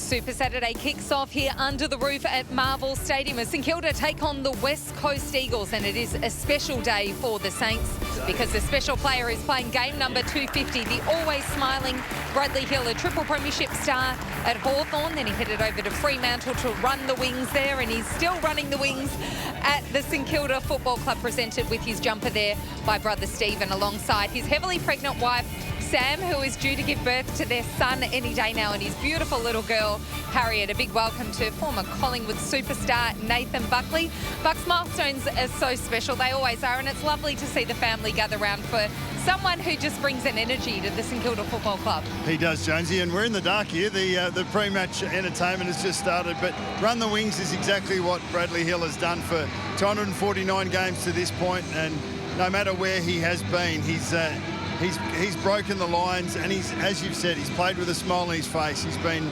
Super Saturday kicks off here under the roof at Marvel Stadium as St Kilda take on the West Coast Eagles, and it is a special day for the Saints because the special player is playing game number 250, the always smiling Bradley Hill, a triple premiership star at Hawthorn. Then he headed over to Fremantle to run the wings there, and he's still running the wings at the St Kilda Football Club, presented with his jumper there by brother Stephen alongside his heavily pregnant wife Sam, who is due to give birth to their son any day now, and his beautiful little girl Harriet. A big welcome to former Collingwood superstar Nathan Buckley. Bucks milestones are so special, they always are, and it's lovely to see the family gather round for someone who just brings an energy to the St Kilda Football Club. He does, Jonesy, and we're in the dark here. The pre-match entertainment has just started, but Run the Wings is exactly what Bradley Hill has done for 249 games to this point, and no matter where he has been, He's broken the lines, and as you've said, he's played with a smile on his face. He's been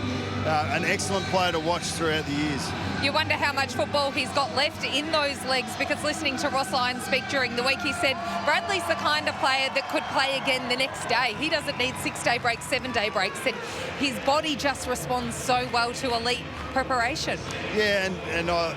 an excellent player to watch throughout the years. You wonder how much football he's got left in those legs, because listening to Ross Lyons speak during the week, he said Bradley's the kind of player that could play again the next day. He doesn't need 6-day breaks, 7-day breaks, and his body just responds so well to elite preparation. Yeah, and the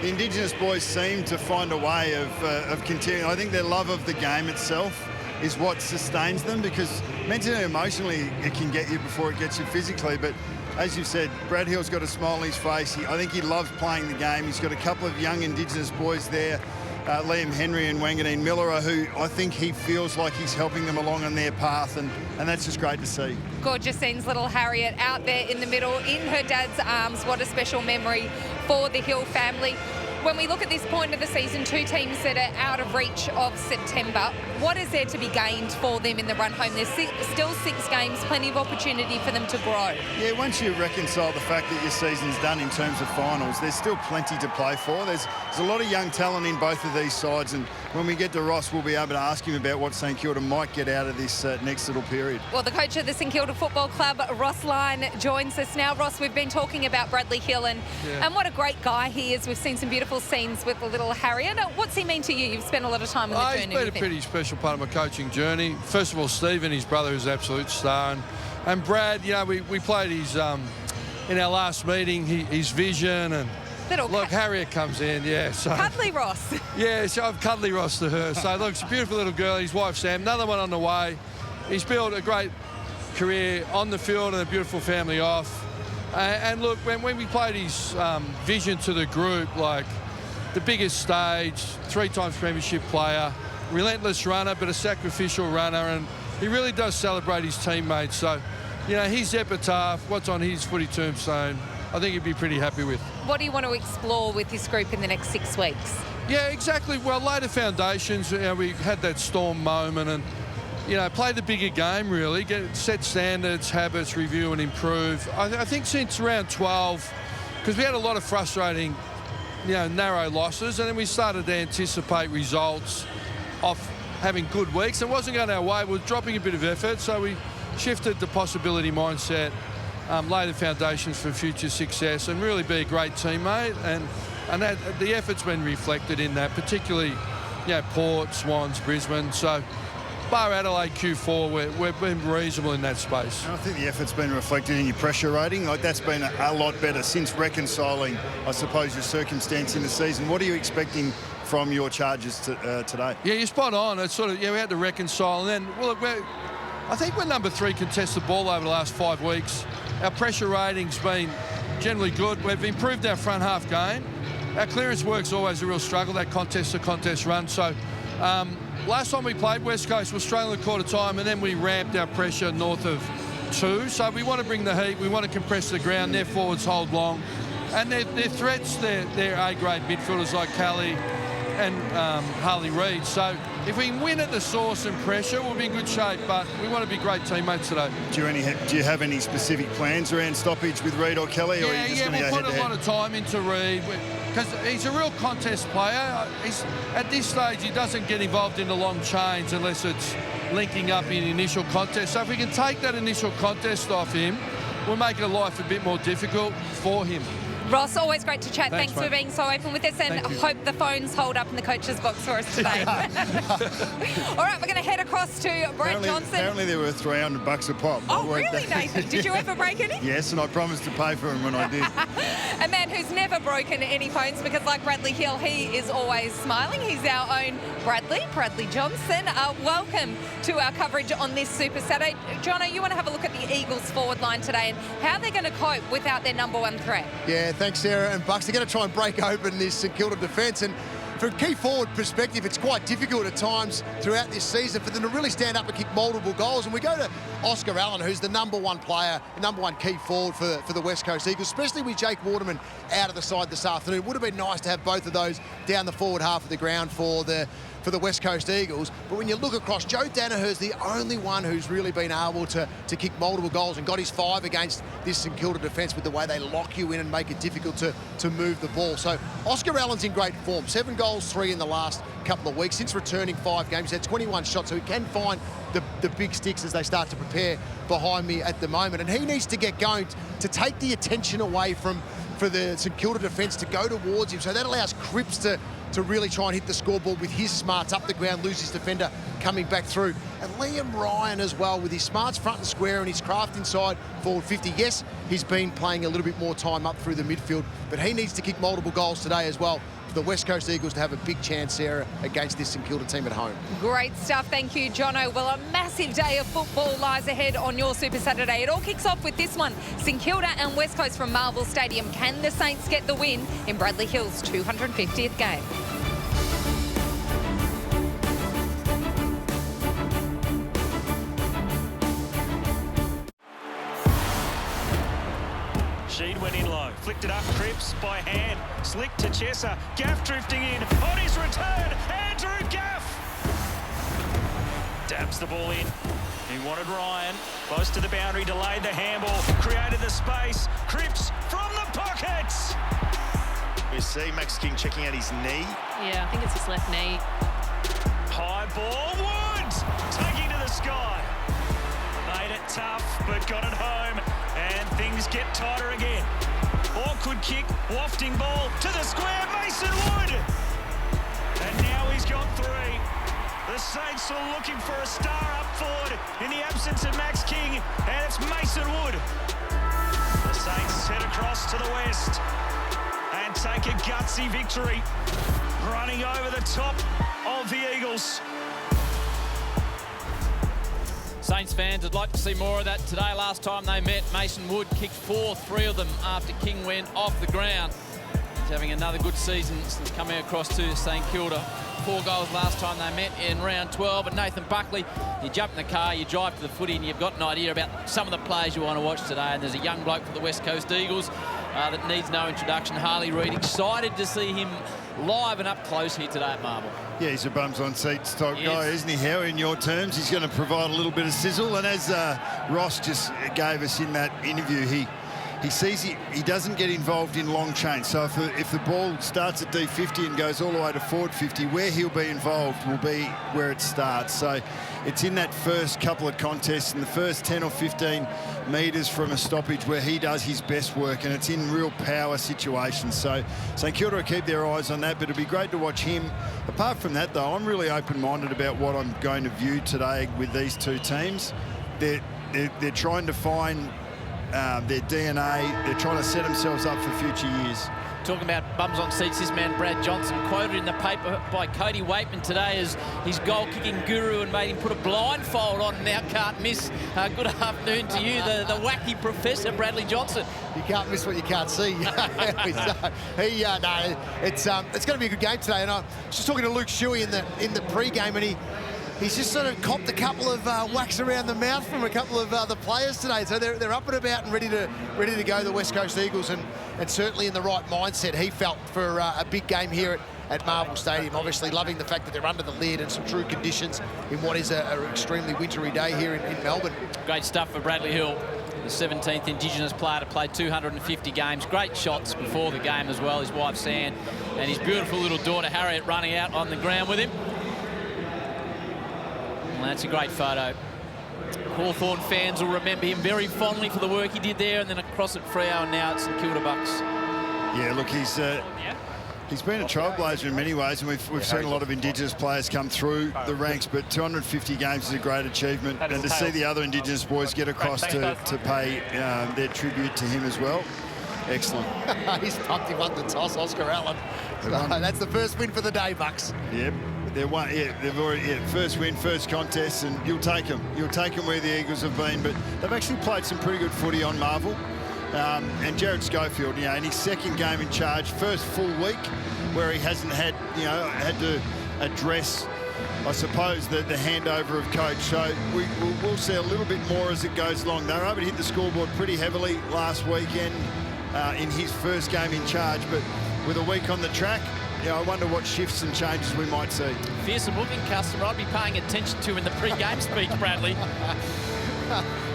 Indigenous boys seem to find a way of continuing. I think their love of the game itself is what sustains them, because mentally and emotionally it can get you before it gets you physically. But as you've said, Brad Hill's got a smile on his face. I think he loves playing the game. He's got a couple of young Indigenous boys there, Liam Henry and Wanganeen-Milera, who I think he feels like he's helping them along on their path, and that's just great to see. Gorgeous scenes, little Harriet out there in the middle in her dad's arms. What a special memory for the Hill family. When we look at this point of the season, two teams that are out of reach of September, what is there to be gained for them in the run home? There's still 6 games, plenty of opportunity for them to grow. Yeah, once you reconcile the fact that your season's done in terms of finals, there's still plenty to play for. There's a lot of young talent in both of these sides, and when we get to Ross, we'll be able to ask him about what St Kilda might get out of this next little period. Well, the coach of the St Kilda Football Club, Ross Lyon, joins us now. Ross, we've been talking about Bradley Hill and what a great guy he is. We've seen some beautiful scenes with the little Harriet. What's he mean to you? You've spent a lot of time on the journey. He's been a pretty special part of my coaching journey. First of all, Stephen, his brother, is an absolute star, and Brad, you know, we played his in our last meeting, his vision, and look, Harriet comes in, so Cuddly Ross. Yeah, so I've Cuddly Ross to her. So look, it's a beautiful little girl. His wife Sam, another one on the way. He's built a great career on the field and a beautiful family off. And look, when we played his vision to the group, like the biggest stage, 3 times premiership player, relentless runner, but a sacrificial runner, and he really does celebrate his teammates. So, you know, his epitaph, what's on his footy tombstone, I think he'd be pretty happy with. What do you want to explore with this group in the next 6 weeks? Yeah, exactly. Well, lay the foundations. You know, we had that storm moment, and you know, play the bigger game, really. Set standards, habits, review and improve. I think since round 12, because we had a lot of frustrating, you know, narrow losses, and then we started to anticipate results off having good weeks. It wasn't going our way. We were dropping a bit of effort, so we shifted the possibility mindset, lay the foundations for future success, and really be a great teammate. And that, the effort's been reflected in that, particularly, you know, Port, Swans, Brisbane. So, bar Adelaide Q4, we've been reasonable in that space. And I think the effort's been reflected in your pressure rating. Like, that's been a lot better since reconciling, I suppose, your circumstance in the season. What are you expecting from your charges today? Yeah, you're spot on. It's sort of, we had to reconcile, and then, well, look, I think we're number 3 contested ball over the last 5 weeks. Our pressure rating's been generally good. We've improved our front half game. Our clearance work's always a real struggle, that contest-to-contest run. So, last time we played, West Coast was struggling a quarter time, and then we ramped our pressure north of 2. So we want to bring the heat, we want to compress the ground, their forwards hold long. And their threats, they're A-grade midfielders like Callie and Harley Reid. So if we can win at the source and pressure, we'll be in good shape, but we want to be great teammates today. Do you have any specific plans around stoppage with Reid or Kelly? Or are you just going to go head-to-head? We'll put a lot of time into Reid, because he's a real contest player. At this stage, he doesn't get involved in the long chains unless it's linking up in initial contest. So if we can take that initial contest off him, we'll make life a bit more difficult for him. Ross, always great to chat. Thanks, Thanks for mate. being so open with us, and hope the phones hold up in the coach's box for us today. All right, we're going to head across to Brett Johnson. Apparently there were $300 a pop. Oh, really, Nathan? Did you ever break any? Yes, and I promised to pay for them when I did. A man who's never broken any phones, because like Bradley Hill, he is always smiling. He's our own Bradley Johnson. Welcome to our coverage on this Super Saturday. Jono, you want to have a look at the Eagles forward line today and how they're going to cope without their number one threat. Yeah, thanks, Sarah and Bucks. They're going to try and break open this St Kilda defence, and from a key forward perspective, it's quite difficult at times throughout this season for them to really stand up and kick multiple goals. And we go to Oscar Allen, who's the number one player, the number one key forward for the West Coast Eagles, especially with Jake Waterman out of the side this afternoon. It would have been nice to have both of those down the forward half of the ground for the West Coast Eagles. But when you look across, Joe Danaher's the only one who's really been able to kick multiple goals and got his 5 against this St Kilda defence with the way they lock you in and make it difficult to move the ball. So Oscar Allen's in great form. 7 goals, 3 in the last couple of weeks. Since returning 5 games, he's had 21 shots, so he can find the big sticks as they start to prepare behind me at the moment. And he needs to get going to take the attention away for the St Kilda defence to go towards him. So that allows Cripps to really try and hit the scoreboard with his smarts up the ground, lose his defender coming back through. And Liam Ryan as well, with his smarts front and square and his craft inside forward 50. Yes, he's been playing a little bit more time up through the midfield, but he needs to kick multiple goals today as well for the West Coast Eagles to have a big chance, Sarah, against this St Kilda team at home. Great stuff. Thank you, Jono. Well, a massive day of football lies ahead on your Super Saturday. It all kicks off with this one. St Kilda and West Coast from Marvel Stadium. Can the Saints get the win in Bradley Hill's 250th game? Sheed went in low, flicked it up, Cripps by hand, slick to Chesser, Gaff drifting in, on his return, Andrew Gaff! Dabs the ball in, he wanted Ryan, close to the boundary, delayed the handball, created the space, Cripps from the pockets! We see Max King checking out his knee. Yeah, I think it's his left knee. High ball, Woods, taking to the sky. Made it tough, but got it home, and things get tighter again. Awkward kick, wafting ball to the square, Mason Wood! And now he's got 3. The Saints are looking for a star up forward in the absence of Max King, and it's Mason Wood. The Saints head across to the west and take a gutsy victory, running over the top of the Eagles. Saints fans would like to see more of that today. Last time they met, Mason Wood kicked 4, 3 of them after King went off the ground. He's having another good season since coming across to St Kilda. 4 goals last time they met in round 12. And Nathan Buckley, you jump in the car, you drive to the footy, and you've got an idea about some of the players you want to watch today. And there's a young bloke for the West Coast Eagles that needs no introduction, Harley Reid. Excited to see him live and up close here today at Marvel. Yeah, he's a bums on seats type guy, isn't he, How in your terms? He's going to provide a little bit of sizzle. And as Ross just gave us in that interview, he sees he doesn't get involved in long chains. So if the ball starts at D50 and goes all the way to forward 50, where he'll be involved will be where it starts. So it's in that first couple of contests, in the first 10 or 15 metres from a stoppage, where he does his best work, and it's in real power situations. So St Kilda will keep their eyes on that, but it'll be great to watch him. Apart from that, though, I'm really open-minded about what I'm going to view today with these two teams. They're trying to find their DNA. They're trying to set themselves up for future years. Talking about bums on seats, this man Brad Johnson, quoted in the paper by Cody Waitman today as his goal-kicking guru, and made him put a blindfold on and now can't miss. Good afternoon to you, the wacky Professor Bradley Johnson. You can't miss what you can't see. It's going to be a good game today. And I was just talking to Luke Shuey in the pre-game, and he's just sort of copped a couple of whacks around the mouth from a couple of the players today. So they're up and about and ready to go, the West Coast Eagles, and certainly in the right mindset, he felt, for a big game here at Marvel Stadium. Obviously loving the fact that they're under the lid and some true conditions in what is an extremely wintry day here in Melbourne. Great stuff for Bradley Hill, the 17th Indigenous player to play 250 games. Great shots before the game as well. His wife, San, and his beautiful little daughter, Harriet, running out on the ground with him. Well, that's a great photo. Hawthorn fans will remember him very fondly for the work he did there, and then across at Freo, and now it's St Kilda Bucks. Yeah, look, he's been a trailblazer in many ways, and we've seen a lot of Indigenous players come through the ranks, but 250 games is a great achievement, and to see the other Indigenous boys get across to pay their tribute to him as well, excellent. He's pumped. He won the toss, Oscar Allen. So that's the first win for the day, Bucks. Yep. They've already first win, first contest, and you'll take them. You'll take them where the Eagles have been, but they've actually played some pretty good footy on Marvel. And Jared Schofield, in his second game in charge, first full week where he hasn't had, had to address, I suppose, the handover of coach. So we'll see a little bit more as it goes along. They were able to hit the scoreboard pretty heavily last weekend in his first game in charge, but with a week on the track, I wonder what shifts and changes we might see. Fearsome looking customer I'd be paying attention to in the pre-game speech, Bradley.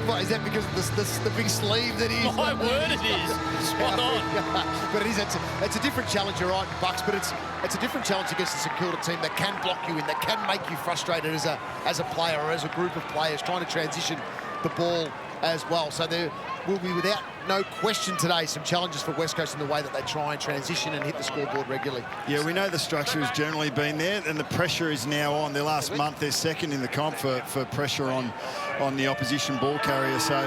What, is that because of the big sleeve that he's... My word, it is. Spot on. But it is, it's a different challenge, you're right, Bucks, but it's a different challenge against the St Kilda team that can block you in, that can make you frustrated as a player or as a group of players trying to transition the ball as well. So there will be, without no question today, some challenges for West Coast in the way that they try and transition and hit the scoreboard regularly. Yeah, we know the structure has generally been there, and the pressure is now on. Their last month, they're second in the comp for pressure on the opposition ball carrier. So,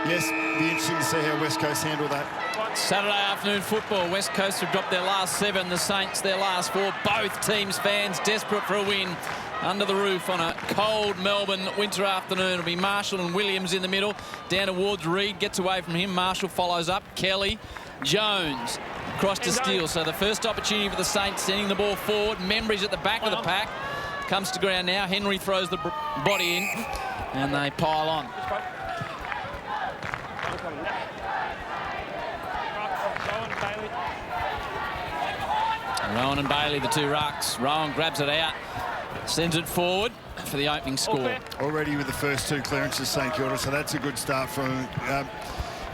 yes, be interesting to see how West Coast handle that. Saturday afternoon football. West Coast have dropped their last 7. The Saints their last 4. Both teams' fans desperate for a win. Under the roof on a cold Melbourne winter afternoon. It'll be Marshall and Williams in the middle. Down towards Reed, gets away from him. Marshall follows up. Kelly, Jones across to Steele. So the first opportunity for the Saints, sending the ball forward. Membry's at the back of the pack. Comes to ground now. Henry throws the body in, and they pile on. Rowan and Bailey, the two rucks. Rowan grabs it out, sends it forward for the opening score. Already with the first 2 clearances, St Kilda, so that's a good start from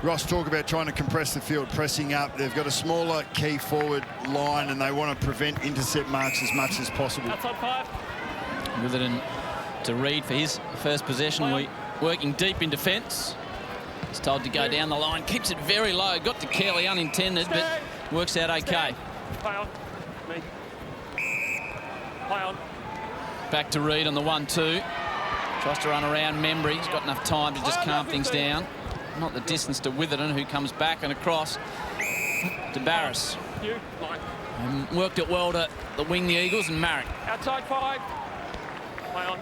Ross. Talk about trying to compress the field, pressing up. They've got a smaller key forward line, and they want to prevent intercept marks as much as possible. Witherden to Reed for his first possession. Working deep in defence. He's told to go down the line. Keeps it very low. Got to Kelly unintended, but works out okay. Back to Reed on the 1-2. Tries to run around Membry. He's got enough time to just calm things down. Not the distance to Witherden, who comes back and across to Barris. Worked it well to the wing, the Eagles, and Marrick. Outside 5. Play on.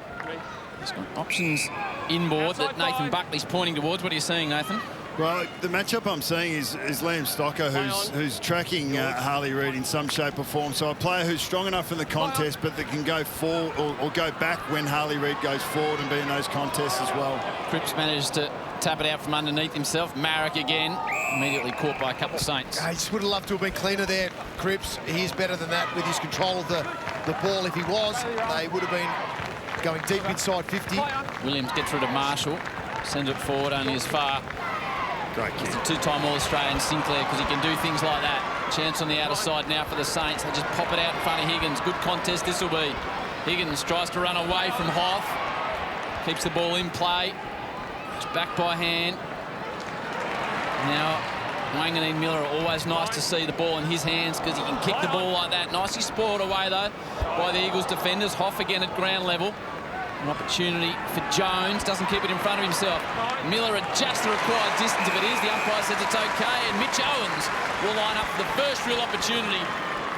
He's got options inboard that Nathan Buckley's pointing towards. What are you seeing, Nathan? Well, the matchup I'm seeing is Liam Stocker, who's tracking Harley Reid in some shape or form. So a player who's strong enough in the contest, but that can go forward or go back when Harley Reid goes forward and be in those contests as well. Cripps managed to tap it out from underneath himself. Marrick again, immediately caught by a couple of Saints. I just would have loved to have been cleaner there, Cripps. He is better than that with his control of the ball. If he was, they would have been going deep inside 50. Williams gets rid of Marshall, sends it forward only as far. Great kick. It's a 2-time All-Australian Sinclair, because he can do things like that. Chance on the outer side now for the Saints. They just pop it out in front of Higgins. Good contest this will be. Higgins tries to run away from Hoff. Keeps the ball in play. It's back by hand. Now, Wanganeen-Milera, always nice to see the ball in his hands because he can kick the ball like that. Nicely spoiled away, though, by the Eagles defenders. Hoff again at ground level. An opportunity for Jones. Doesn't keep it in front of himself. Miller at just the required distance if it is. The umpire says it's okay, and Mitch Owens will line up for the first real opportunity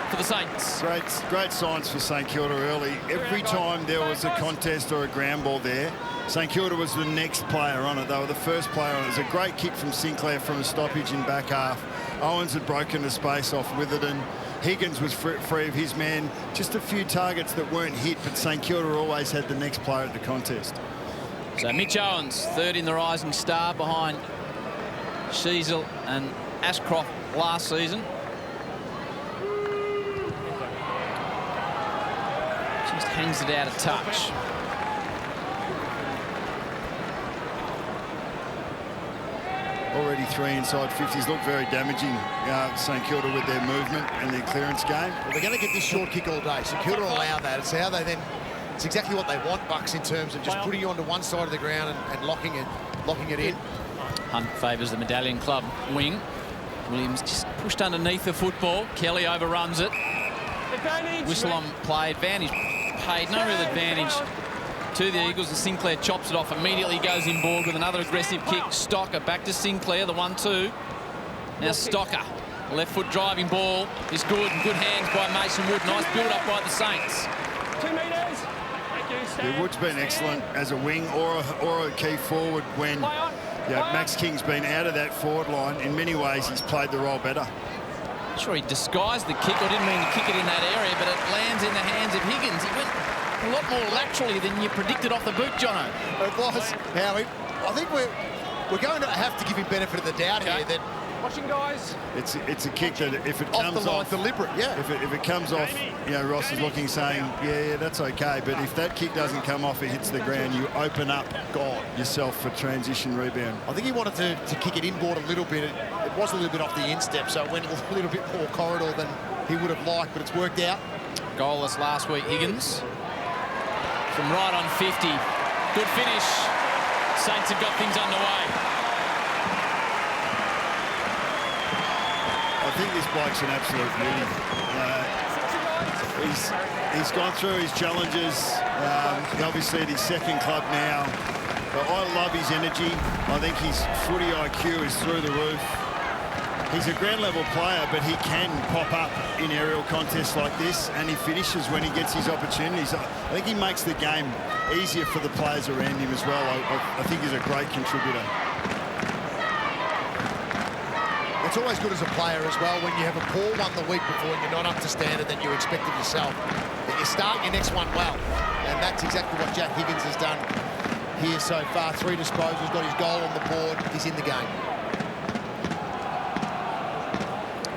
for the Saints. Great signs for St Kilda early. Every time there was a contest or a ground ball there, St Kilda was the next player on it. They were the first player on it. It was a great kick from Sinclair from a stoppage in back half. Owens had broken the space off Witherden. Higgins was free of his man. Just a few targets that weren't hit, but St Kilda always had the next player at the contest. So Mitch Owens, third in the Rising Star behind Sheasel and Ashcroft last season. Just hangs it out of touch. Already 3 inside 50s. Look very damaging, St Kilda, with their movement and their clearance game. Well, they're going to get this short kick all day. St Kilda will allow that. It's how they then... It's exactly what they want, Bucks, in terms of just putting you onto one side of the ground and locking it in. Hunt favours the Medallion Club wing. Williams just pushed underneath the football. Kelly overruns it. Whistle on play. Advantage paid. No real advantage to the Eagles, and Sinclair chops it off. Immediately goes inboard with another aggressive kick. Stocker back to Sinclair, the 1-2. Now Stocker. Left foot driving ball is good, and good hands by Mason Wood. Nice build-up by the Saints. 2 metres. Thank you, Stan. Yeah, Wood's been excellent as a wing or a key forward when Max King's been out of that forward line. In many ways, he's played the role better. Not sure he disguised the kick, or didn't mean to kick it in that area, but it lands in the hands of Higgins. He went a lot more laterally than you predicted off the boot, Jono. It was, Howie. I think we're going to have to give him benefit of the doubt here. That Watching, guys. It's a kick that if it off comes the line, off, deliberate, yeah. If it comes off, you know, Ross is looking, saying, yeah, that's okay. But if that kick doesn't come off, it hits the ground, you open up yourself for transition rebound. I think he wanted to kick it inboard a little bit. It was a little bit off the instep, so it went a little bit more corridor than he would have liked, but it's worked out. Goalless last week, Higgins. From right on 50. Good finish. Saints have got things underway. I think this bloke's an absolute beauty. He's gone through his challenges. Obviously at his second club now. But I love his energy. I think his footy IQ is through the roof. He's a ground level player, but he can pop up in aerial contests like this, and he finishes when he gets his opportunities. I think he makes the game easier for the players around him as well. I think he's a great contributor. It's always good as a player as well when you have a poor one the week before and you're not up to standard that you expect of yourself. That you start your next one well. And that's exactly what Jack Higgins has done here so far. 3 disposals, got his goal on the board. He's in the game.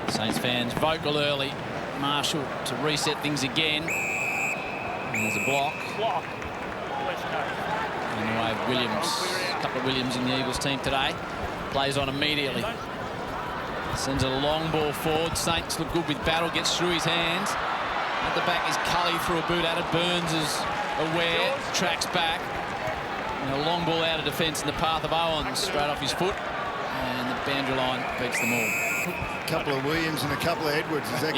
Saints fans vocal early. Marshall to reset things again. And there's a block. In the way of Williams. A couple of Williams in the Eagles team today. Plays on immediately. Sends a long ball forward. Saints look good with Battle. Gets through his hands. At the back is Cully through a boot at it. Burns is aware. Tracks back. And a long ball out of defence in the path of Owens. Straight off his foot. And the boundary line beats them all. A couple of Williams and a couple of Edwards. Is that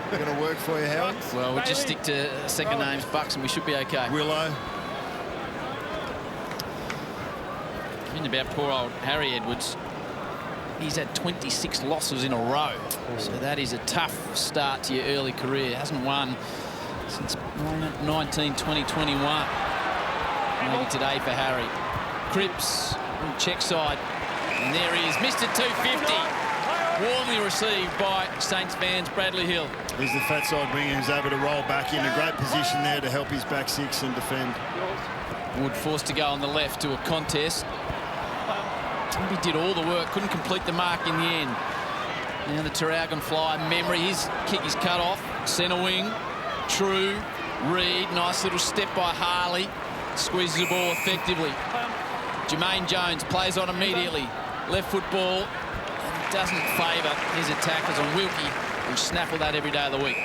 going to work for you, Howard? Well, we'll just stick to second names, Bucks, and we should be okay. Willow. Thinking about poor old Harry Edwards. He's had 26 losses in a row. So that is a tough start to your early career. Hasn't won since 19, 20, 21. Maybe today for Harry. Cripps on the check side. And there he is, Mr. 250. Warmly received by Saints fans, Bradley Hill. He's the fat side winger who's able to roll back in a great position there to help his back six and defend. Wood forced to go on the left to a contest. He did all the work, couldn't complete the mark in the end. Now the Tarragon fly, memory, his kick is cut off. Centre wing, True, Reed, nice little step by Harley. Squeezes the ball effectively. Jermaine Jones plays on immediately. Left foot ball, and doesn't favour his attackers on Wilkie, who snaffle that every day of the week.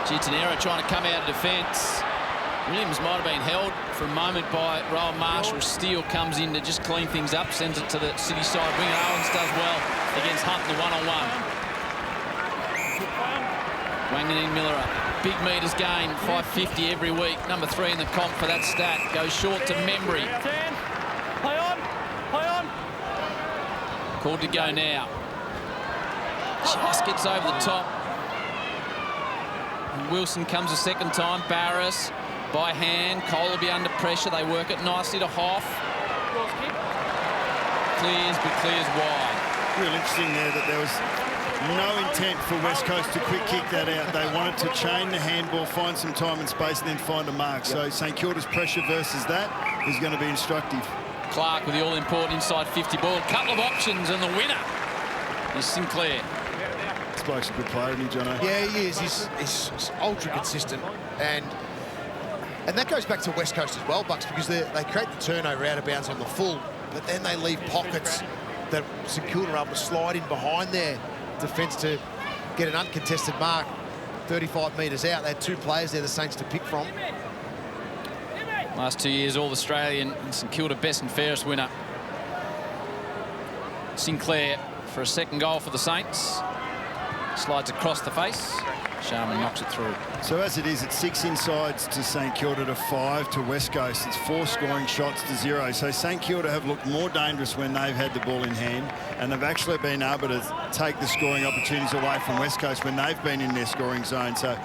Gitanera trying to come out of defence. Williams might have been held for a moment by Rowan Marshall. Steele comes in to just clean things up, sends it to the city side wing. Owens does well against Hunt in the one-on-one. Wanganeen-Milera, big metres gain, 550 every week. Number 3 in the comp for that stat. Goes short to Membry. Play on. Called to go now. Just gets over the top. And Wilson comes a second time. Barris. By hand, Cole will be under pressure. They work it nicely to Hoff. Clears, but clears wide. Real interesting there that there was no intent for West Coast to quick kick that out. They wanted to chain the handball, find some time and space, and then find a mark. So St Kilda's pressure versus that is going to be instructive. Clark with the all-important inside 50 ball. Couple of options, and the winner is Sinclair. This bloke's a good player, isn't he, Jono? Yeah, he is. He's ultra consistent. And that goes back to West Coast as well, Bucks, because they create the turnover out of bounds on the full, but then they leave pockets that St Kilda are able to slide in behind their defence to get an uncontested mark 35 metres out. They had 2 players there, the Saints, to pick from. Last 2 years, All-Australian and St Kilda best and fairest winner. Sinclair for a second goal for the Saints. Slides across the face. Sharman knocks it through. So as it is, it's 6 insides to St Kilda to 5 to West Coast. It's 4 scoring shots to 0. So St Kilda have looked more dangerous when they've had the ball in hand, and they've actually been able to take the scoring opportunities away from West Coast when they've been in their scoring zone. So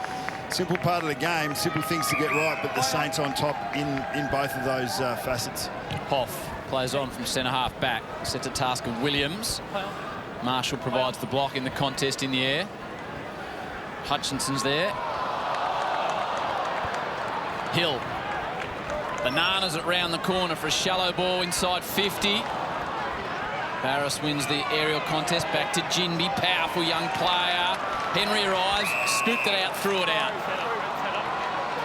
simple part of the game, simple things to get right, but the Saints on top in both of those facets. Hoff plays on from centre half back. Set to task of Williams. Marshall provides the block in the contest in the air. Hutchinson's there. Hill. Bananas it round the corner for a shallow ball inside 50. Barris wins the aerial contest. Back to Ginby. Powerful young player. Henry arrives, scooped it out, threw it out.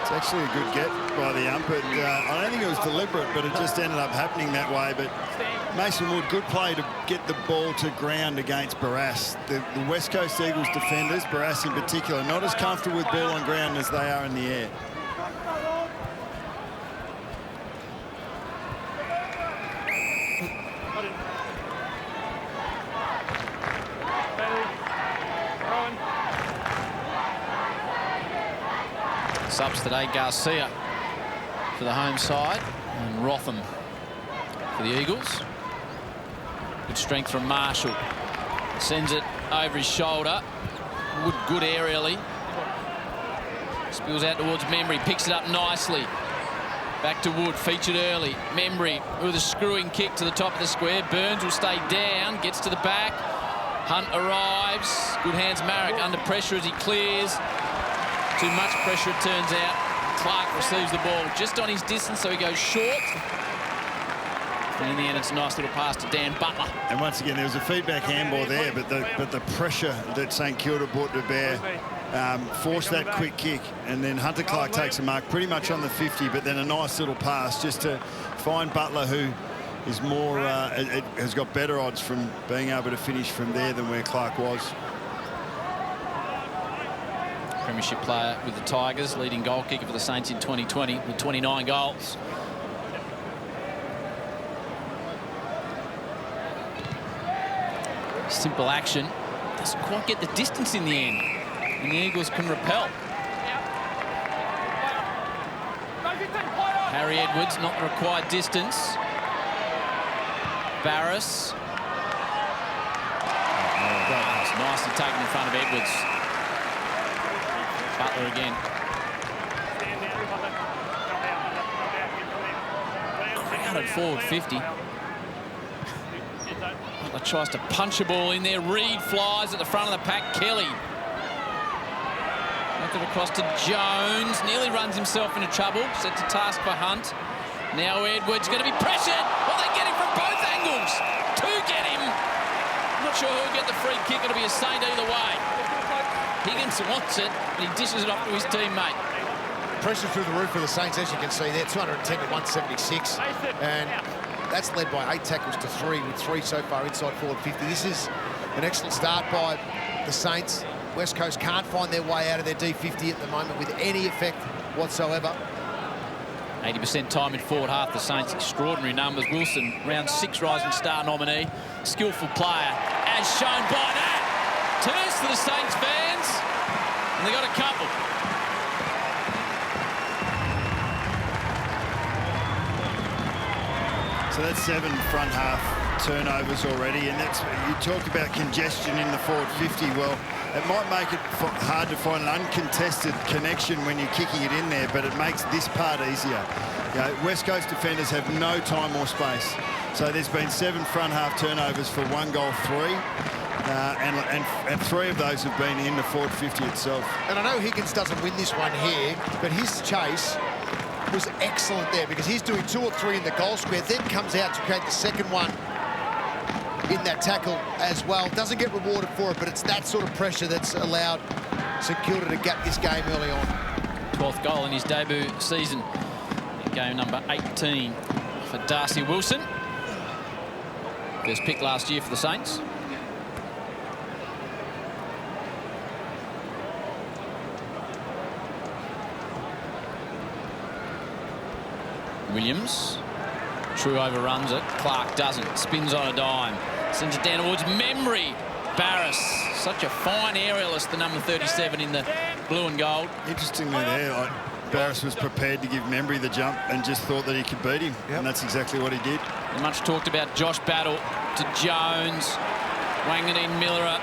It's actually a good get by the ump. I don't think it was deliberate, but it just ended up happening that way. But Mason Wood, good play to get the ball to ground against Barras. The West Coast Eagles defenders, Barras in particular, not as comfortable with ball on ground as they are in the air. Subs today, Garcia for the home side and Rotham for the Eagles. Good strength from Marshall. Sends it over his shoulder. Wood good aerially. Spills out towards Membry, picks it up nicely. Back to Wood, featured early. Membry with a screwing kick to the top of the square. Burns will stay down, gets to the back. Hunt arrives. Good hands Marek under pressure as he clears. Too much pressure, it turns out. Clark receives the ball just on his distance, so he goes short. And in the end, it's a nice little pass to Dan Butler. And once again, there was a feedback handball there, but the pressure that St Kilda brought to bear forced that quick kick. And then Hunter Clark takes a mark pretty much on the 50, but then a nice little pass just to find Butler, who is more, has got better odds from being able to finish from there than where Clark was. Premiership player with the Tigers, leading goal kicker for the Saints in 2020 with 29 goals. Simple action. Doesn't quite get the distance in the end. And the Eagles can repel. Harry Edwards, not the required distance. Barris. It's nicely taken in front of Edwards. Butler again. Crowded forward 50. Butler tries to punch a ball in there. Reed flies at the front of the pack. Kelly. Knocked it across to Jones. Nearly runs himself into trouble. Set to task for Hunt. Now Edwards going to be pressured. Well, they get him from both angles. Two get him. Not sure who'll get the free kick. It'll be a Saint either way. Higgins wants it, but he dishes it off to his teammate. Pressure through the roof for the Saints, as you can see there, 210 to 176. And that's led by 8 tackles to 3, with 3 so far inside forward 50. This is an excellent start by the Saints. West Coast can't find their way out of their D50 at the moment with any effect whatsoever. 80% time in forward half. The Saints extraordinary numbers. Wilson, round 6 Rising Star nominee. Skillful player, as shown by that. Turns for the Saints fans, and they got a couple. So that's 7 front half turnovers already, and that's, you talk about congestion in the forward 50. Well, it might make it hard to find an uncontested connection when you're kicking it in there, but it makes this part easier. You know, West Coast defenders have no time or space. So there's been 7 front half turnovers for 1 goal 3. And 3 of those have been in the forward 50 itself. And I know Higgins doesn't win this one here, but his chase was excellent there because he's doing 2 or 3 in the goal square, then comes out to create the second one in that tackle as well. Doesn't get rewarded for it, but it's that sort of pressure that's allowed St Kilda to get this game early on. 12th goal in his debut season. Game number 18 for Darcy Wilson. First pick last year for the Saints. Williams. True overruns it. Clark doesn't. Spins on a dime. Sends it down towards Memory. Barris, such a fine aerialist, the number 37 in the blue and gold. Interestingly there, Barris was prepared to give Memory the jump and just thought that he could beat him. Yep. And that's exactly what he did. The much talked about Josh Battle to Jones. Wanganeen-Milera.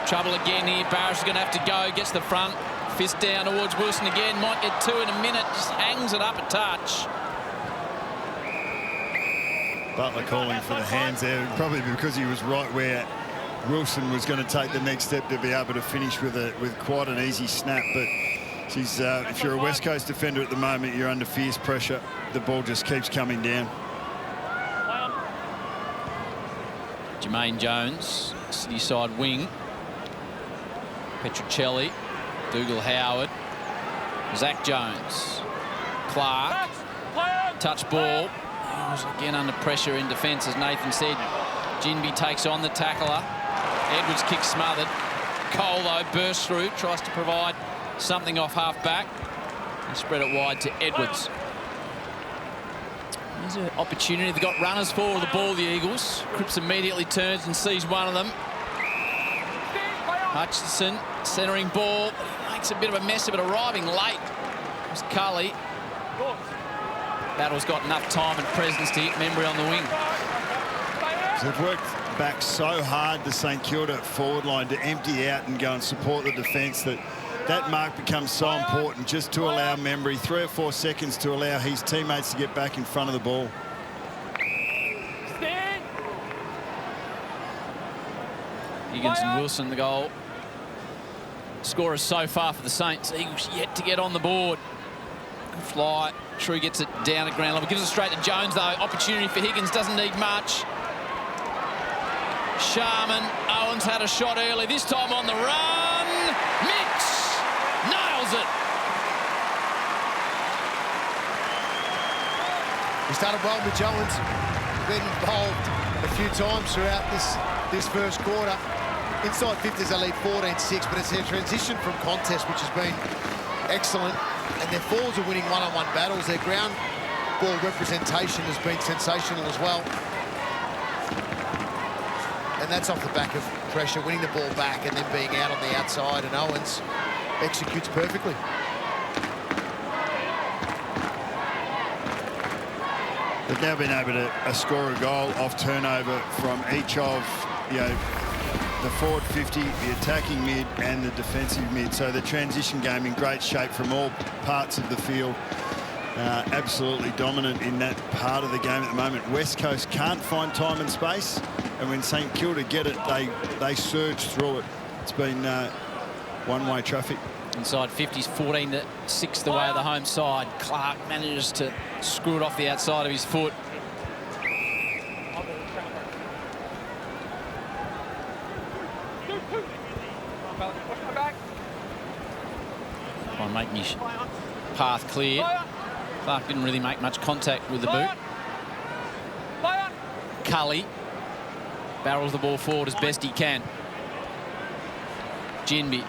Trouble again here. Barris is going to have to go. Gets the front. Fist down towards Wilson again. Might get two in a minute. Just hangs it up a touch. Butler calling for the hands there, probably because he was right where Wilson was going to take the next step to be able to finish with quite an easy snap. But geez, if you're a West Coast defender at the moment, you're under fierce pressure. The ball just keeps coming down. Jermaine Jones, city side wing. Petruccelli, Dougal Howard, Zach Jones, Clark, touch ball. He was again under pressure in defence, as Nathan said. Ginby takes on the tackler. Edwards kick smothered. Cole, though, bursts through, tries to provide something off half-back. And spread it wide to Edwards. There's an opportunity. They've got runners for the ball, the Eagles. Cripps immediately turns and sees one of them. Hutchinson, centering ball. He makes a bit of a mess of it, arriving late. It was Cully. Battle's got enough time and presence to hit Memory on the wing. They've worked back so hard, the St Kilda forward line, to empty out and go and support the defence, that mark becomes so important, just to allow Memory 3 or 4 seconds to allow his teammates to get back in front of the ball. Higgins and Wilson the goal. Scorers so far for the Saints. Eagles yet to get on the board. Good fly. True gets it down at ground level. Gives it straight to Jones, though. Opportunity for Higgins. Doesn't need much. Sharman. Owens had a shot early. This time on the run. Mitch nails it. He started well with Owens. Been involved a few times throughout this first quarter. Inside 50s, they lead 14-6, but it's their transition from contest, which has been excellent. And their forwards are winning one-on-one battles. Their ground ball representation has been sensational as well. And that's off the back of pressure, winning the ball back and then being out on the outside. And Owens executes perfectly. They've now been able to score a goal off turnover from each of, the forward 50, the attacking mid and the defensive mid. So the transition game in great shape from all parts of the field. Absolutely dominant in that part of the game at the moment. West Coast can't find time and space, and when St Kilda get it, they surge through it. It's been one-way traffic. Inside 50s, 14-6 the way of the home side. Clark manages to screw it off the outside of his foot. On making his path clear. Clark didn't really make much contact with the boot. Cully barrels the ball forward as best he can. Ginby.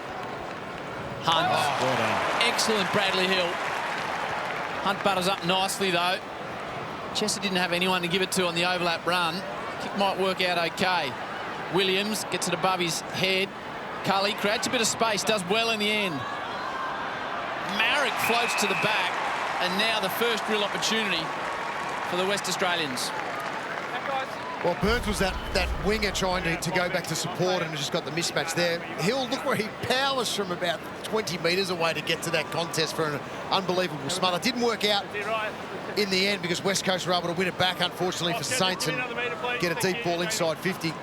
Hunt. Well done. Excellent Bradley Hill. Hunt butters up nicely, though. Chester didn't have anyone to give it to on the overlap run. Kick might work out okay. Williams gets it above his head. Cully creates a bit of space, does well in the end. Marrick floats to the back, and now the first real opportunity for the West Australians. Well, Burns was that winger trying to go back to support and just got the mismatch there. Hill, look where he powers from about 20 metres away to get to that contest for an unbelievable smother. Didn't work out in the end because West Coast were able to win it back, unfortunately, for Saints and get a deep ball inside 50. You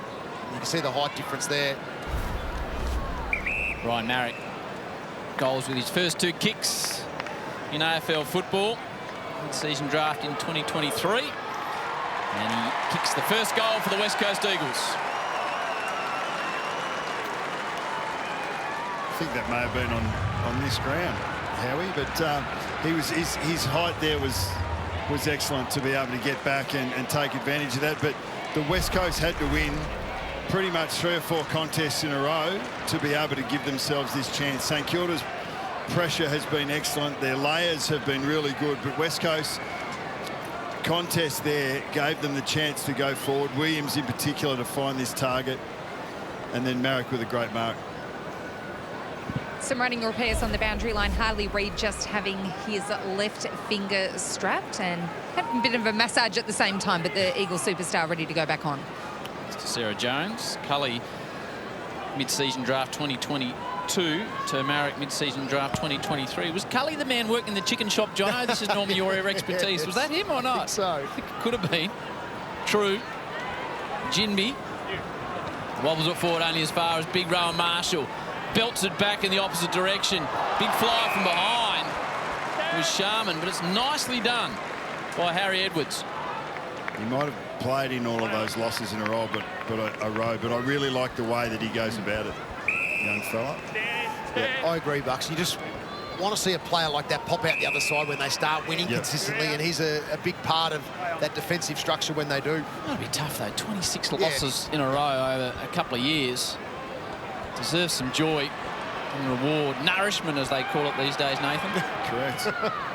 can see the height difference there. Ryan Marrick goals with his first 2 kicks in AFL football. Mid-season draft in 2023. And he kicks the first goal for the West Coast Eagles. I think that may have been on this ground, Howie, but his height there was excellent to be able to get back and take advantage of that. But the West Coast had to win pretty much 3 or 4 contests in a row to be able to give themselves this chance. St Kilda's pressure has been excellent. Their layers have been really good, but West Coast contest there gave them the chance to go forward. Williams in particular to find this target, and then Marek with a great mark. Some running repairs on the boundary line. Harley Reid just having his left finger strapped and having a bit of a massage at the same time, but the Eagle superstar ready to go back on. It's to Sarah Jones. Cully, mid-season draft 2022 to Marek, mid-season draft 2023. Was Cully the man working in the chicken shop, Jono? This is normally your expertise. Was that him or not? I think so. I think it could have been. True. Jinby wobbles it forward only as far as Big Rowan Marshall. Belts it back in the opposite direction. Big fly from behind was Sharman, but it's nicely done by Harry Edwards. He might have played in all of those losses in a row, but I really like the way that he goes about it, young fella. Yeah, I agree, Bucks. You just want to see a player like that pop out the other side when they start winning consistently, and he's a big part of that defensive structure when they do. That'll be tough, though. 26 losses in a row over a couple of years. Deserves some joy and reward. Nourishment, as they call it these days, Nathan. Correct.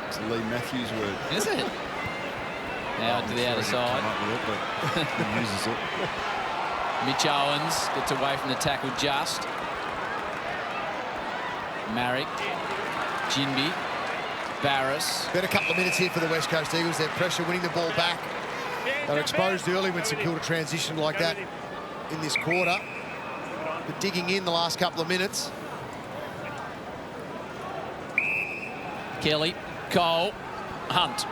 It's a Lee Matthews word. Is it? Out to the outer side. Come up with it, but he uses it. Mitch Owens gets away from the tackle just. Marek, Jinby, Barris. Got a couple of minutes here for the West Coast Eagles. They're pressure, winning the ball back. They were exposed early when St Kilda transitioned like that in this quarter. But digging in the last couple of minutes. Kelly, Cole, Hunt.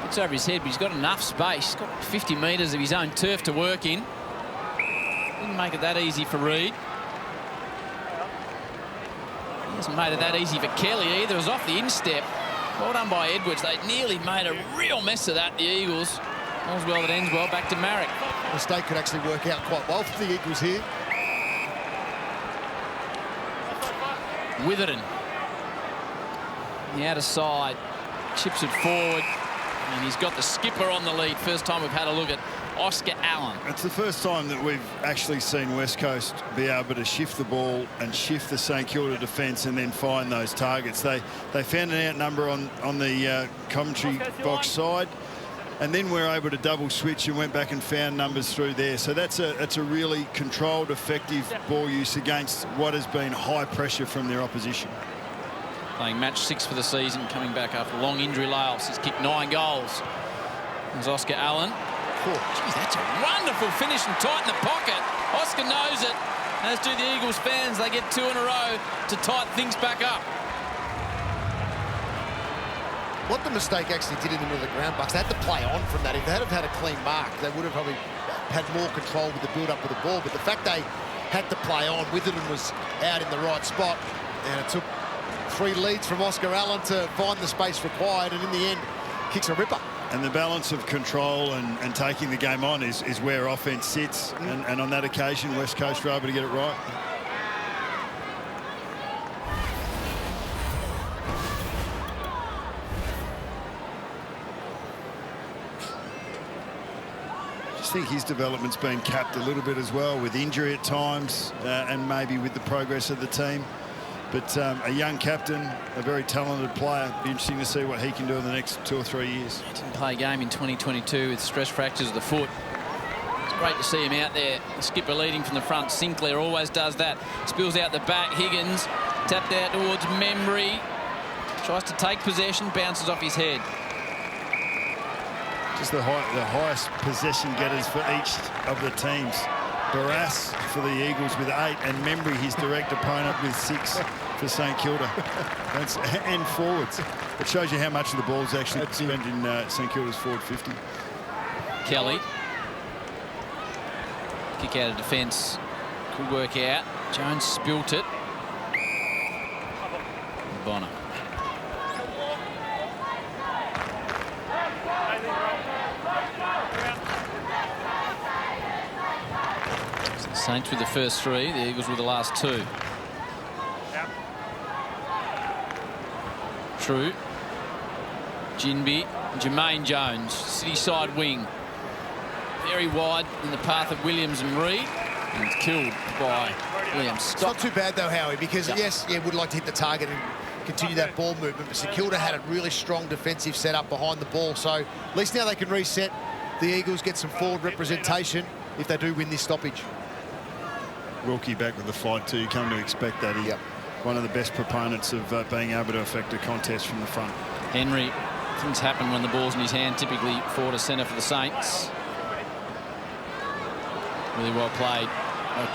It's over his head, but he's got enough space. He's got 50 metres of his own turf to work in. Didn't make it that easy for Reid. He hasn't made it that easy for Kelly either. It was off the instep. Well done by Edwards. They nearly made a real mess of that, the Eagles. All's well that ends well. Back to Marek. The mistake could actually work out quite well for the Eagles here. Witherden. The outer side. Chips it forward. And he's got the skipper on the lead. First time we've had a look at Oscar Allen. It's the first time that we've actually seen West Coast be able to shift the ball and shift the St Kilda defence and then find those targets. They found an outnumber on the commentary box side, and then we're able to double switch and went back and found numbers through there. So that's a really controlled, effective ball use against what has been high pressure from their opposition. Playing match 6 for the season, coming back after long injury layoffs. He's kicked 9 goals. There's Oscar Allen. Geez, that's a wonderful finish and tight in the pocket. Oscar knows it, as do the Eagles fans. They get 2 in a row to tighten things back up. What the mistake actually did in the middle of the ground, Bucks, they had to play on from that. If they had had a clean mark, they would have probably had more control with the build-up of the ball. But the fact they had to play on, Witherden was out in the right spot, and it took 3 leads from Oscar Allen to find the space required, and in the end, kicks a ripper. And the balance of control and taking the game on is where offence sits. And on that occasion, West Coast were able to get it right. I think his development's been capped a little bit as well with injury at times and maybe with the progress of the team. But a young captain, a very talented player. Be interesting to see what he can do in the next 2 or 3 years. He didn't play a game in 2022 with stress fractures of the foot. It's great to see him out there. The skipper leading from the front. Sinclair always does that. Spills out the back. Higgins tapped out towards Membry. Tries to take possession, bounces off his head. Just the highest possession getters for each of the teams. Barras for the Eagles with 8, and Membry, his direct opponent, with 6 for St Kilda. And forwards. It shows you how much of the ball is actually spent in St Kilda's forward 50. Kelly. Kick out of defence. Could work out. Jones spilt it. Bonner. Saints with the first 3, the Eagles with the last 2. True. Jinby, Jermaine Jones, city side wing. Very wide in the path of Williams and Reid. And it's killed by Williams. It's not too bad though, Howie, because yes, would like to hit the target and continue that ball movement. But St Kilda had a really strong defensive setup behind the ball. So at least now they can reset. The Eagles get some forward representation if they do win this stoppage. Wilkie back with the fight too. You come to expect that. He's one of the best proponents of being able to affect a contest from the front. Henry, things happen when the ball's in his hand, typically forward to centre for the Saints. Really well played.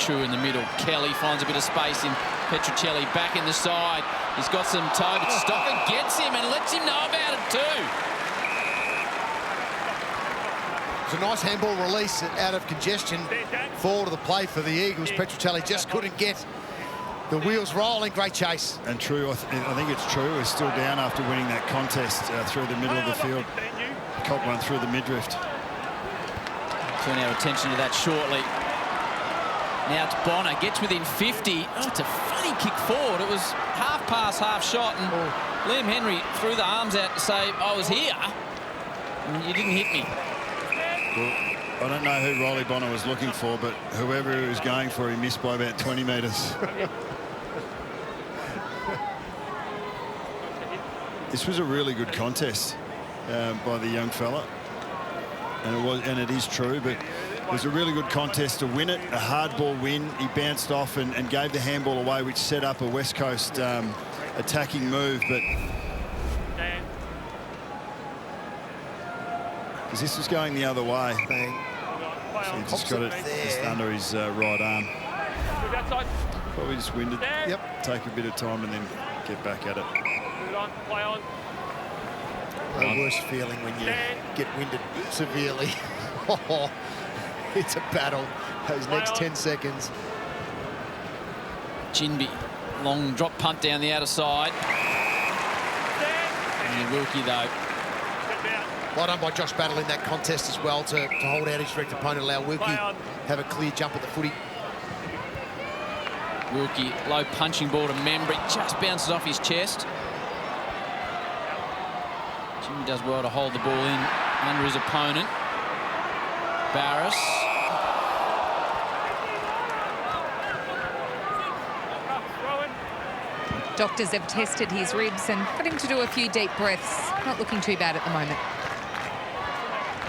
True in the middle. Kelly finds a bit of space in Petruccelli, back in the side. He's got some toe, but Stocker gets him and lets him know about it too. It's a nice handball release out of congestion forward of the play for the Eagles. Petruccelli just couldn't get the wheels rolling. Great chase. And True, I think it's True, is still down after winning that contest through the middle of the field. Cop one through the midriff. Turn our attention to that shortly. Now it's Bonner, gets within 50. Oh, it's a funny kick forward. It was half pass, half shot, and Liam Henry threw the arms out to say, I was here, and you didn't hit me. Well, I don't know who Riley Bonner was looking for, but whoever he was going for, he missed by about 20 metres. This was a really good contest by the young fella, and it is True, but it was a really good contest to win it, a hard ball win. He bounced off and gave the handball away, which set up a West Coast attacking move, but because this was going the other way. So he just got it just under his right arm. Probably just winded. Yep. Take a bit of time and then get back at it. No worse feeling when you get winded severely. It's a battle, those next 10 seconds. Chinby, long drop punt down the outer side. And Wilkie, though. Well done by Josh Battle in that contest as well to hold out his direct opponent, allow Wilkie have a clear jump at the footy. Wilkie, low punching ball to Membry, just bounces off his chest. Jimmy does well to hold the ball in under his opponent. Barris. Doctors have tested his ribs and got him to do a few deep breaths. Not looking too bad at the moment.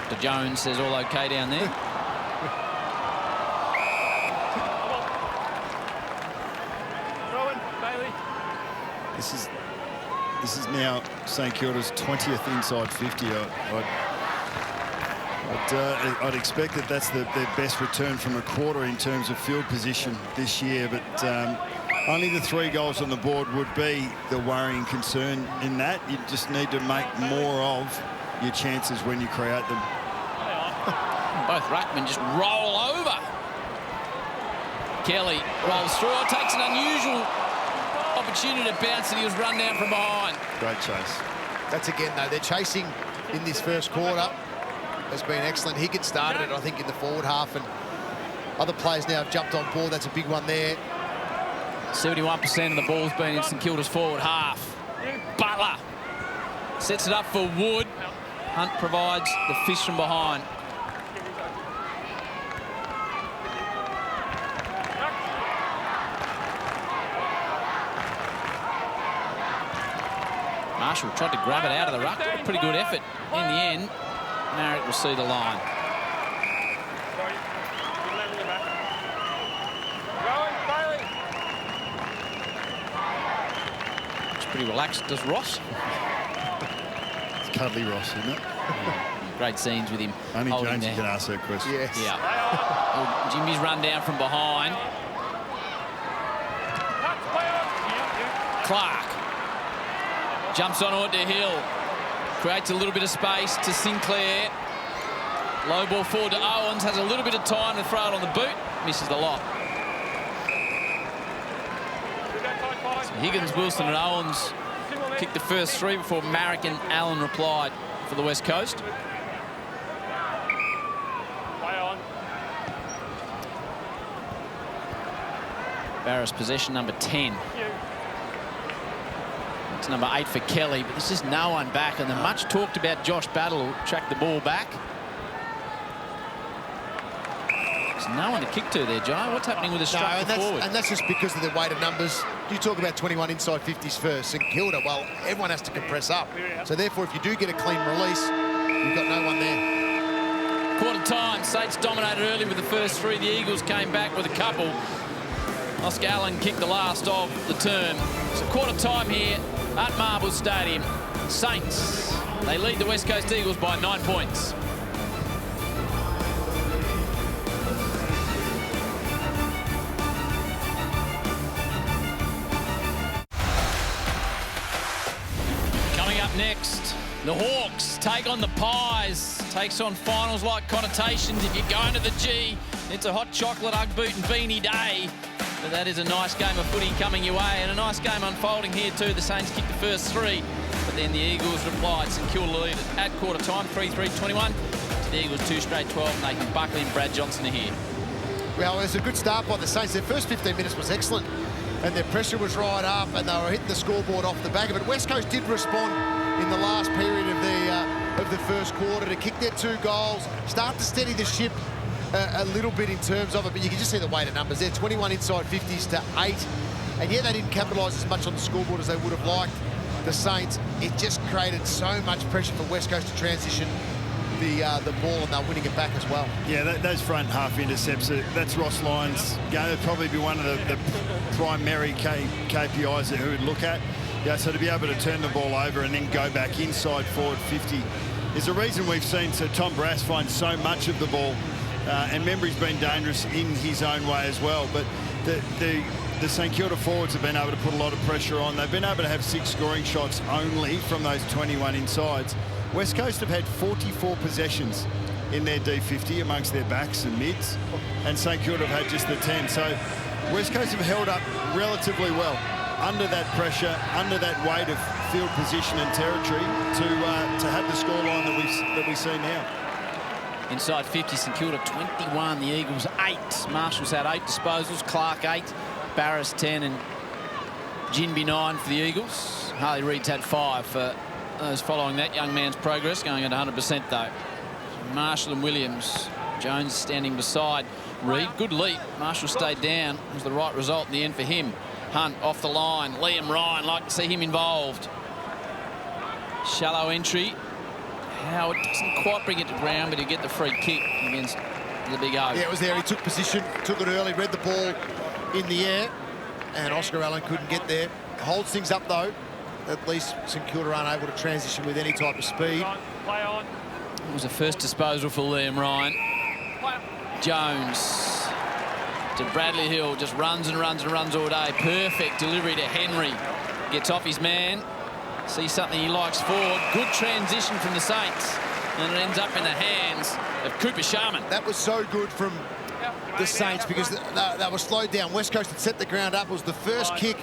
Dr. Jones says all okay down there. This is now St Kilda's 20th inside 50. I'd expect that that's their best return from a quarter in terms of field position this year, but only the 3 goals on the board would be the worrying concern in that. You just need to make more of your chances when you create them. Both ruckmen just roll over. Kelly rolls through, takes an unusual opportunity to bounce, and he was run down from behind. Great chase. That's again, though, they're chasing in this first quarter. Has been excellent. Higgins started it, I think, in the forward half, and other players now have jumped on board. That's a big one there. 71% of the ball's been in St Kilda's forward half. Butler sets it up for Wood. Hunt provides the fish from behind. Marshall tried to grab it out of the ruck. A pretty good effort. In the end, Marriott will see the line. It's pretty relaxed, does Ross? It's cuddly Ross, isn't it? Great scenes with him. Only James can ask that question. Yes. Yeah. Well, Jimmy's run down from behind. Clark jumps on onto Hill. Creates a little bit of space to Sinclair. Low ball forward to Owens. Has a little bit of time to throw it on the boot. Misses the lot. So Higgins, Wilson and Owens kicked the first 3 before Marrick and Allen replied for the West Coast. Barris possession number 10. It's number 8 for Kelly, but there's just no one back, and the much talked about Josh Battle will track the ball back. No one to kick to there, Joe. What's happening with the structure forward? And that's just because of the weight of numbers. You talk about 21 inside 50s first. St Kilda, well, everyone has to compress up. So therefore, if you do get a clean release, you've got no one there. Quarter time, Saints dominated early with the first three. The Eagles came back with a couple. Oscar Allen kicked the last of the term. So quarter time here at Marble Stadium. Saints, they lead the West Coast Eagles by 9 points. Coming up next, the Hawks take on the Pies. Takes on finals-like connotations. If you're going to the G, it's a hot chocolate, Ugg boot and beanie day. But that is a nice game of footy coming your way, and a nice game unfolding here too. The Saints kicked the first three, but then the Eagles replied. St Kilda lead at quarter time, 3-3-21. To the Eagles 2 straight 12. Nathan Buckley and Brad Johnson are here. Well, it was a good start by the Saints. Their first 15 minutes was excellent, and their pressure was right up, and they were hitting the scoreboard off the back of it. West Coast did respond in the last period of the first quarter to kick their 2 goals, start to steady the ship a little bit in terms of it, but you can just see the weight of numbers there. 21 inside 50s to 8, and yet they didn't capitalise as much on the scoreboard as they would have liked. The Saints, it just created so much pressure for West Coast to transition the ball, and they're winning it back as well. Yeah, those front half intercepts, that's Ross Lyon's going to probably be one of the primary KPIs that he would look at. Yeah, so to be able to turn the ball over and then go back inside forward 50 is the reason we've seen Tom Barrass find so much of the ball. And Membry's been dangerous in his own way as well. But the St Kilda forwards have been able to put a lot of pressure on. They've been able to have 6 scoring shots only from those 21 insides. West Coast have had 44 possessions in their D50 amongst their backs and mids, and St Kilda have had just the 10. So West Coast have held up relatively well under that pressure, under that weight of field position and territory to have the scoreline that we see now. Inside 50, St Kilda 21, the Eagles 8. Marshall's had 8 disposals, Clark 8, Barras 10 and Ginby 9 for the Eagles. Harley Reid's had 5 for those following that young man's progress, going at 100% though. Marshall and Williams. Jones standing beside Reid. Good leap. Marshall stayed down. It was the right result in the end for him. Hunt off the line. Liam Ryan, like to see him involved. Shallow entry. Howard doesn't quite bring it to ground, but he'll get the free kick against the big O. Yeah, it was there. He took position, took it early, read the ball in the air, and Oscar Allen couldn't get there. Holds things up, though. At least St Kilda aren't able to transition with any type of speed. Play on. It was a first disposal for Liam Ryan. Jones to Bradley Hill, just runs and runs and runs all day. Perfect delivery to Henry. Gets off his man. See something he likes forward. Good transition from the Saints. And it ends up in the hands of Cooper Sharman. That was so good from the Saints because they were slowed down. West Coast had set the ground up. It was the first kick.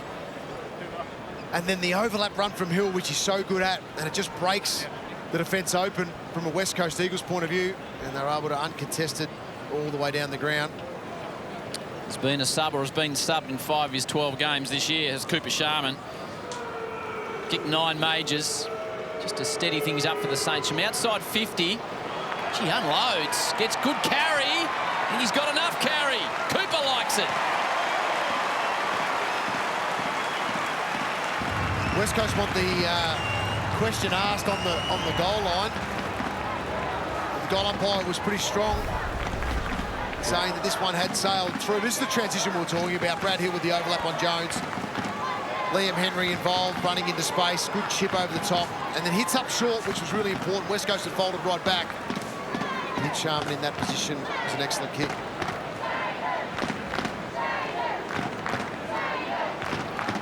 And then the overlap run from Hill, which he's so good at. And it just breaks the defence open from a West Coast Eagles point of view. And they're able to uncontest it all the way down the ground. He's been a sub or has been subbed in 5 of his 12 games this year as Cooper Sharman. Kicked 9 majors just to steady things up for the Saints. From outside 50, she unloads, gets good carry, and he's got enough carry. Cooper likes it. West Coast want the question asked on the goal line. The goal umpire was pretty strong, saying that this one had sailed through. This is the transition we were talking about. Brad Hill with the overlap on Jones. Liam Henry involved, running into space. Good chip over the top. And then hits up short, which was really important. West Coast had folded right back. Hit Sharman in that position. It was an excellent kick.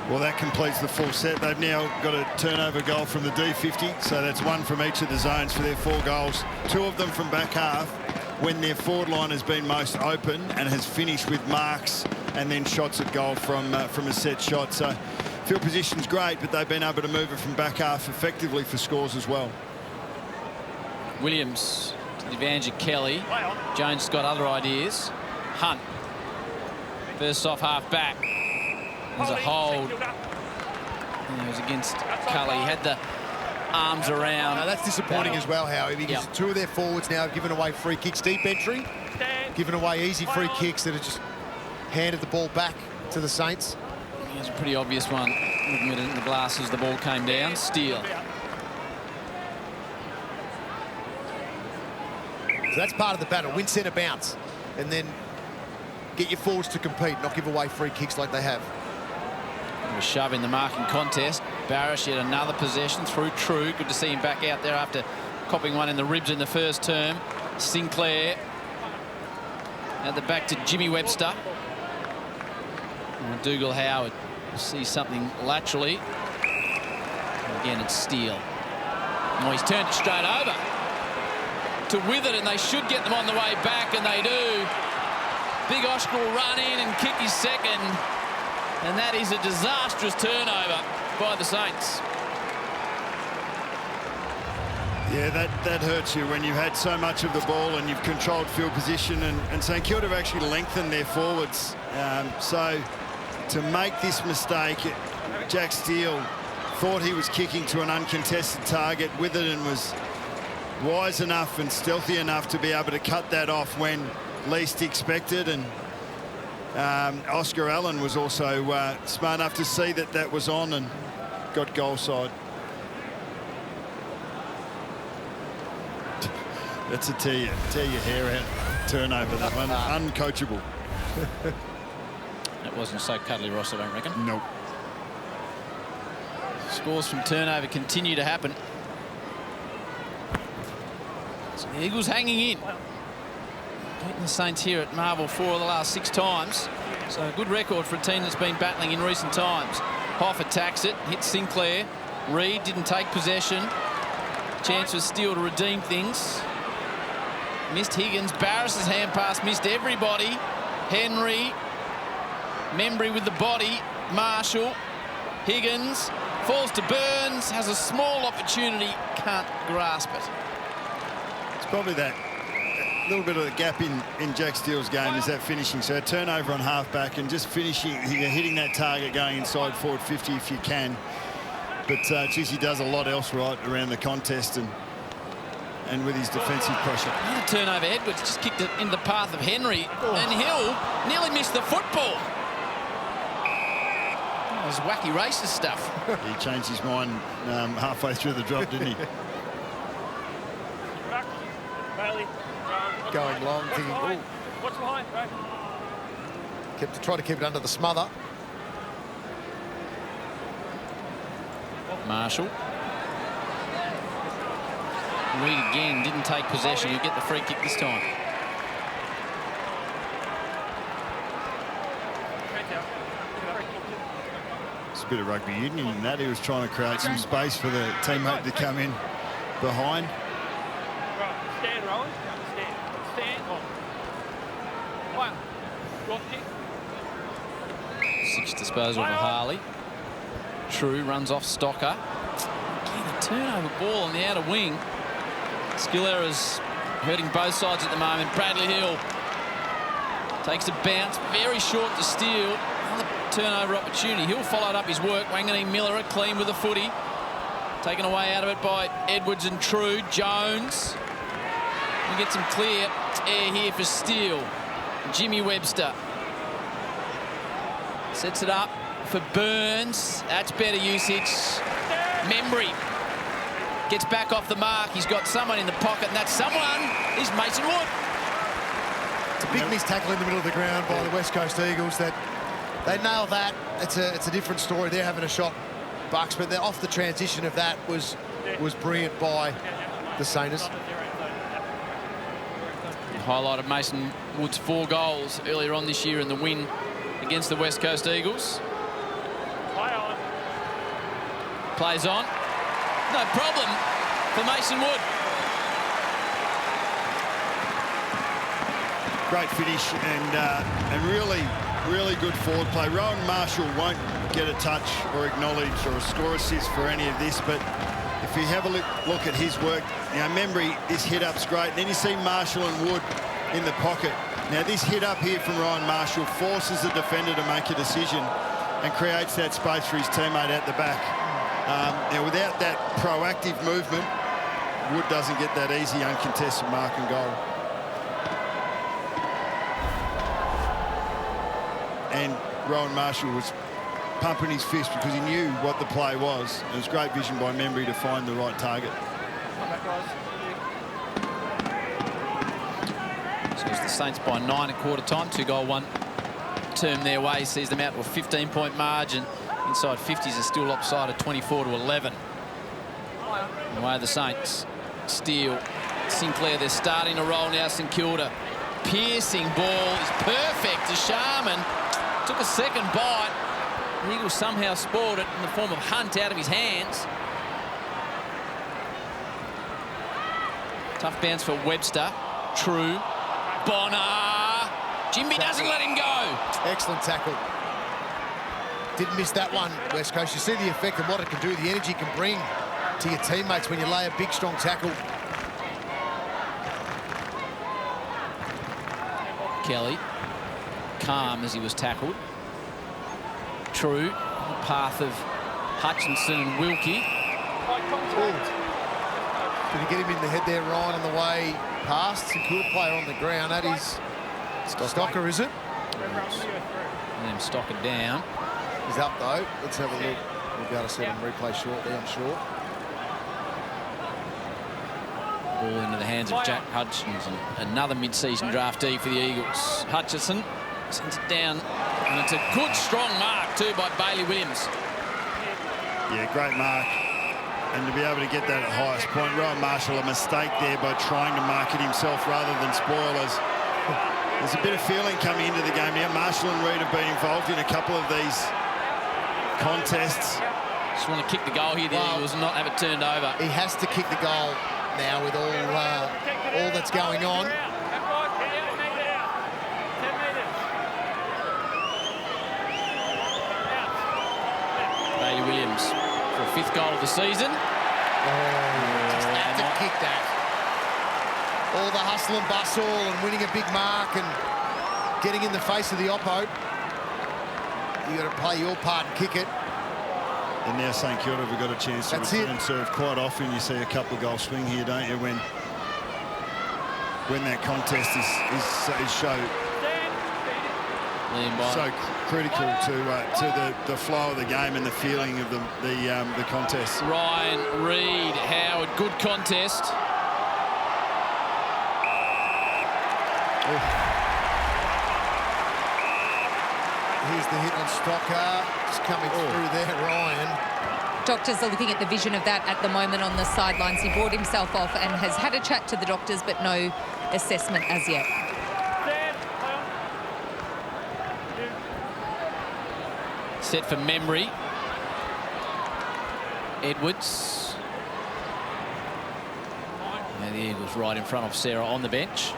Well, that completes the full set. They've now got a turnover goal from the D50, so that's 1 from each of the zones for their 4 goals. 2 of them from back half, when their forward line has been most open and has finished with marks and then shots at goal from a set shot. So field position's great, but they've been able to move it from back half effectively for scores as well. Williams to the advantage of Kelly. Jones got other ideas. Hunt. First off half back. There's a hold. And it was against Cully. He had the arms around. That's disappointing as well, Howie, because 2 of their forwards now have given away free kicks. Deep entry. giving away easy free kicks that have just handed the ball back to the Saints. Here's a pretty obvious one. Looking at it in the glass as the ball came down. Steele. So that's part of the battle. Win centre bounce. And then get your forwards to compete, not give away free kicks like they have. A shove in the marking contest. Barish yet another possession through True. Good to see him back out there after copping one in the ribs in the first term. Sinclair. At the back to Jimmy Webster. And Dougal Howard sees something laterally. And again, it's Steele. Oh, he's turned it straight over to Withard, and they should get them on the way back, and they do. Big Oscar will run in and kick his second, and that is a disastrous turnover by the Saints. Yeah, that hurts you when you've had so much of the ball and you've controlled field position, and St Kilda have actually lengthened their forwards. So to make this mistake, Jack Steele thought he was kicking to an uncontested target with it and was wise enough and stealthy enough to be able to cut that off when least expected. And Oscar Allen was also smart enough to see that that was on and got goal side. That's a tear your hair out turnover, that one. Uncoachable. That wasn't so cuddly, Ross, I don't reckon. Nope. Scores from turnover continue to happen. So the Eagles hanging in. Beating the Saints here at Marvel 4 of the last 6 times. So a good record for a team that's been battling in recent times. Hoff attacks it, hits Sinclair. Reid didn't take possession. Chance for Steele to redeem things. Missed Higgins. Barris's hand pass missed everybody. Henry. Membry with the body. Marshall. Higgins. Falls to Burns. Has a small opportunity. Can't grasp it. It's probably that little bit of the gap in Jack Steele's game is that finishing. So a turnover on half-back and just finishing, hitting that target going inside forward 50 if you can. But geez, he does a lot else right around the contest and with his defensive pressure. Another turnover. Edwards just kicked it in the path of Henry. And Hill nearly missed the football. That was wacky racist stuff. He changed his mind halfway through the drop, didn't he? Going long, thinking, oh. What's behind, bro? Try to keep it under the smother. Marshall. Reid again didn't take possession. He'll get the free kick this time. It's a bit of rugby union in that. He was trying to create some space for the teammate to come in behind. Stand, Rowan. Stand. One. Your kick. 6 disposal for Harley. True runs off Stocker. Again, a turnover ball on the outer wing. Skill errors hurting both sides at the moment. Bradley Hill takes a bounce, very short to Steele. Another turnover opportunity. Hill followed up his work. Wanganeen-Milera clean with the footy. Taken away out of it by Edwards and True. Jones. We get some clear air here for Steele. Jimmy Webster sets it up for Burns. That's better usage. Membry gets back off the mark. He's got someone in the pocket, and that someone is Mason Wood. It's a big missed tackle in the middle of the ground by the West Coast Eagles. That they nail that. It's a different story. They're having a shot, Bucks, but they're off the transition of that was brilliant by the Saints. Highlighted Mason Wood's 4 goals earlier on this year in the win against the West Coast Eagles. Plays on. No problem for Mason Wood. Great finish and really good forward play. Rowan Marshall won't get a touch or acknowledge or a score assist for any of this, but if you have a look at his work, Membry, this hit up's great. And then you see Marshall and Wood in the pocket. Now this hit up here from Ryan Marshall forces the defender to make a decision and creates that space for his teammate at the back. Without that proactive movement, Wood doesn't get that easy uncontested mark and goal. and Rowan Marshall was pumping his fist because he knew what the play was. It was great vision by Membry to find the right target. So it's the Saints by 9 at quarter time. 2-goal-1 term their way sees them out to a 15-point margin. Inside 50s are still lopsided 24-11. Away the Saints. Steele, Sinclair, they're starting to roll now. St Kilda. Piercing ball is perfect to Sharman. Took a second bite. The Eagles somehow spoiled it in the form of Hunt out of his hands. Tough bounce for Webster. True. Bonner. Jimby doesn't let him go. Excellent tackle. Didn't miss that one, West Coast. You see the effect of what it can do, the energy it can bring to your teammates when you lay a big, strong tackle. Kelly, calm as he was tackled. True, the path of Hutchinson and Wilkie. Did he get him in the head there, Ryan, on the way past? St Kilda player on the ground. That is Stocker, is it? Let him stock it down. He's up, though. Let's have a look. We'll be able to see him replay shortly, I'm sure. Ball into the hands of Jack Hutchinson, another mid-season draftee for the Eagles. Hutchinson sends it down, and it's a good, strong mark, too, by Bailey Williams. Yeah, great mark. And to be able to get that at highest point, Rowan Marshall, a mistake there by trying to mark it himself rather than spoilers. There's a bit of feeling coming into the game now. Marshall and Reid have been involved in a couple of these contests. Just want to kick the goal here, the Eagles, and not have it turned over. He has to kick the goal now with all that's going on. Bailey Williams for a 5th goal of the season. Just had to kick that. All the hustle and bustle and winning a big mark and getting in the face of the oppo. You got to play your part and kick it. And now St Kilda have got a chance to return serve. Quite often you see a couple of goal swing here, don't you, when that contest is so critical to the flow of the game and the feeling of the contest. Ryan, Reid, Howard, good contest. Here's the hit on Stocker. Just coming through there, Ryan. Doctors are looking at the vision of that at the moment on the sidelines. He brought himself off and has had a chat to the doctors, but no assessment as yet. Set for Membry. Edwards. And the Eagles right in front of Sarah on the bench.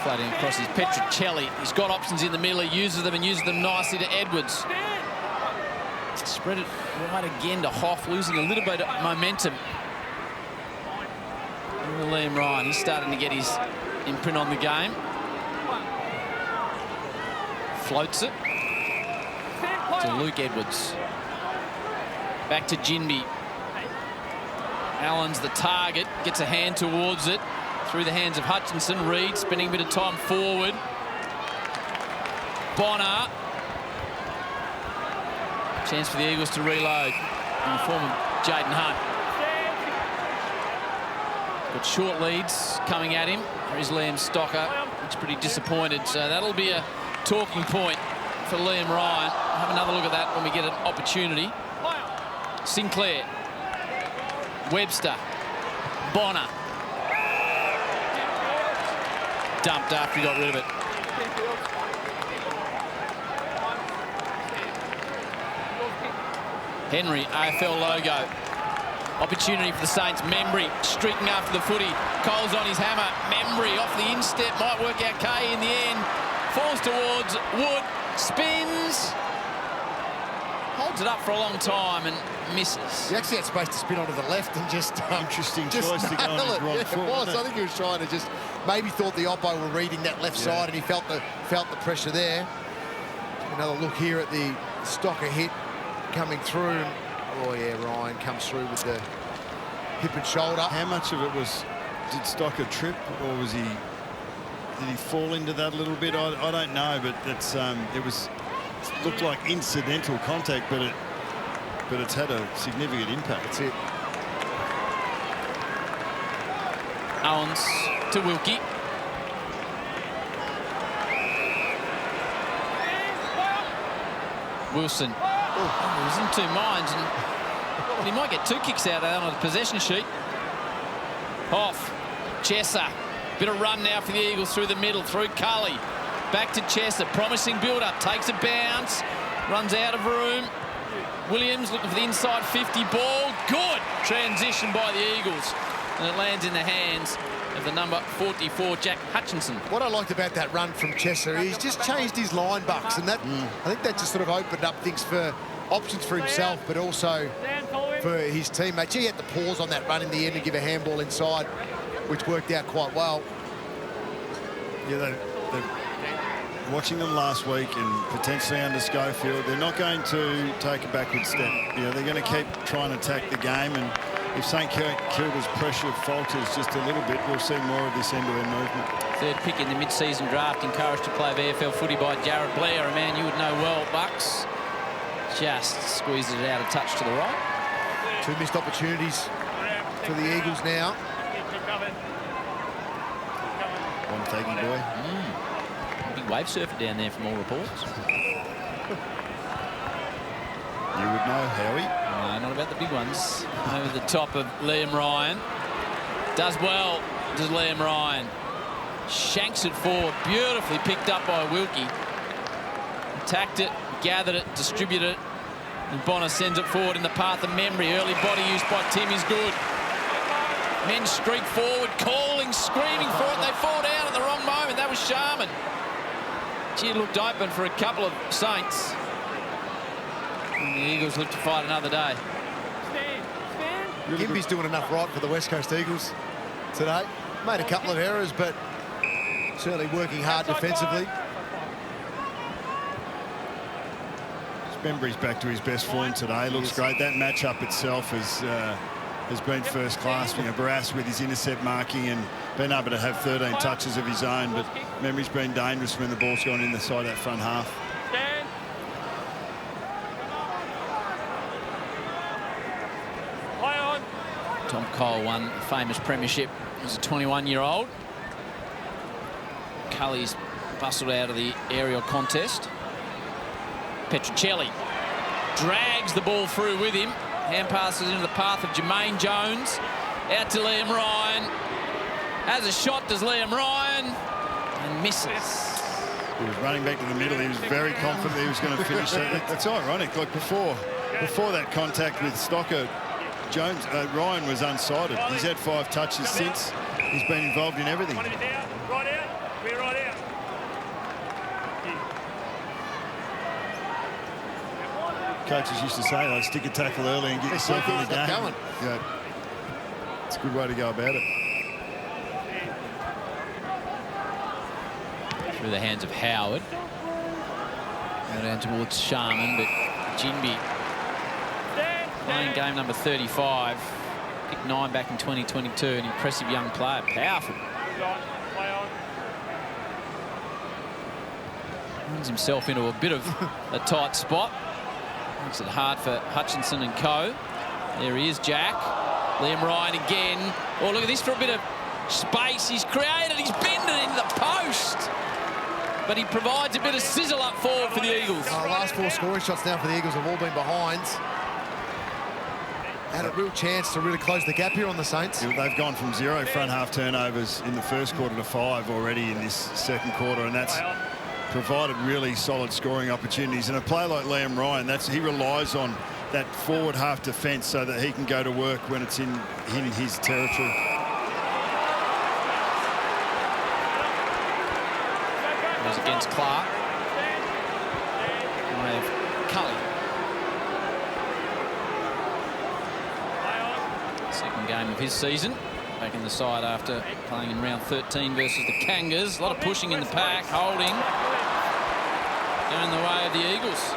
Floating across his Petricelli. He's got options in the middle. He uses them and uses them nicely to Edwards. Spread it right again to Hoff, losing a little bit of momentum. Liam Ryan, he's starting to get his imprint on the game. Floats it to Luke Edwards. Back to Jinby. Allen's the target, gets a hand towards it. Through the hands of Hutchinson. Reid spending a bit of time forward. Bonner. Chance for the Eagles to reload in the form of Jaden Hunt. Got short leads coming at him. There's Liam Stocker. Looks pretty disappointed. So that'll be a talking point for Liam Ryan. We'll have another look at that when we get an opportunity. Sinclair. Webster. Bonner. Dumped after he got rid of it. Henry, AFL logo. Opportunity for the Saints. Membry streaking after the footy. Cole's on his hammer. Membry off the instep. Might work out Kay in the end. Falls towards Wood. Spins. Holds it up for a long time and misses. He actually had space to spin onto the left and just... Interesting choice to go on his wrong foot. It was. I think he was trying to just... Maybe thought the oppo were reading that left side and he felt the pressure there. Another look here at the Stocker hit coming through. Oh, yeah, Ryan comes through with the hip and shoulder. How much of it was... Did Stocker trip or was he Did he fall into that a little bit? I don't know, but that's it looked like incidental contact, but it's had a significant impact. That's it. Owens to Wilkie. Wilson. Oh, he was in two minds, and he might get 2 kicks out of that on the possession sheet. Off. Chesser. Bit of run now for the Eagles through the middle, through Cully. Back to Chesser. Promising build-up. Takes a bounce. Runs out of room. Williams looking for the inside 50 ball. Good transition by the Eagles. And it lands in the hands of the number 44, Jack Hutchinson. What I liked about that run from Chesser, he's just changed his line bucks, and that I think that just sort of opened up things for options for himself, but also for his teammates. He had to pause on that run in the end and give a handball inside, which worked out quite well. Yeah, they're watching them last week and potentially under Schofield. They're not going to take a backward step. You know, they're going to keep trying to attack the game, and if St Kilda's pressure falters just a little bit, we'll see more of this end-to-end movement. Third pick in the mid-season draft, encouraged to play VFL footy by Jared Blair, a man you would know well, Bucks. Just squeezes it out a touch to the right. 2 missed opportunities for the Eagles now. One taggy boy. Big wave surfer down there from all reports. You would know, Howie. No, not about the big ones. Over the top of Liam Ryan. Does well, does Liam Ryan. Shanks it forward, beautifully picked up by Wilkie. Attacked it, gathered it, distributed it. And Bonner sends it forward in the path of memory. Early body use by Tim is good. Men streak forward, calling, screaming for it. They fall down at the wrong moment. That was Sharman. She looked open for a couple of Saints. And the Eagles look to fight another day. Gimby's doing enough right for the West Coast Eagles today. Made a couple of errors, but certainly working hard defensively. Bembry's back to his best form today. Looks great. That matchup itself has been first class. You know, Barras with his intercept marking and been able to have 13 touches of his own, but Bembry's been dangerous when the ball's gone in the side of that front half. Tom Cole won a famous premiership as a 21-year-old. Cully's bustled out of the aerial contest. Petruccelli drags the ball through with him. Hand passes into the path of Jermaine Jones. Out to Liam Ryan. Has a shot, does Liam Ryan. And misses. He was running back to the middle. He was very confident he was going to finish that. It's ironic. Like before that contact with Stocker, Ryan was unsighted. He's had 5 touches since. He's been involved in everything. Right out. We're right out. Coaches used to say, like, stick a tackle early and get yourself in the game. Yeah. It's a good way to go about it. Through the hands of Howard. Go down towards Sharman, but Jinby playing game number 35. Picked 9 back in 2022. An impressive young player. Powerful. Runs himself into a bit of a tight spot. Makes it hard for Hutchinson and co. There he is, Jack. Liam Ryan again. Oh, look at this for a bit of space. He's created. He's bended into the post. But he provides a bit of sizzle up forward for the Eagles. Last 4 scoring shots now for the Eagles have all been behind. Had a real chance to really close the gap here on the Saints. Yeah, they've gone from 0 front half turnovers in the first quarter to 5 already in this second quarter, and that's provided really solid scoring opportunities. And a player like Liam Ryan, he relies on that forward half defence so that he can go to work when it's in his territory. Goes against Clark. We have Cully. Second game of his season. Back in the side after playing in round 13 versus the Kangas. A lot of pushing in the pack, holding. Going the way of the Eagles.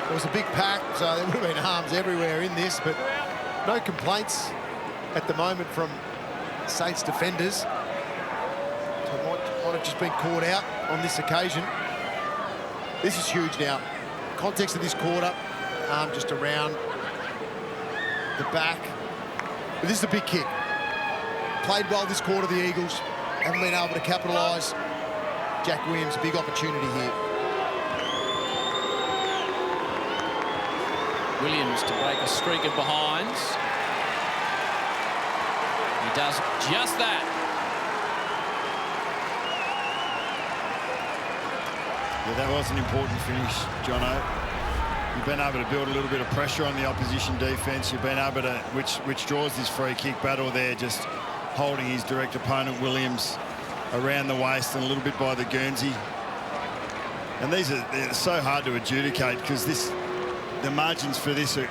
It was a big pack, so there would have been arms everywhere in this, but no complaints at the moment from Saints defenders. might have just been caught out on this occasion. This is huge now. Context of this quarter, arm just around the back. But this is a big kick. Played well this quarter, the Eagles. Haven't been able to capitalise. Jack Williams, big opportunity here. Williams to break a streak of behinds. He does just that. Yeah, that was an important finish, Jono. You've been able to build a little bit of pressure on the opposition defence. You've been able to, which draws this free kick battle there, just holding his direct opponent Williams around the waist and a little bit by the Guernsey. And they're so hard to adjudicate because the margins for this are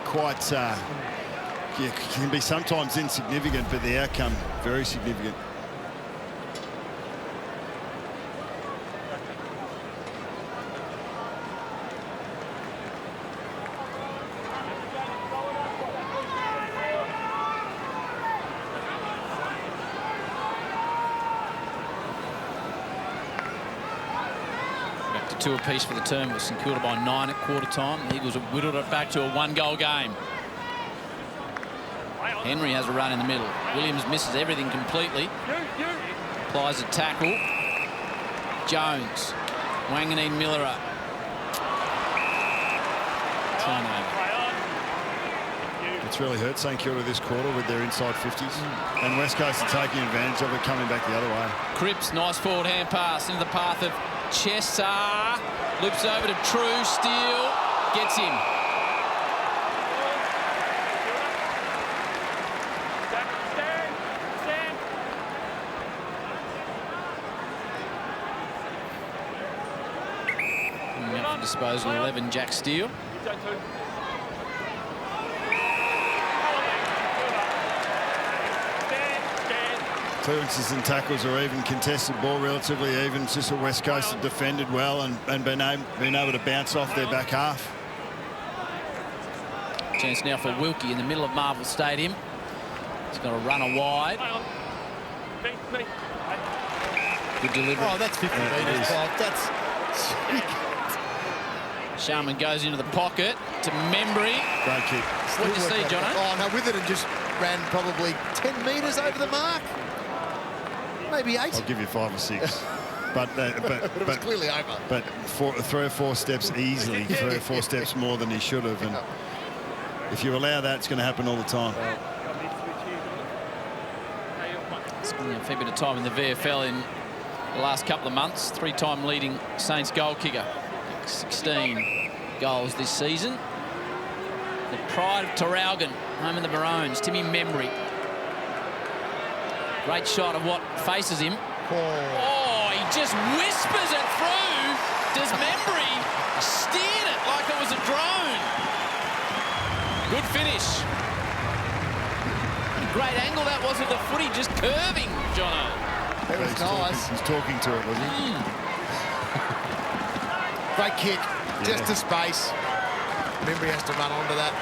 quite can be sometimes insignificant, but the outcome very significant. Back to 2 apiece for the term with St Kilda by 9 at quarter time. The Eagles have whittled it back to a 1-goal game. Henry has a run in the middle. Williams misses everything completely. Applies a tackle. Jones. Wanganeen-Milera. Turnover. It's really hurt St Kilda this quarter with their inside 50s. And West Coast are taking advantage of it, coming back the other way. Cripps, nice forward hand pass into the path of Chessar. Loops over to True. Steele. Gets him. Disposal 11, Jack Steele. Clearances and tackles are even, contested ball relatively even. It's just a West Coast have defended well and been able to bounce off their back half. Chance now for Wilkie in the middle of Marvel Stadium. He's got a runner wide. Good delivery. Oh, that's 50 metres. That's... Sharman goes into the pocket to Membry. Great kick. What did you see, Jono? Oh, no, with it and just ran probably 10 metres over the mark. Maybe 8. I'll give you 5 or 6. but it was clearly over. But 3 or 4 steps easily, 3 or 4 steps more than he should have. And if you allow that, it's going to happen all the time. Spending a fair bit of time in the VFL in the last couple of months. 3-time leading Saints goal kicker. 16 goals this season. The pride of Tarraugan, home in the Maroons, Timmy Membry. Great shot of what faces him. Oh, he just whispers it through. Does Membry steered it like it was a drone? Good finish. Great angle that was with the footy just curving, Jono. That was nice. He's talking to it, wasn't he? Great kick, just to space. Membry has to run onto that.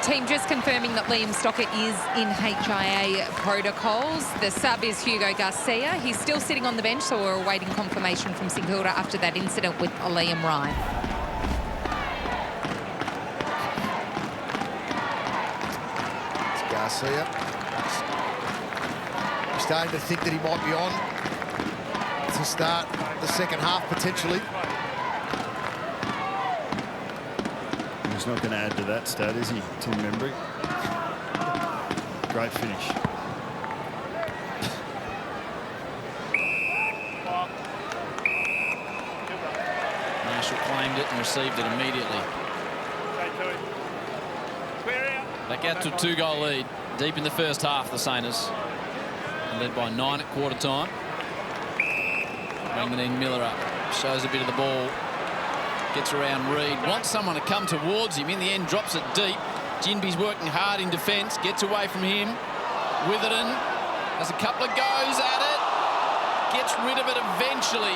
Team just confirming that Liam Stockett is in HIA protocols. The sub is Hugo Garcia. He's still sitting on the bench, so we're awaiting confirmation from St Kilda after that incident with Liam Ryan. It's Garcia. I'm starting to think that he might be on to start the second half, potentially. He's not going to add to that stat, is he, Tim Membry? Great finish. Marshall claimed it and received it immediately. Back out to a 2-goal lead. Deep in the first half, the Saints. Led by 9 at quarter time. Wanganeen-Milera shows a bit of the ball. Gets around Reid. Wants someone to come towards him. In the end, drops it deep. Ginby's working hard in defence. Gets away from him. Witherden has a couple of goes at it. Gets rid of it eventually.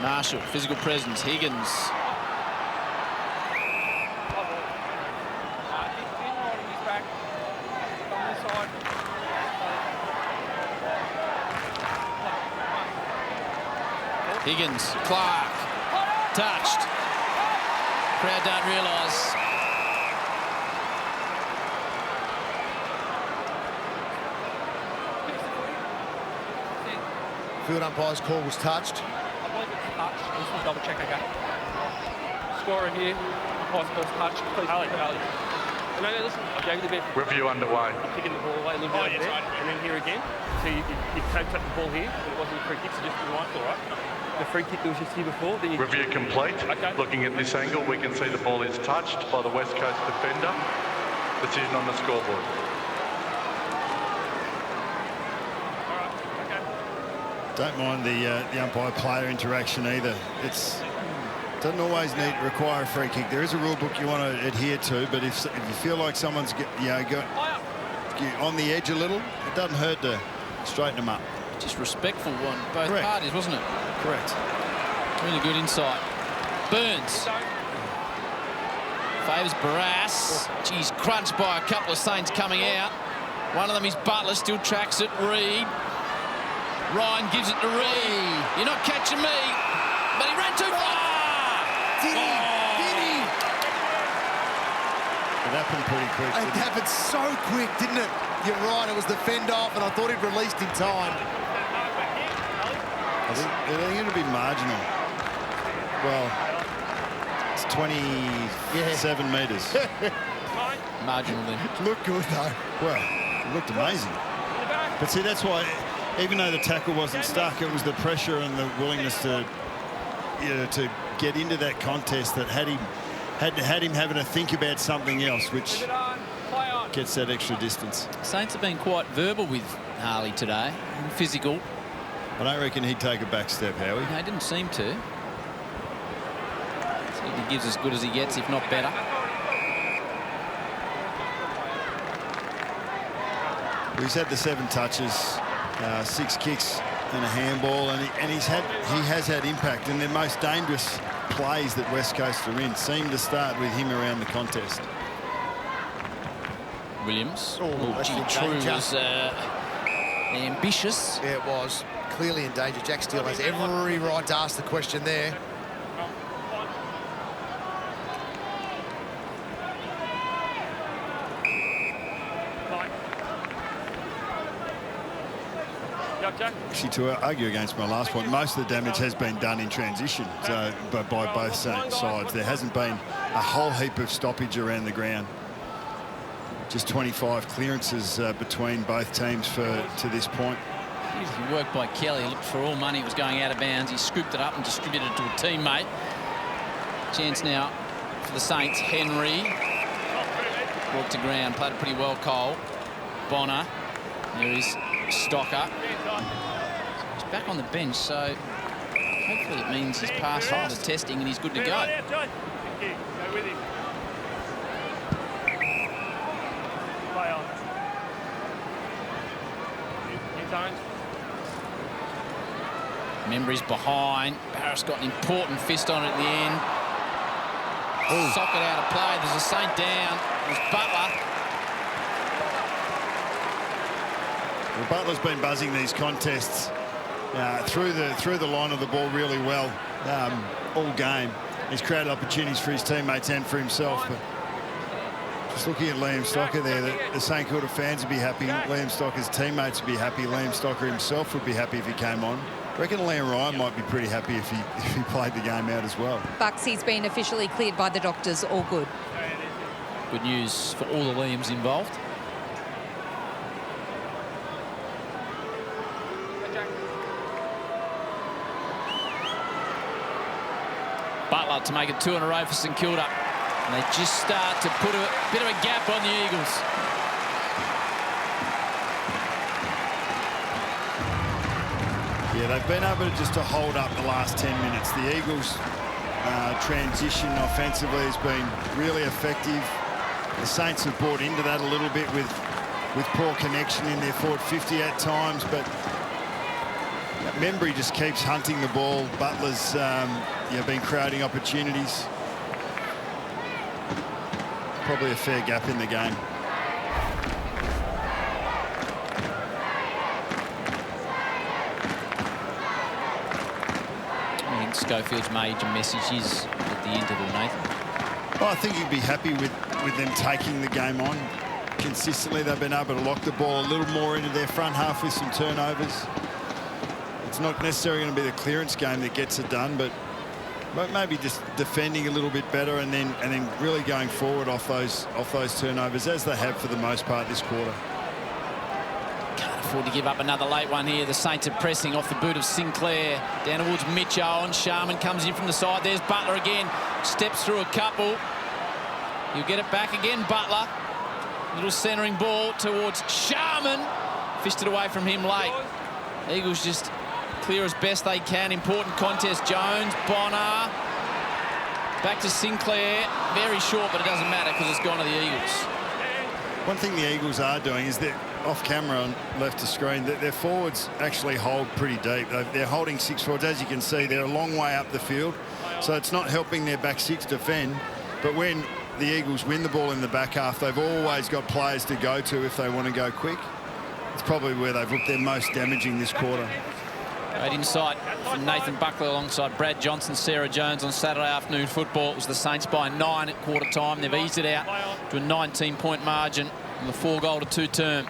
Marshall, physical presence. Higgins. Higgins, Clark, touched. Crowd don't realise. Field umpire's call was touched. I believe it's touched. I just want to double check again. Scorer here. Umpire's call's touched. Please, Ali. No, listen. I gave you the bit. Review underway. I'm kicking the ball away a little bit over there, and then here again. So you taped up the ball here, but it wasn't a free kick, so just be mindful, right? The free kick that was just here before. Then Review complete. Okay. Looking at this angle, we can see the ball is touched by the West Coast defender. Decision on the scoreboard. Don't mind the umpire-player interaction either. Doesn't always require a free kick. There is a rule book you want to adhere to, but if you feel like someone's got on the edge a little, it doesn't hurt to straighten them up. Just respectful on both Correct. parties, wasn't it? Correct. Really good insight. Burns. Favours Barras. Geez, crunched by a couple of Saints coming out. One of them is Butler, still tracks it. Reed. Ryan gives it to Reed. You're not catching me. But he ran too far. Did he? Did he? It happened pretty quick. It happened so quick, didn't it? You're right, it was the fend off, and I thought he'd released in time. I think it'll be marginal. Well, it's 27 metres. Marginal then. Looked good, though. Well, it looked amazing. But see, that's why, even though the tackle wasn't stuck, it was the pressure and the willingness to get into that contest that had him having to think about something else, which gets that extra distance. Saints have been quite verbal with Harley today, and physical. I don't reckon he'd take a back step, Howie. No, he didn't seem to. Certainly gives as good as he gets, if not better. He's had the 7 touches, 6 kicks and a handball, and he has had impact. And the most dangerous plays that West Coast are in seem to start with him around the contest. Williams. Oh, Gee, True was ambitious. Yeah, it was. Clearly in danger. Jack Steele has every right to ask the question there. Actually, to argue against my last point, most of the damage has been done in transition, so by both sides. There hasn't been a whole heap of stoppage around the ground. Just 25 clearances between both teams to this point. Easy work by Kelly. He looked for all money. It was going out of bounds. He scooped it up and distributed it to a teammate. Chance now for the Saints. Henry brought to ground. Played it pretty well, Cole. Bonner. There is Stocker. He's back on the bench, so hopefully it means he's passed all the testing and he's good to go. Membry's behind. Barras got an important fist on it at the end. Socket out of play. There's a Saint down. There's Butler. Well, Butler's been buzzing these contests through the line of the ball really well all game. He's created opportunities for his teammates and for himself. But just looking at Liam Stocker there, the St Kilda fans would be happy. Liam Stocker's teammates would be happy. Liam Stocker himself would be happy if he came on. I reckon Liam Ryan might be pretty happy if he played the game out as well. Bucksy's been officially cleared by the doctors. All good. Good news for all the Liams involved. Butler to make it 2 in a row for St Kilda. And they just start to put a bit of a gap on the Eagles. Yeah, they've been able to hold up the last 10 minutes. The Eagles' transition offensively has been really effective. The Saints have bought into that a little bit with poor connection in their forward 50 at times, but Membry just keeps hunting the ball. Butler's been creating opportunities. Probably a fair gap in the game. I think Schofield's major message is at the interval, Nathan. Well, I think he'd be happy with them taking the game on. Consistently, they've been able to lock the ball a little more into their front half with some turnovers. It's not necessarily going to be the clearance game that gets it done, but maybe just defending a little bit better and then really going forward off those turnovers, as they have for the most part this quarter. Can't afford to give up another late one here. The Saints are pressing off the boot of Sinclair. Down towards Mitch Owen. Sharman comes in from the side. There's Butler again. Steps through a couple. He'll get it back again, Butler. Little centering ball towards Sharman. Fished it away from him late. Eagles just clear as best they can. Important contest. Jones, Bonner. Back to Sinclair. Very short, but it doesn't matter because it's gone to the Eagles. One thing the Eagles are doing is they're off camera on left of screen. Their forwards actually hold pretty deep. They're holding 6 forwards. As you can see, they're a long way up the field. So it's not helping their back 6 defend. But when the Eagles win the ball in the back half, they've always got players to go to if they want to go quick. It's probably where they've looked their most damaging this quarter. Great insight from Nathan Buckley alongside Brad Johnson, Sarah Jones on Saturday afternoon football. It was the Saints by 9 at quarter time. They've eased it out to a 19-point margin on the 4-goal-to-2 term.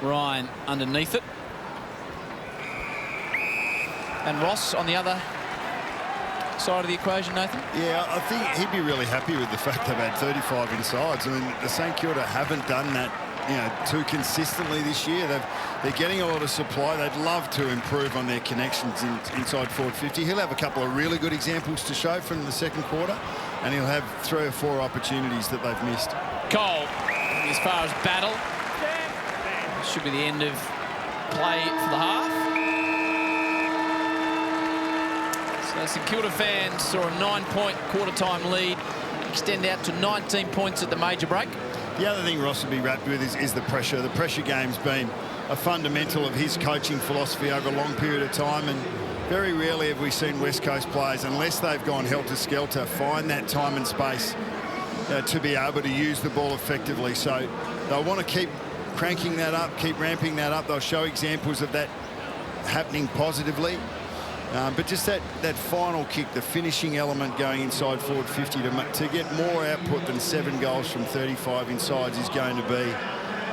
Ryan underneath it. And Ross on the other side of the equation, Nathan? Yeah, I think he'd be really happy with the fact they've had 35 insides. I mean, the St Kilda haven't done that, too consistently this year. They're getting a lot of supply. They'd love to improve on their connections inside forward 50. He'll have a couple of really good examples to show from the second quarter, and he'll have 3 or 4 opportunities that they've missed. Cole, as far as battle, should be the end of play for the half. So St Kilda fans saw a 9-point quarter-time lead extend out to 19 points at the major break. The other thing Ross would be wrapped with is the pressure. The pressure game's been a fundamental of his coaching philosophy over a long period of time, and very rarely have we seen West Coast players, unless they've gone helter-skelter, find that time and space to be able to use the ball effectively. So they'll want to keep cranking that up, keep ramping that up. They'll show examples of that happening positively. But just that final kick, the finishing element going inside forward 50 to get more output than 7 goals from 35 insides is going to be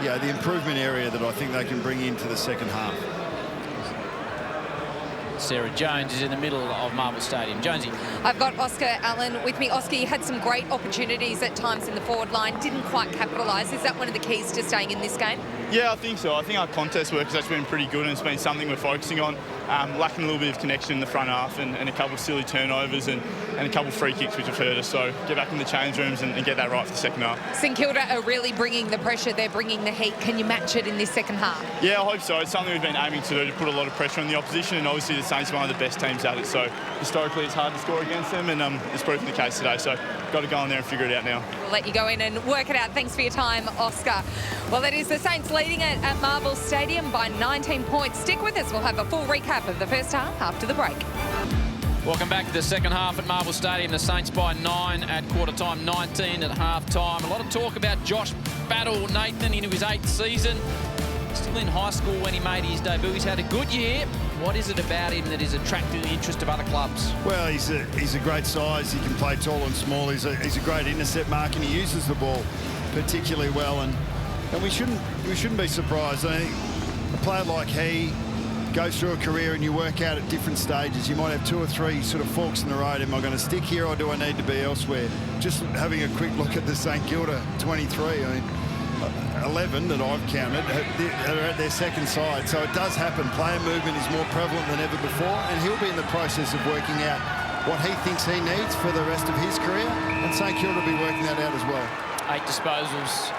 the improvement area that I think they can bring into the second half. Sarah Jones is in the middle of Marvel Stadium. Jonesy. I've got Oscar Allen with me. Oscar, you had some great opportunities at times in the forward line, didn't quite capitalise. Is that one of the keys to staying in this game? Yeah, I think so. I think our contest work has actually been pretty good, and it's been something we're focusing on. Lacking a little bit of connection in the front half and a couple of silly turnovers and a couple of free kicks which have hurt us. So get back in the change rooms and get that right for the second half. St Kilda are really bringing the pressure. They're bringing the heat. Can you match it in this second half? Yeah, I hope so. It's something we've been aiming to do, to put a lot of pressure on the opposition, and obviously the Saints are one of the best teams at it. So historically it's hard to score against them, and it's proving the case today. So got to go in there and figure it out now. We'll let you go in and work it out. Thanks for your time, Oscar. Well, that is the Saints leading it at Marvel Stadium by 19 points. Stick with us. We'll have a full recap of the first half after the break. Welcome back to the second half at Marvel Stadium. The Saints by 9 at quarter time, 19 at half time. A lot of talk about Josh Battle, Nathan, into his 8th season. Still in high school when he made his debut. He's had a good year. What is it about him that is attracting the interest of other clubs? Well, he's a great size. He can play tall and small. He's a great intercept mark, and he uses the ball particularly well. And we shouldn't be surprised. I think a player like he goes through a career, and you work out at different stages. You might have 2 or 3 sort of forks in the road. Am I going to stick here, or do I need to be elsewhere? Just having a quick look at the St Kilda 23. I mean, 11 that I've counted are at their second side. So it does happen. Player movement is more prevalent than ever before, and he'll be in the process of working out what he thinks he needs for the rest of his career, and St Kilda will be working that out as well. 8 disposals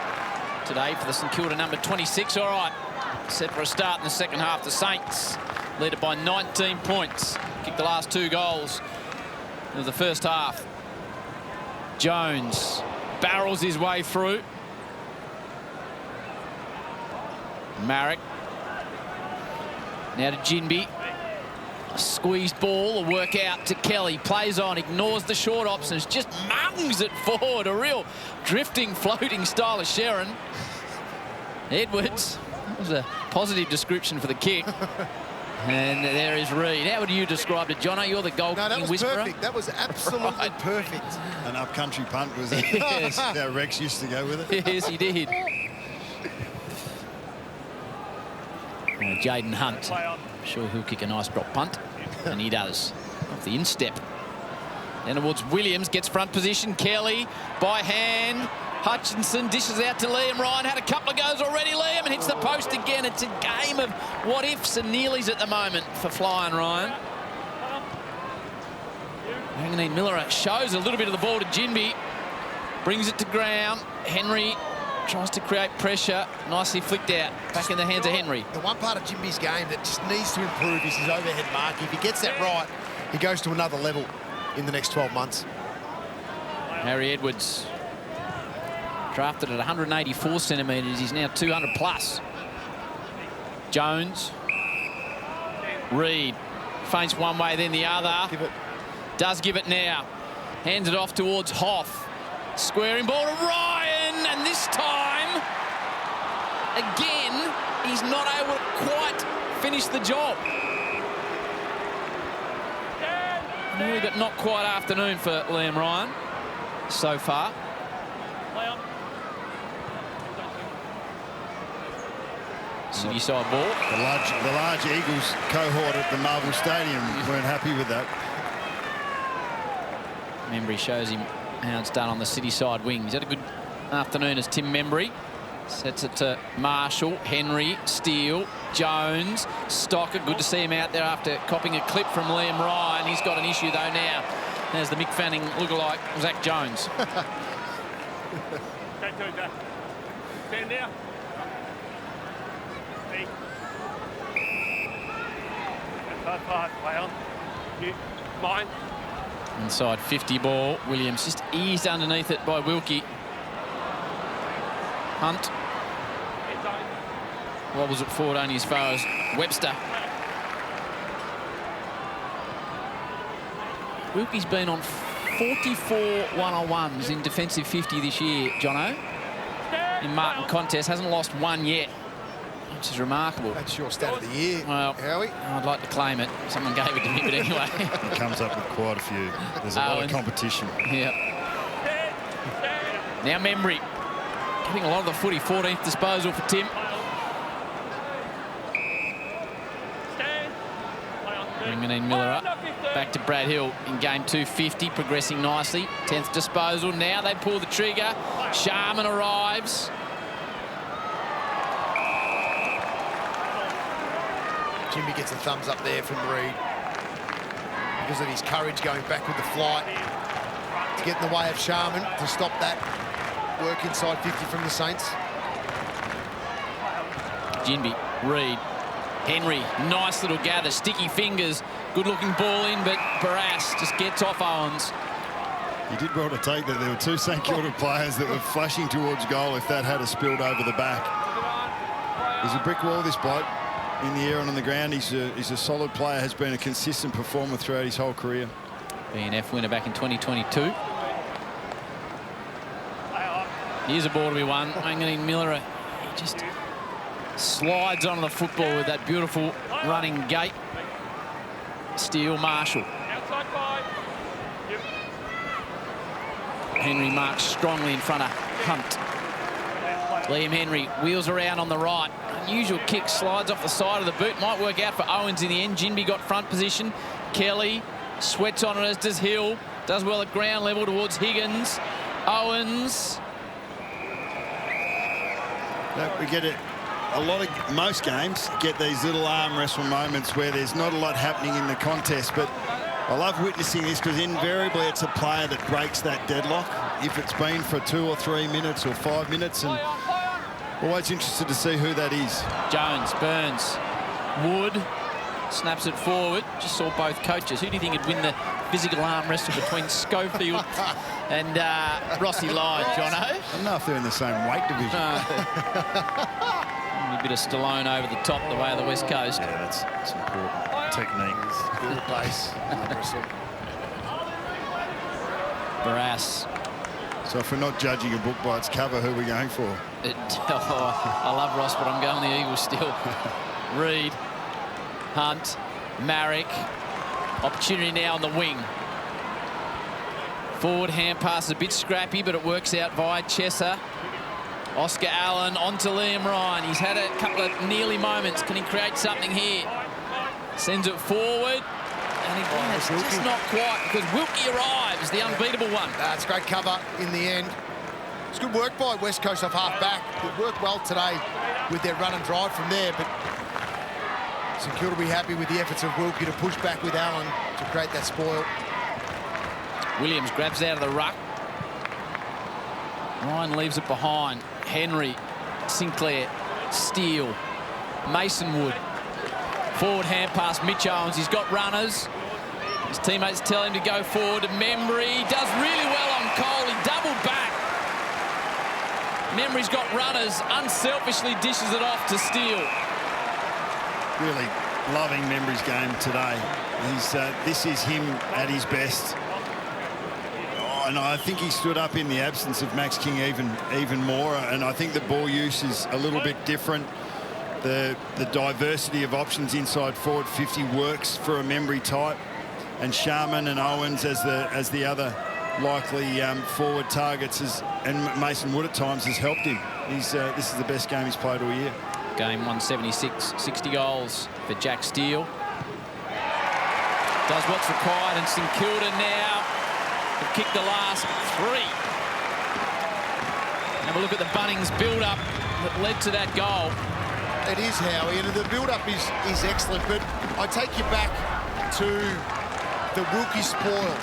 today for the St Kilda number 26. All right, set for a start in the second half. The Saints lead it by 19 points. Kicked the last 2 goals of the first half. Jones barrels his way through. Marek Now to Ginby. Squeezed ball, a work out to Kelly. Plays on, ignores the short options, just mungs it forward. A real drifting, floating style of Sharon. Edwards. That was a positive description for the kick. And there is Reid. How would you describe it, Jono? You're the goal kicking whisperer. Perfect. That was absolutely perfect. An up-country punt, was it? Yes. How Rex used to go with it. Yes, he did. Jaden Hunt. I'm sure he'll kick a nice drop punt. And he does. Off the instep. Then towards Williams. Gets front position. Kelly by hand. Hutchinson dishes out to Liam Ryan. Had a couple of goes already, Liam, and hits the post again. It's a game of what-ifs and nearlies at the moment for Flying Ryan. Wanganeen-Milera shows a little bit of the ball to Ginby. Brings it to ground. Henry tries to create pressure. Nicely flicked out. Back in the hands of Henry. The one part of Ginby's game that just needs to improve is his overhead mark. If he gets that right, he goes to another level in the next 12 months. Harry Edwards. Drafted at 184 centimetres. He's now 200 plus. Jones. Reid. Feints one way, then the other. Does give it now. Hands it off towards Hoff. Squaring ball to Ryan. And this time, again, he's not able to quite finish the job. Nearly, but not quite afternoon for Liam Ryan so far. City side ball. The large Eagles cohort at the Marvel Stadium weren't happy with that. Membry shows him how it's done on the City side wing. He's had a good afternoon as Tim Membry. Sets it to Marshall, Henry, Steele, Jones, Stocker. Good to see him out there after copping a clip from Liam Ryan. He's got an issue though now. There's the Mick Fanning lookalike, Zach Jones. Stand there. Play on. You. Mine. Inside 50 ball. Williams just eased underneath it by Wilkie. Hunt. Wobbles it forward only as far as Webster. Wilkie's been on 44 one-on-ones in defensive 50 this year, Jono. In Martin contests, hasn't lost one yet, which is remarkable. That's your stat of the year, well, Howie. I'd like to claim it. Someone gave it to me, but anyway. He comes up with quite a few. There's a lot of competition. Yeah. Now Membry. Getting a lot of the footy. 14th disposal for Tim. Wanganeen-Milera back to Brad Hill in game 250, progressing nicely. 10th disposal. Now they pull the trigger. Sharman arrives. Jimmy gets a thumbs up there from Reid because of his courage going back with the flight to get in the way of Sharman to stop that work inside 50 from the Saints. Ginby, Reid, Henry, nice little gather, sticky fingers, good looking ball in, but Barras just gets off Owens. You did well to take that. There were two St Kilda players that were flashing towards goal if that had a spilled over the back. He's a brick wall, this bloke. In the air and on the ground, he's a solid player, has been a consistent performer throughout his whole career. BNF winner back in 2022. Here's a ball to be won. Wanganeen-Milera, he just slides onto the football with that beautiful running gait. Steele, Marshall. Henry marks strongly in front of Hunt. Liam Henry wheels around on the right. Unusual kick, slides off the side of the boot. Might work out for Owens in the end. Ginby got front position. Kelly sweats on it, as does Hill. Does well at ground level towards Higgins. Owens. We get it. Most games get these little arm wrestle moments where there's not a lot happening in the contest, but I love witnessing this because invariably it's a player that breaks that deadlock if it's been for 2 or 3 minutes or 5 minutes, and always interested to see who that is. Jones, Burns, Wood snaps it forward. Just saw both coaches. Who do you think would win the physical arm wrestle between Schofield and Rossi Lyon, Jono? I don't know if they're in the same weight division. It'd bit of Stallone over the top, the way of the West Coast. Yeah, that's important technique. Good base. Barras. So if we're not judging a book by its cover, who are we going for? I love Ross, but I'm going the Eagles still. Reed, Hunt, Marrick. Opportunity now on the wing. Forward hand pass is a bit scrappy, but it works out via Chesser. Oscar Allen onto Liam Ryan. He's had a couple of nearly moments. Can he create something here? Sends it forward. And again, it's just not quite, because Wilkie arrives, the unbeatable one. That's great cover in the end. It's good work by West Coast off half-back. It worked well today with their run and drive from there, but St Kilda will be happy with the efforts of Wilkie to push back with Allen to create that spoil. Williams grabs out of the ruck. Ryan leaves it behind. Henry, Sinclair, Steele, Mason Wood. Forward hand pass, Mitch Owens. He's got runners. His teammates tell him to go forward. Membry does really well on Cole. He doubled back. Membry's got runners. Unselfishly dishes it off to Steele. Really loving Membry's game today. This is him at his best. And I think he stood up in the absence of Max King even more. And I think the ball use is a little bit different. The diversity of options inside forward 50 works for a Membry type. And Sharman and Owens as the other likely forward targets, and Mason Wood at times has helped him. This is the best game he's played all year. Game 176, 60 goals for Jack Steele. Does what's required, and St Kilda now have kicked the last 3. Have a look at the Bunnings build-up that led to that goal. It is, Howie, and the build-up is excellent, but I take you back to the Wilkie spoil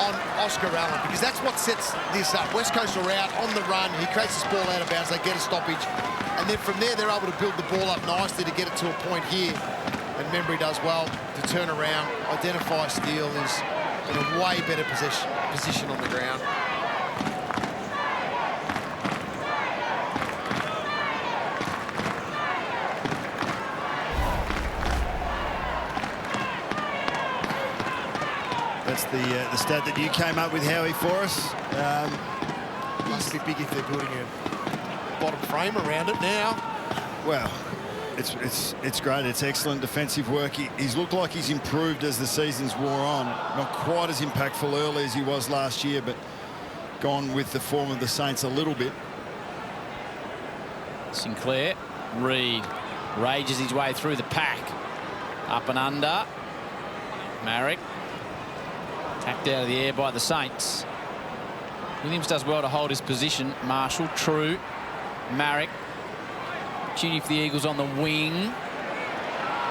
on Oscar Allen, because that's what sets this up. West Coast are out on the run. He creates this ball out of bounds. They get a stoppage. And then from there, they're able to build the ball up nicely to get it to a point here. And Membry does well to turn around, identify Steele, is in a way better position on the ground. That's the stat that you came up with, Howie, for us. Must be big if they're building a bottom frame around it now. Well, it's great. It's excellent defensive work. He's looked like he's improved as the seasons wore on. Not quite as impactful early as he was last year, but gone with the form of the Saints a little bit. Sinclair, Reed rages his way through the pack. Up and under. Marrick. Tacked out of the air by the Saints. Williams does well to hold his position. Marshall, True, Marrick. Opportunity for the Eagles on the wing.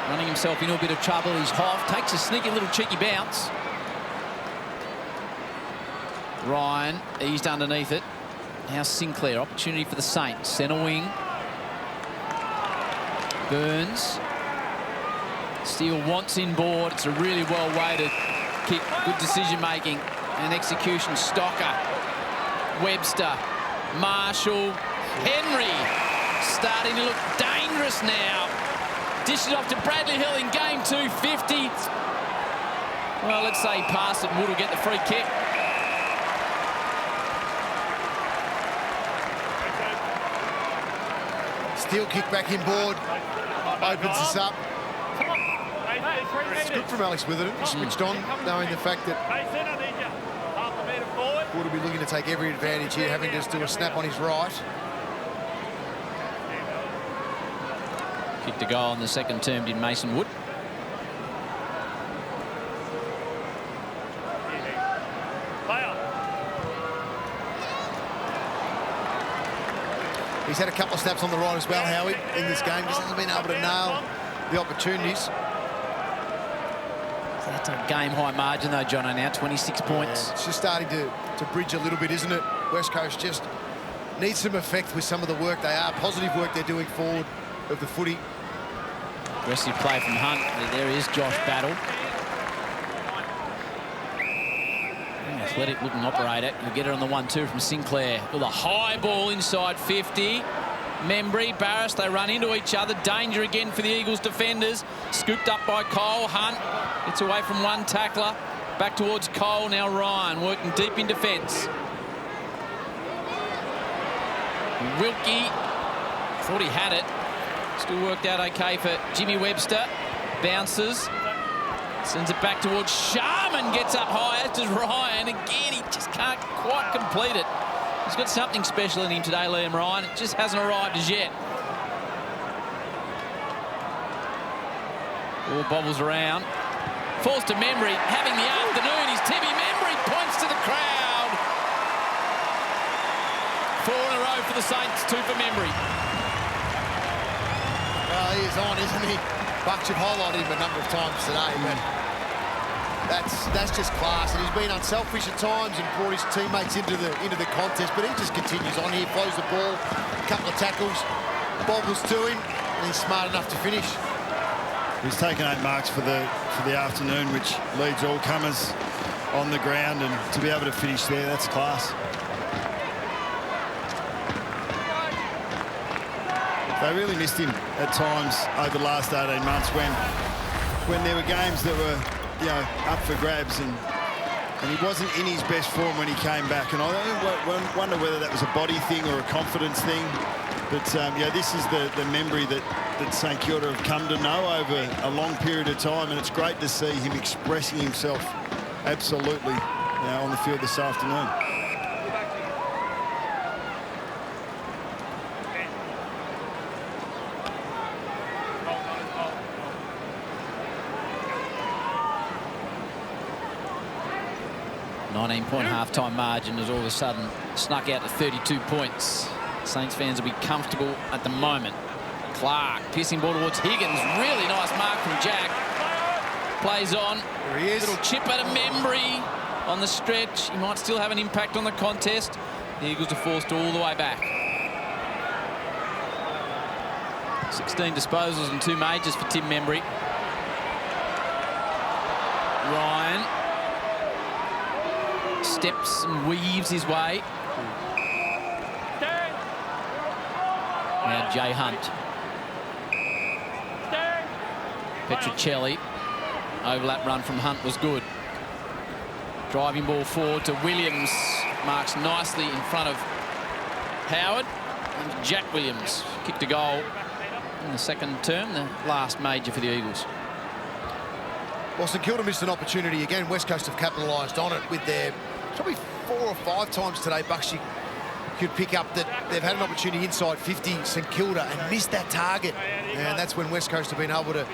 Running himself into a bit of trouble. He's Hoff. Takes a sneaky little cheeky bounce. Ryan eased underneath it. Now Sinclair. Opportunity for the Saints. Centre wing. Burns. Steele wants inboard. It's a really well weighted kick. Good decision making and execution. Stocker, Webster, Marshall, Henry starting to look dangerous now. Dishes off to Bradley Hill in game 250. Well, let's say he passed it and Wood will get the free kick. Steele kick back inboard. Opens us up. It's good from Alex Witherden. Switched on, knowing the fact that Wood will be looking to take every advantage here, having to just do a snap on his right. Kicked a goal in the second term, did Mason Wood. He's had a couple of snaps on the right as well, Howie, in this game. Just hasn't been able to nail the opportunities. That's a game-high margin, though, Jono, now 26 points. Yeah, it's just starting to bridge a little bit, isn't it? West Coast just needs some effect with some of the work they are. Positive work they're doing forward of the footy. Aggressive play from Hunt. There is Josh Battle. Athletic looking operator. You'll get it on the 1-2 from Sinclair. With a high ball inside 50. Membry, Barris, they run into each other. Danger again for the Eagles defenders. Scooped up by Cole. Hunt gets away from one tackler. Back towards Cole. Now Ryan working deep in defence. Wilkie thought he had it. Still worked out okay for Jimmy Webster. Bounces. Sends it back towards Sharman. Gets up high, as does Ryan. Again, he just can't quite complete it. He's got something special in him today, Liam Ryan. It just hasn't arrived as yet. Ball bobbles around. Falls to Membry, having the afternoon. He's Timmy Membry, points to the crowd. 4 in a row for the Saints, 2 for Membry. Well, he is on, isn't he? Bucks have highlighted him a number of times today, but that's just class. And he's been unselfish at times and brought his teammates into the contest, but he just continues on here, throws the ball, a couple of tackles, bobbles to him, and he's smart enough to finish. He's taken 8 marks for the afternoon, which leads all comers on the ground, and to be able to finish there, that's class. They really missed him at times over the last 18 months when there were games that were, you know, up for grabs, and he wasn't in his best form when he came back. And I wonder whether that was a body thing or a confidence thing. But yeah, this is the Membry that St Kilda have come to know over a long period of time, and it's great to see him expressing himself absolutely on the field this afternoon. 19-point half-time margin has all of a sudden snuck out to 32 points. Saints fans will be comfortable at the moment. Clark, piercing ball towards Higgins. Really nice mark from Jack. Plays on. There he is. Little chip at a Membry on the stretch. He might still have an impact on the contest. The Eagles are forced all the way back. 16 disposals and 2 majors for Tim Membry. Ryan steps and weaves his way. Now Jay Hunt. Petruccelli. Overlap run from Hunt was good. Driving ball forward to Williams. Marks nicely in front of Howard. And Jack Williams kicked a goal in the second term, the last major for the Eagles. Well, St Kilda missed an opportunity again. West Coast have capitalised on it with their probably 4 or 5 times today. Bucks, you could pick up that they've had an opportunity inside 50, St Kilda, and missed that target. And that's when West Coast have been able to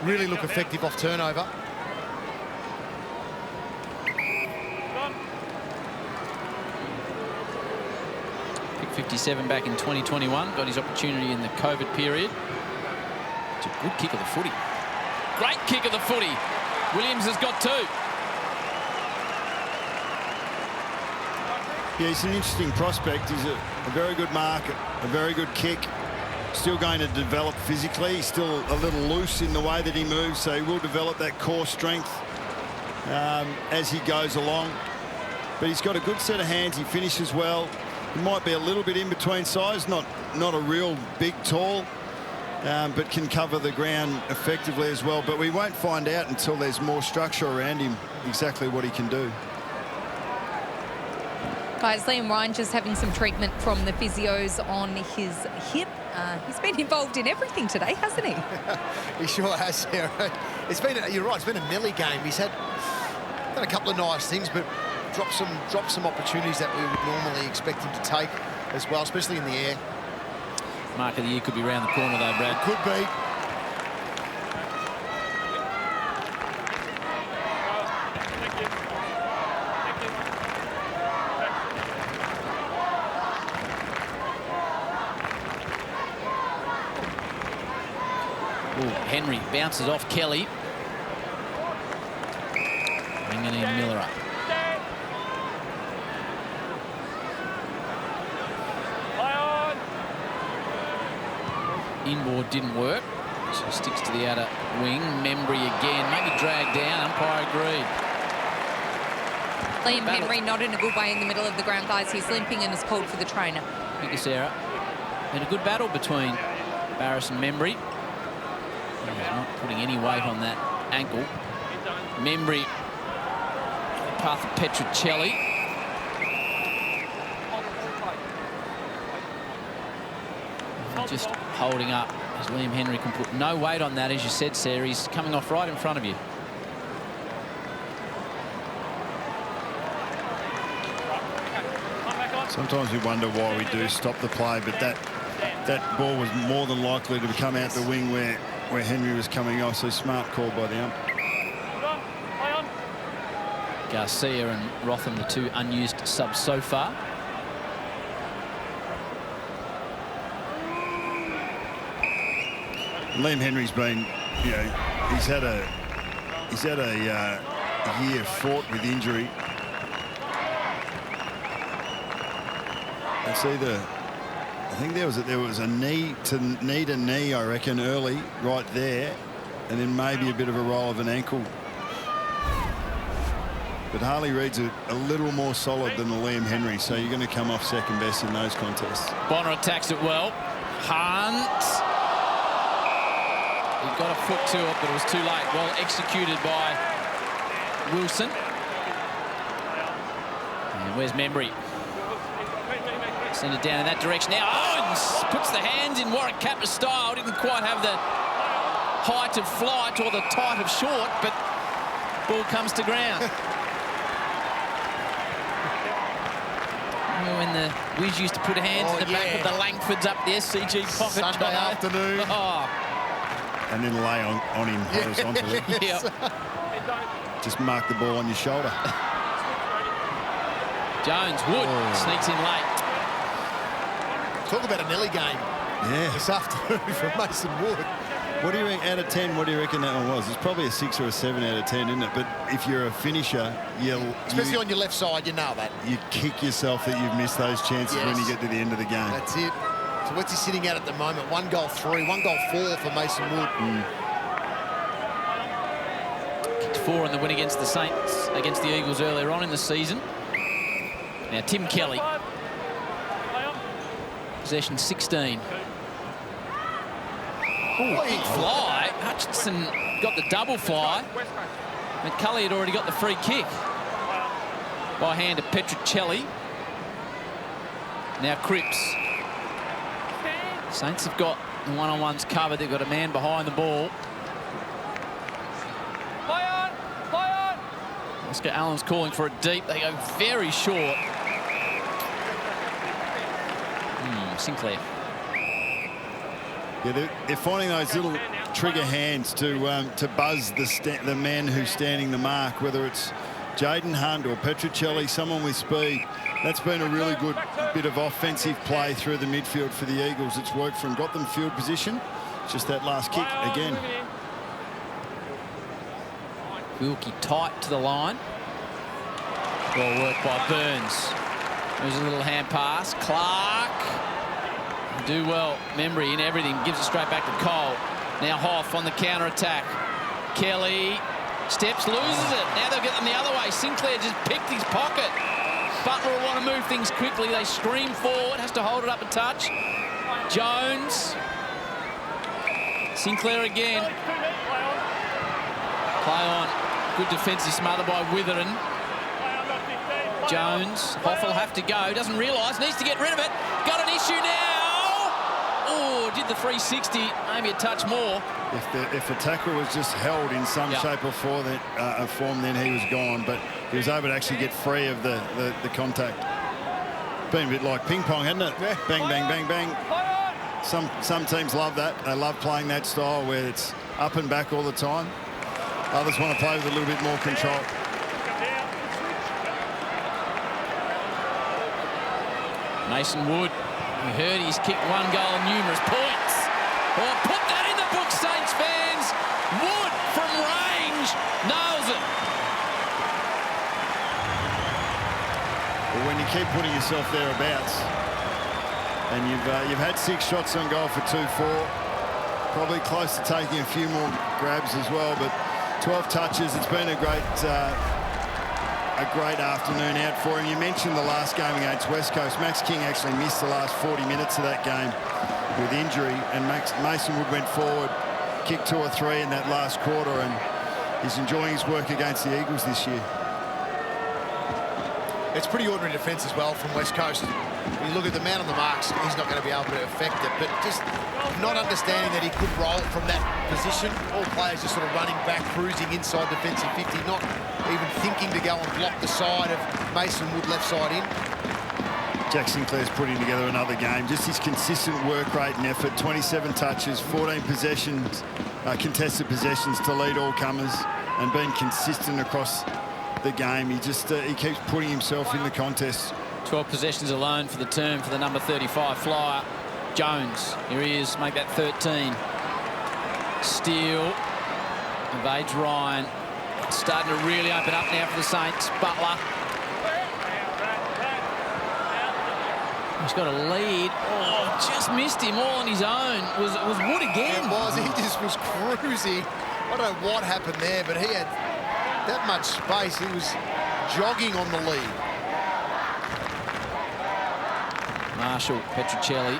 really look effective off turnover. Pick 57 back in 2021. Got his opportunity in the COVID period. It's a good kick of the footy. Great kick of the footy. Williams has got 2. Yeah, he's an interesting prospect. He's a very good marker, a very good kick. Still going to develop physically. He's still a little loose in the way that he moves, so he will develop that core strength as he goes along. But he's got a good set of hands. He finishes well. He might be a little bit in between size, not a real big tall, but can cover the ground effectively as well. But we won't find out until there's more structure around him exactly what he can do. Guys, Liam Ryan just having some treatment from the physios on his hip. He's been involved in everything today, hasn't he? He sure has, Sarah. It's been, you're right, it's been a Nelly game. He's done a couple of nice things, but dropped some opportunities that we would normally expect him to take as well, especially in the air. Mark of the year could be round the corner though, Brad. It could be. Henry bounces off Kelly. Wanganeen-Milera. Inboard didn't work, so sticks to the outer wing. Membry again, maybe dragged down. Umpire agreed. Liam Henry not in a good way in the middle of the ground, guys. He's limping and is called for the trainer. Thank you, Sarah. Been a good battle between Barris and Membry. He's not putting any weight on that ankle. Membry, the path of Petruccelli. Just holding up as Liam Henry can put no weight on that, as you said, Sarah. He's coming off right in front of you. Sometimes we wonder why we do stop the play, but that ball was more than likely to come out the wing where Henry was coming off, so smart call by the ump. Garcia and Rotham, the two unused subs so far. Liam Henry's been, you know, he's had a year fraught with injury. I think there was a knee to knee, I reckon, early right there, and then maybe a bit of a roll of an ankle. But Harley Reid's a little more solid than the Liam Henry, so you're going to come off second best in those contests. Bonner attacks it well. Hunt. He got a foot to it, but it was too late. Well executed by Wilson. And where's Membry? Send it down in that direction. Now Owens puts the hands in Warwick Capper style. Didn't quite have the height of flight or the tight of short, but ball comes to ground. When the Wiz used to put hands in the back of the Langfords up the SCG pocket. Sunday afternoon. Oh. And then lay on him horizontally. Yep. Just mark the ball on your shoulder. Jones, Wood sneaks in late. Talk about a Nelly game. Yeah. This afternoon from Mason Wood. What do you reckon, out of 10, what do you reckon that one was? It's probably a 6 or a 7 out of 10, isn't it? But if you're a finisher, especially on your left side, you know that. You kick yourself that you've missed those chances when you get to the end of the game. That's it. So what's he sitting at the moment? 1 goal 3, 1 goal 4 for Mason Wood. Kicked 4 in the win against the Saints, against the Eagles earlier on in the season. Now Tim Kelly. Possession 16. Big fly. Hutchinson got the double fly. McCulley had already got the free kick. By hand to Petruccelli. Now Cripps. Saints have got the one-on-ones covered. They've got a man behind the ball. Play on! Play on! Oscar Allen's calling for it deep. They go very short. Sinclair. Yeah, they're finding those little trigger hands to buzz the man who's standing the mark, whether it's Jaden Hunt or Petruccelli, someone with speed. That's been a really good bit of offensive play through the midfield for the Eagles. It's worked for them, got them field position. It's just that last kick again. Wilkie tight to the line. Well worked by Burns. There's a little hand pass. Clark. Do well. Membry in everything. Gives it straight back to Cole. Now Hoff on the counter-attack. Kelly steps, loses it. Now they'll get them the other way. Sinclair just picked his pocket. Butler will want to move things quickly. They scream forward. Has to hold it up a touch. Jones. Sinclair again. Play on. Good defensive smother by Witherin. Jones. Hoff will have to go. Doesn't realise. Needs to get rid of it. Got an issue now. Oh, did the 360, maybe a touch more. If the tackle was just held in some shape or form, then he was gone. But he was able to actually get free of the contact. Been a bit like ping pong, hasn't it? Yeah. Bang, bang, bang, bang. Some teams love that. They love playing that style where it's up and back all the time. Others want to play with a little bit more control. Mason Wood. We heard he's kicked 1 goal and numerous points. Oh, put that in the book, Saints fans. Wood from range nails it. Well, when you keep putting yourself thereabouts, and you've had 6 shots on goal for 2-4, probably close to taking a few more grabs as well, but 12 touches. It's been a great a great afternoon out for him. You mentioned the last game against West Coast. Max King actually missed the last 40 minutes of that game with injury, and Mason Wood went forward, kicked 2 or 3 in that last quarter, and he's enjoying his work against the Eagles this year. It's pretty ordinary defence as well from West Coast. When you look at the man on the marks, he's not going to be able to affect it, but just not understanding that he could roll from that position. All players just sort of running back, cruising inside defensive 50, not even thinking to go and block the side of Mason Wood left side in. Jack Sinclair's putting together another game. Just his consistent work rate and effort. 27 touches, 14 possessions, contested possessions to lead all comers, and being consistent across the game. He just he keeps putting himself in the contest. 12 possessions alone for the term for the number 35 flyer. Jones, here he is, make that 13. Steele evades Ryan. It's starting to really open up now for the Saints. Butler. He's got a lead. Oh, just missed him all on his own. Was Wood again? It was. He just was cruising. I don't know what happened there, but he had that much space. He was jogging on the lead. Marshall, Petruccelli.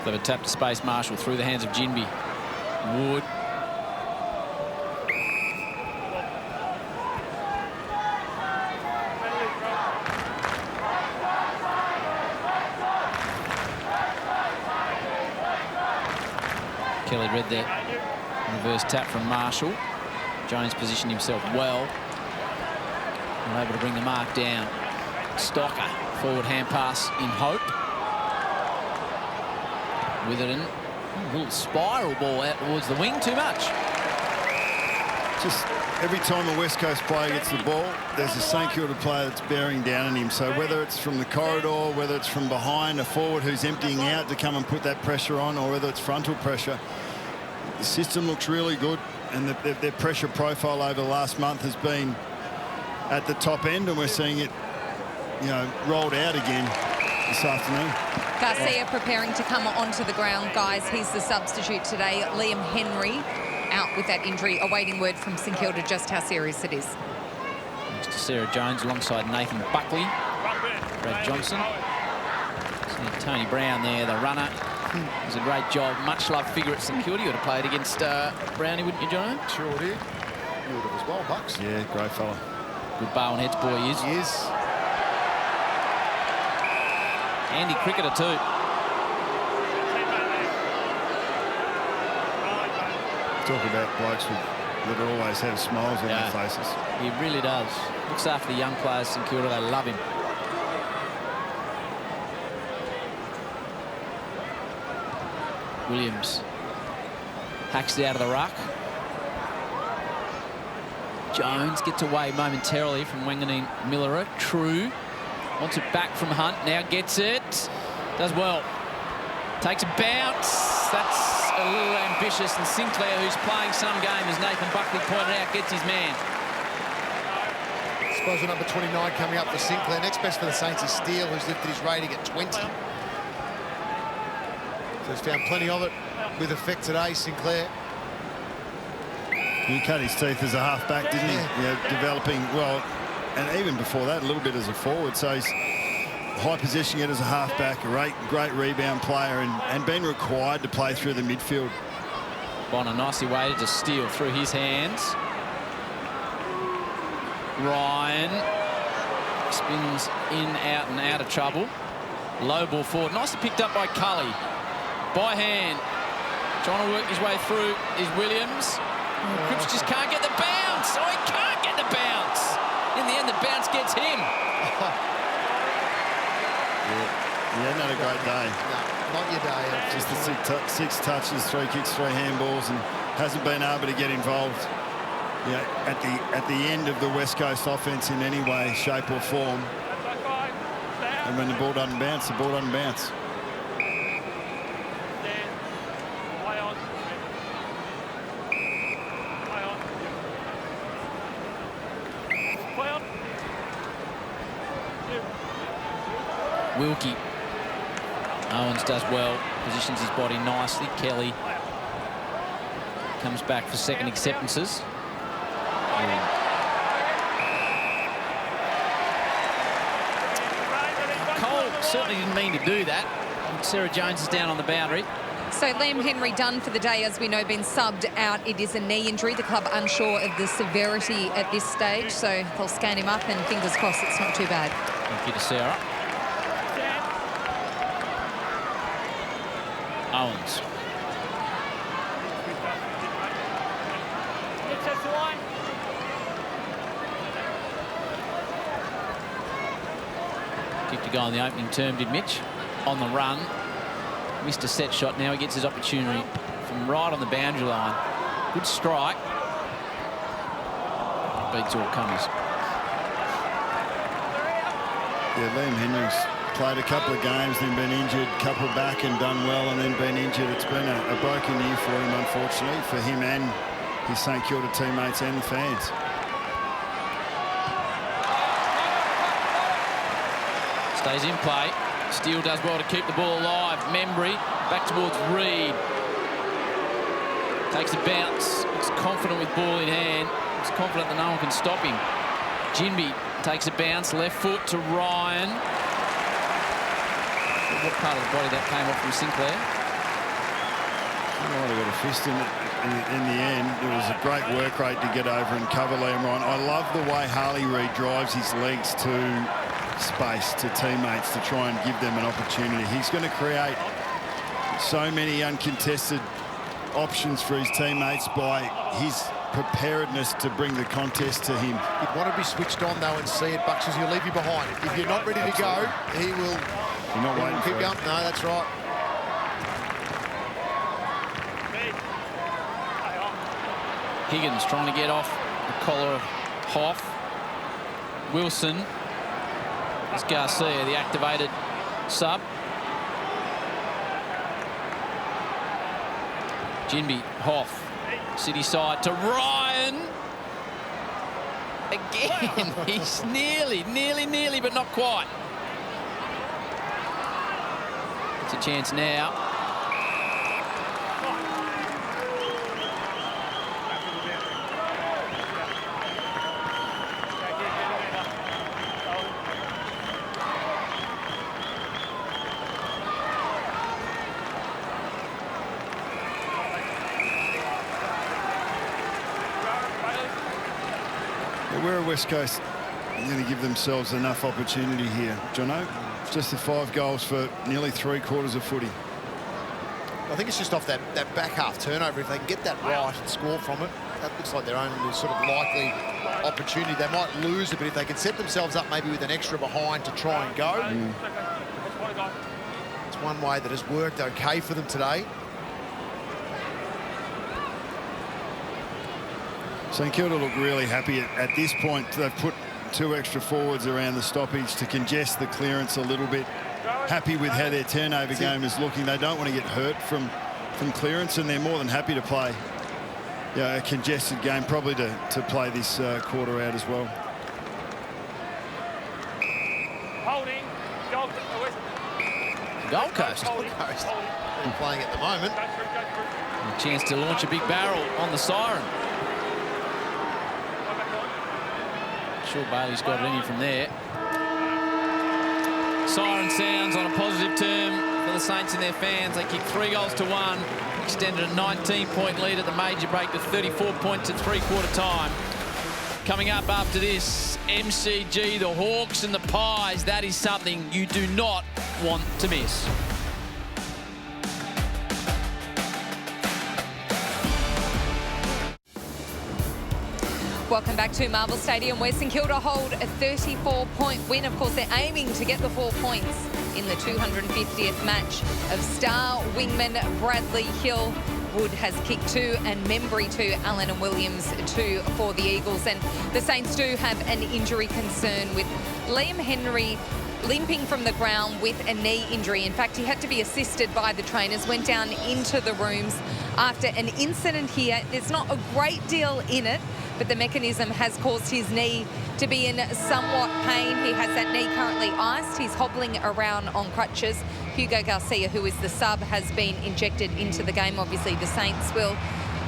They've tapped to space. Marshall through the hands of Ginby. Wood. Kelly read that reverse tap from Marshall. Jones positioned himself well and able to bring the mark down. Stocker, forward hand pass in hope. Witherden, a little spiral ball out towards the wing, too much. Just every time a West Coast player gets the ball, there's a St Kilda player that's bearing down on him. So whether it's from the corridor, whether it's from behind, a forward who's emptying out to come and put that pressure on, or whether it's frontal pressure, the system looks really good, and their pressure profile over the last month has been at the top end, and we're seeing it, you know, rolled out again this afternoon. Garcia preparing to come onto the ground, guys. He's the substitute today. Liam Henry out with that injury, awaiting word from St Kilda just how serious it is. Next to Sarah Jones alongside Nathan Buckley. Brad Johnson. See Tony Brown there, the runner. Does a great job. Much loved figure at St Kilda. You would have played against Brownie, wouldn't you, John? Sure did. You would have as well, Bucks. Yeah, great fella. Good bow and heads boy he is. He is. Handy cricketer too. Talk about blokes that always have smiles on their faces. He really does. Looks after the young players, St Kilda. They love him. Williams hacks it out of the ruck. Jones gets away momentarily from Wanganeen-Milera. True. Wants it back from Hunt. Now gets it. Does well. Takes a bounce. That's a little ambitious. And Sinclair, who's playing some game, as Nathan Buckley pointed out, gets his man. Disposal number 29 coming up for Sinclair. Next best for the Saints is Steele, who's lifted his rating at 20. So he's found plenty of it with effect today, Sinclair. He cut his teeth as a half-back, didn't he? Yeah, developing well, and even before that, a little bit as a forward. So he's high possession yet as a half-back, a great rebound player, and been required to play through the midfield. Bonner nicely weighted to Steele through his hands. Ryan spins in, out and out of trouble. Low ball forward. Nicely picked up by Cully. By hand. Trying to work his way through is Williams. Cripps just can't get the bounce. Oh, he can't get the bounce. In the end, the bounce gets him. He hadn't had a great day. No, not your day. Just the six touches, 3 kicks, 3 handballs, and hasn't been able to get involved. Yeah, at the end of the West Coast offence in any way, shape or form. And when the ball doesn't bounce, the ball doesn't bounce. Wilkie. Owens does well, positions his body nicely. Kelly comes back for second acceptances. Cole certainly didn't mean to do that. Sarah Jones is down on the boundary. So Liam Henry done for the day, as we know, been subbed out. It is a knee injury. The club unsure of the severity at this stage, so they'll scan him up and fingers crossed it's not too bad. Thank you to Sarah. Owens. Kicked a guy on the opening term, did Mitch. On the run. Missed a set shot. Now he gets his opportunity from right on the boundary line. Good strike. Beats all comers. Yeah, Liam Henry's played a couple of games, then been injured, couple back and done well, and then been injured. It's been a broken year for him, unfortunately, for him and his St Kilda teammates and the fans. Stays in play. Steele does well to keep the ball alive. Membry back towards Reed. Takes a bounce. Looks confident with ball in hand. Looks confident that no one can stop him. Ginby takes a bounce. Left foot to Ryan. What part of the body that came off from Sinclair? He might have got a fist in it in the end. It was a great work rate to get over and cover Liam Ryan. I love the way Harley Reid drives his legs to space to teammates to try and give them an opportunity. He's going to create so many uncontested options for his teammates by his preparedness to bring the contest to him. You'd want to be switched on though and see it, Bucks, because he'll leave you behind. If you're not ready to go, he will. You're not waiting keep for going. No, that's right. Higgins trying to get off the collar of Hoff. Wilson. It's Garcia, the activated sub. Ginby, Hoff, city side to Ryan. Again, he's nearly, but not quite. It's a chance now. We're a West Coast going to give themselves enough opportunity here, Jono. Just the 5 goals for nearly 3/4 of footy. I think it's just off that back half turnover. If they can get that right and score from it, that looks like their only sort of likely opportunity. They might lose it, but if they can set themselves up maybe with an extra behind to try and go, it's one way that has worked okay for them today. St Kilda look really happy at this point. They've put 2 extra forwards around the stoppage to congest the clearance a little bit. Happy with how their turnover game is looking. They don't want to get hurt from clearance, and they're more than happy to play a congested game, probably to play this quarter out as well. Holding. Gold Coast. Gold Coast. They're playing at the moment. A chance to launch a big barrel on the siren. Sure Bailey's got it in from there. Siren sounds on a positive term for the Saints and their fans. They kicked 3 goals to 1, extended a 19-point lead at the major break to 34 points at 3/4 time. Coming up after this, MCG, the Hawks and the Pies. That is something you do not want to miss. Welcome back to Marvel Stadium, where St Kilda hold a 34-point win. Of course, they're aiming to get the 4 points in the 250th match of star wingman Bradley Hill. Wood has kicked 2 and Membry 2, Allen and Williams 2 for the Eagles. And the Saints do have an injury concern with Liam Henry limping from the ground with a knee injury. In fact, he had to be assisted by the trainers, went down into the rooms after an incident here. There's not a great deal in it, but the mechanism has caused his knee to be in somewhat pain. He has that knee currently iced. He's hobbling around on crutches. Hugo Garcia, who is the sub, has been injected into the game. Obviously, the Saints will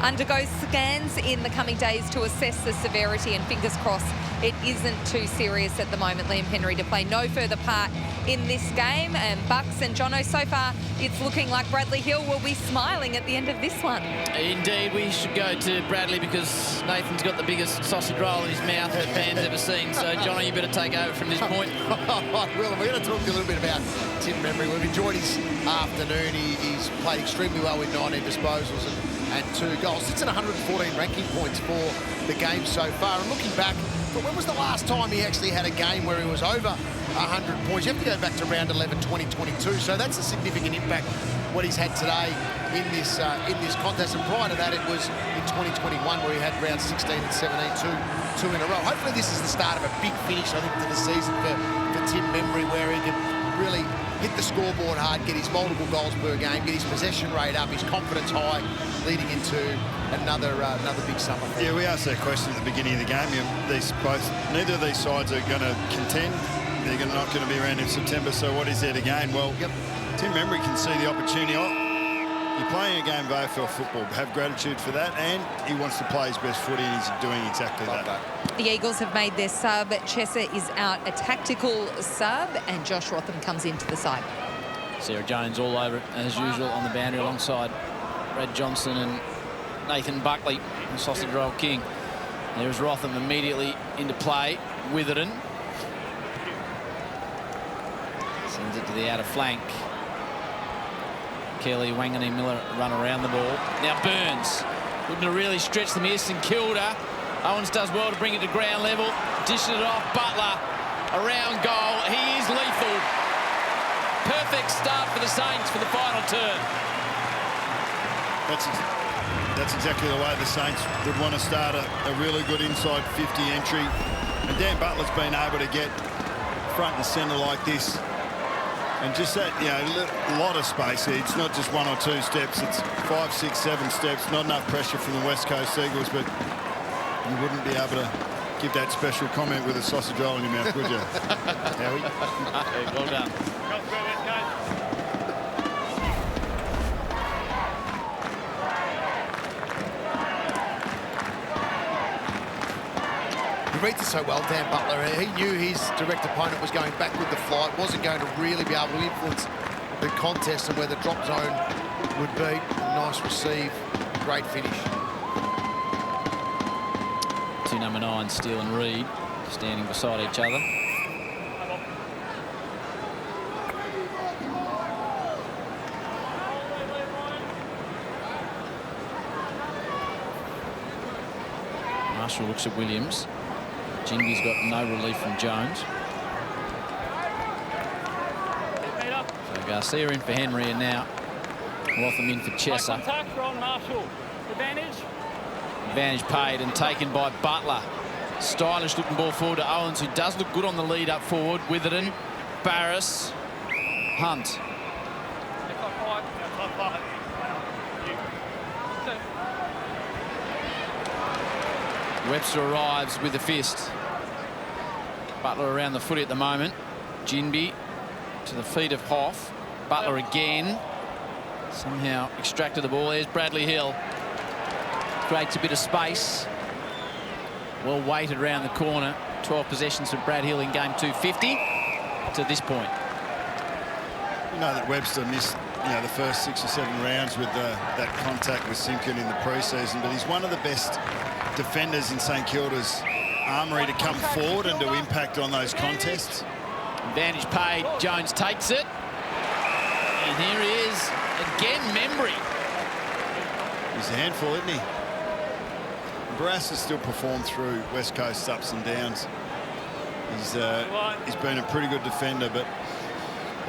undergo scans in the coming days to assess the severity, and fingers crossed it isn't too serious at the moment. Liam Henry to play no further part in this game. And Bucks and Jono, so far it's looking like Bradley Hill will be smiling at the end of this one. Indeed, we should go to Bradley because Nathan's got the biggest sausage roll in his mouth that Pan's ever seen. So, Jono, you better take over from this point. I will. We're going to talk to you a little bit about Tim Memory. We've enjoyed his afternoon. He's played extremely well with 19 disposals and 2 goals. Sits at 114 ranking points for the game so far. And looking back, but when was the last time he actually had a game where he was over 100 points? You have to go back to round 11, 2022. So that's a significant impact, what he's had today in this contest. And prior to that, it was in 2021 where he had rounds 16 and 17, two in a row. Hopefully this is the start of a big finish, I think, to the season for Tim Memory, where he can really hit the scoreboard hard, get his multiple goals per game, get his possession rate up, his confidence high, leading into another big summer. Yeah, we asked that question at the beginning of the game. Neither of these sides are going to contend. They're not going to be around in September, so what is there to gain? Well, Tim Memory can see the opportunity. You're playing a game of AFL football, have gratitude for that, and he wants to play his best footy, and he's doing exactly that. The Eagles have made their sub. Chesser is out, a tactical sub, and Josh Rotham comes into the side. Sarah Jones all over it, as usual, on the boundary alongside Brad Johnson and Nathan Buckley, the sausage roll king. There's Rotham immediately into play. Witherden sends it to the outer flank. Kelly, Wanganeen-Milera run around the ball. Now Burns looking to really stretch them here. St.Kilda. Owens does well to bring it to ground level. Dishes it off. Butler around goal. He is lethal. Perfect start for the Saints for the final turn. That's exactly the way the Saints would want to start a really good inside 50 entry. And Dan Butler's been able to get front and centre like this. And just that, a lot of space here. It's not just 1 or 2 steps. It's 5, 6, 7 steps. Not enough pressure from the West Coast Eagles, but you wouldn't be able to give that special comment with a sausage roll in your mouth, would you? Howie? Well done. He reads it so well, Dan Butler. He knew his direct opponent was going back with the flight, wasn't going to really be able to influence the contest and where the drop zone would be. Nice receive, great finish. 2 number 9, Steele and Reid, standing beside each other. Marshall looks at Williams. Jinby's got no relief from Jones. So Garcia in for Henry, and now Rotham in for Chesser. Advantage paid and taken by Butler. Stylish looking ball forward to Owens, who does look good on the lead up forward. Witherden, Barris, Hunt. Webster arrives with the fist. Butler around the footy at the moment. Jinby to the feet of Hoff. Butler again. Somehow extracted the ball. There's Bradley Hill. Creates a bit of space. Well weighted around the corner. 12 possessions for Brad Hill in game 250 to this point. You know that Webster missed the first 6 or 7 rounds with that contact with Simpkin in the pre-season, but he's one of the best defenders in St Kilda's armoury to come forward and to impact on those contests. Advantage paid. Jones takes it. And here he is again, Membry. He's a handful, isn't he? Barras has still performed through West Coast's ups and downs. He's been a pretty good defender, but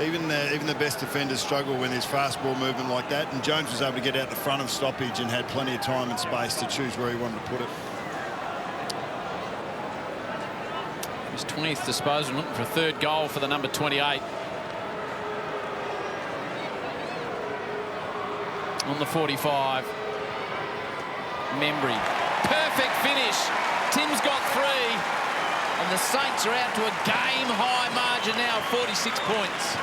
even the best defenders struggle when there's fast ball movement like that, and Jones was able to get out the front of stoppage and had plenty of time and space to choose where he wanted to put it. His 20th disposal, looking for a 3rd goal for the number 28. On the 45. Membry. Perfect finish. Tim's got 3. And the Saints are out to a game-high margin now of 46 points.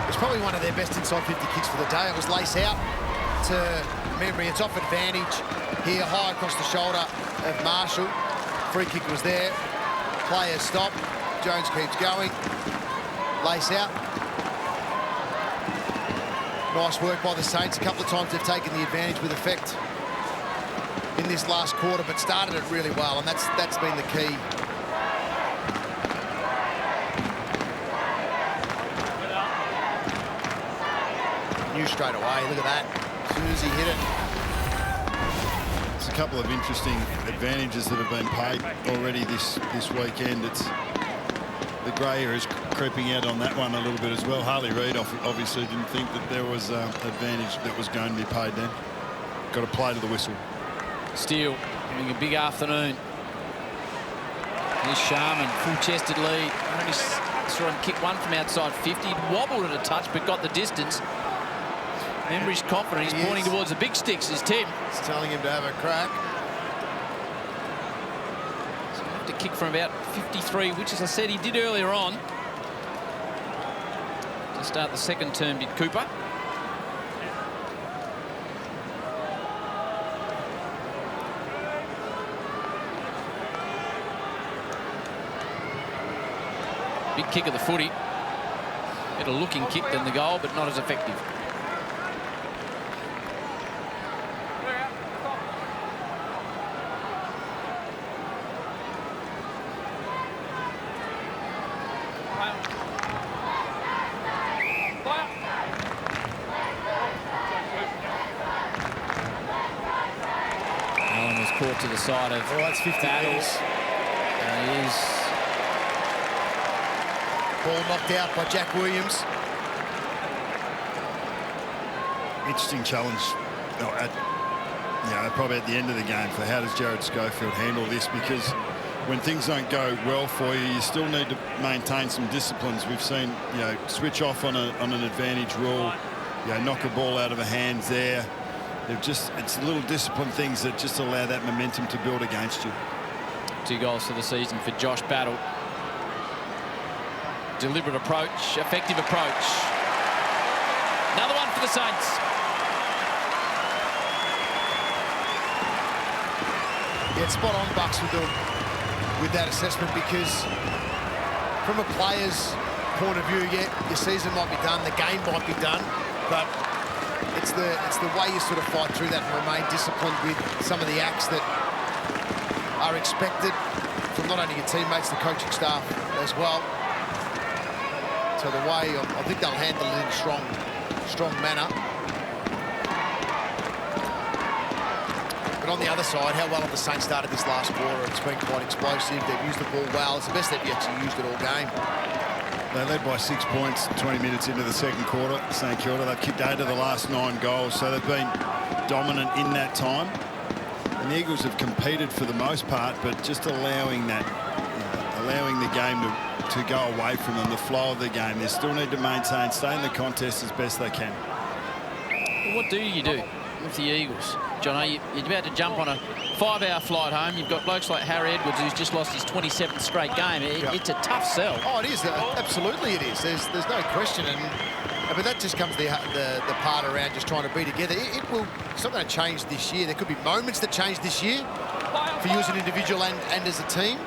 It's probably one of their best inside 50 kicks for the day. It was lace out to Membry. It's off advantage here, high across the shoulder of Marshall. Free kick was there. Players stop. Jones keeps going. Lace out. Nice work by the Saints. A couple of times they've taken the advantage with effect in this last quarter, but started it really well, and that's been the key. Knew straight away. Look at that. As soon as he hit it. It's a couple of interesting advantages that have been paid already this weekend. It's the grey area is creeping out on that one a little bit as well. Harley Reid obviously didn't think that there was advantage that was going to be paid then. Got to play to the whistle. Steele having a big afternoon. Here's Sharman, full-chested lead. I only saw him kick one from outside 50. He wobbled at a touch, but got the distance. Membry's confident. He's pointing towards the big sticks, is Tim. He's telling him to have a crack. So he'll have to kick from about 53, which, as I said, he did earlier on. To start the second term, did Cooper. Big kick of the footy. Better looking kick than the goal, but not as effective. Allen was caught to the side of that's 50 Battles. And he is. Ball knocked out by Jack Williams. Interesting challenge probably at the end of the game for how does Jared Schofield handle this, because when things don't go well for you, you still need to maintain some disciplines. We've seen, switch off on an advantage rule, knock a ball out of the hands there. It's little discipline things that just allow that momentum to build against you. 2 goals for the season for Josh Battle. Deliberate approach, effective approach. Another one for the Saints. Yeah, it's spot on, Bucks, with that assessment, because from a player's point of view, yeah, your season might be done, the game might be done, but it's the way you sort of fight through that and remain disciplined with some of the acts that are expected from not only your teammates, the coaching staff as well. So the way, I think they'll handle it in a strong manner. But on the other side, how well have the Saints started this last quarter? It's been quite explosive. They've used the ball well. It's the best they've actually used it all game. They led by 6 points 20 minutes into the second quarter, St. Kilda. They've kicked 8 of the last 9 goals, so they've been dominant in that time. And the Eagles have competed for the most part, but just allowing the game to go away from them, the flow of the game. They still need to stay in the contest as best they can. Well, what do you do with the Eagles? John, you're about to jump on a 5-hour flight home. You've got blokes like Harry Edwards, who's just lost his 27th straight game. It's a tough sell. Oh, it is. Absolutely it is. There's no question. But that just comes the part around just trying to be together. It's not going to change this year. There could be moments that change this year for you as an individual and as a team.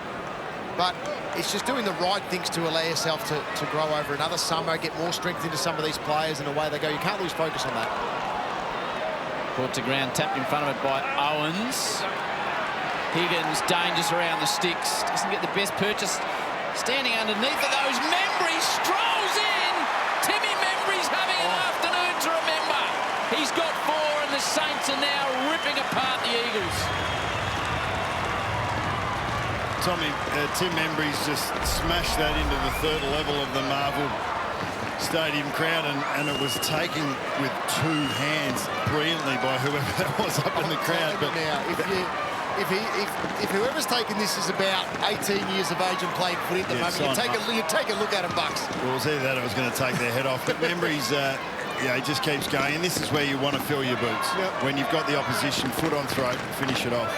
But it's just doing the right things to allow yourself to grow over another summer, get more strength into some of these players, and away they go. You can't lose focus on that. Brought to ground, tapped in front of it by Owens. Higgins, dangerous around the sticks. Doesn't get the best purchase. Standing underneath of those. Membry strolls in. Timmy Membry's having an afternoon to remember. He's got 4, and the Saints are now ripping apart the Eagles. Tommy, Tim Membry's just smashed that into the third level of the Marvel Stadium crowd, and it was taken with 2 hands brilliantly by whoever that was up in the crowd. But now, if whoever's taken this is about 18 years of age and playing footy at the moment, you take a look at him, Bucks. Well, it was either that or it was going to take their head off. But Membry's Yeah, he just keeps going, and this is where you want to fill your boots. When you've got the opposition foot on throat, finish it off.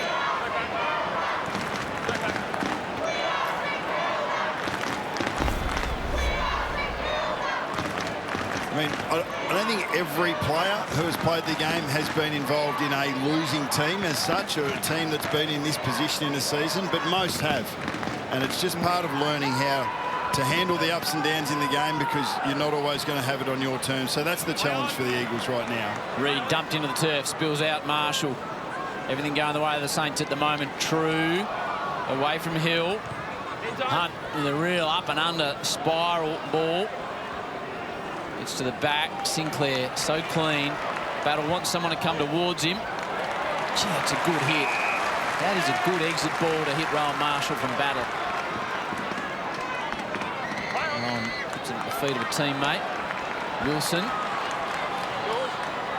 I mean, I don't think every player who has played the game has been involved in a losing team as such, or a team that's been in this position in a season, but most have. And it's just part of learning how to handle the ups and downs in the game, because you're not always going to have it on your terms. So that's the challenge for the Eagles right now. Reed dumped into the turf, spills out Marshall. Everything going the way of the Saints at the moment. True, away from Hill. Hunt with a real up and under spiral ball. Gets to the back. Sinclair so clean. Battle wants someone to come towards him. Gee, that's a good hit. That is a good exit ball to hit Rowan Marshall from Battle. Puts it at the feet of a teammate. Wilson.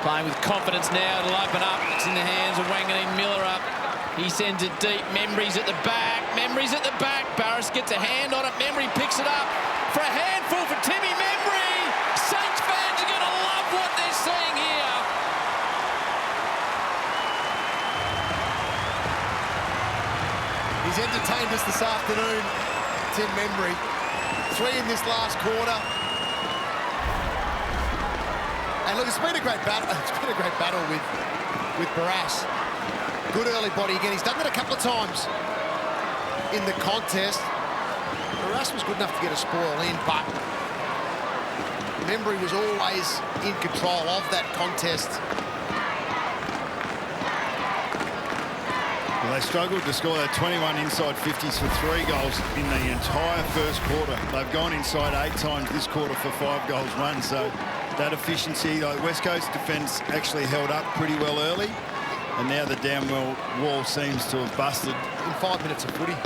Playing with confidence now. It'll open up. It's in the hands of Wanganeen-Milera. He sends it deep. Membry's at the back. Membry's at the back. Barris gets a hand on it. Membry picks it up for a handful for Timmy Membry. Saints fans are going to love what they're seeing here. He's entertained us this afternoon, Tim Membry. 3 in this last quarter. And look, it's been a great battle. It's been a great battle with Barras. Good early body again. He's done that a couple of times in the contest. Barras was good enough to get a spoil in, but Membry was always in control of that contest. Well, they struggled to score. 21 inside 50s for 3 goals in the entire first quarter. They've gone inside 8 times this quarter for 5 goals won. So that efficiency, the West Coast defence actually held up pretty well early. And now the down wall seems to have busted. In 5 minutes of footy.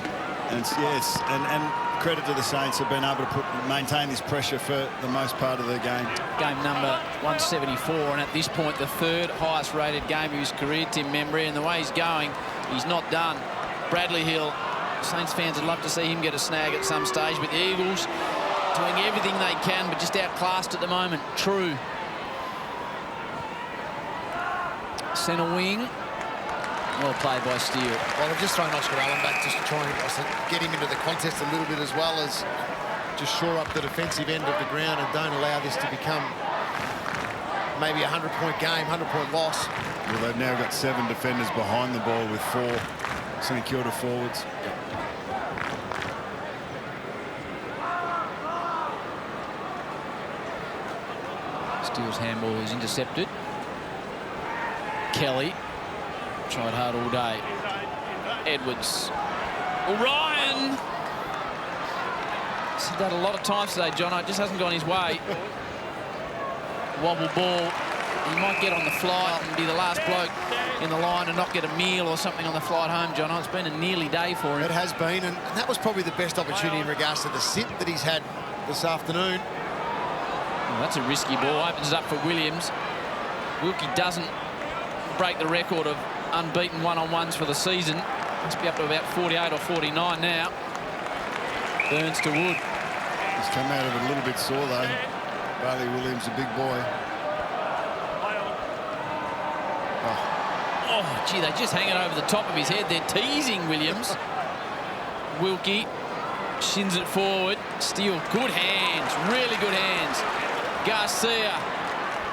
And yes, and credit to the Saints have been able to maintain this pressure for the most part of the game. Game number 174, and at this point the 3rd highest rated game of his career, Tim Membry, and the way he's going, he's not done. Bradley Hill, Saints fans would love to see him get a snag at some stage, but the Eagles doing everything they can, but just outclassed at the moment. True. Centre wing. Well played by Steele. Well, I've just thrown Oscar Allen back just to try and get him into the contest a little bit, as well as just shore up the defensive end of the ground and don't allow this to become maybe a 100-point game, 100-point loss. Well, they've now got 7 defenders behind the ball with 4 St.Kilda forwards. Steele's handball is intercepted. Kelly tried hard all day. Edwards. Ryan. Said that a lot of times today, John. It just hasn't gone his way. Wobble ball. He might get on the flight and be the last bloke in the line and not get a meal or something on the flight home, John. It's been a nearly day for him. It has been, and that was probably the best opportunity in regards to the sit that he's had this afternoon. Well, that's a risky ball. Opens it up for Williams. Wilkie doesn't break the record of unbeaten one-on-ones for the season. Must be up to about 48 or 49 now. Burns to Wood. He's come out of it a little bit sore though. Bailey Williams, a big boy. Oh, gee, they just hang it over the top of his head. They're teasing Williams. Wilkie shins it forward. Steele, good hands, really good hands. Garcia,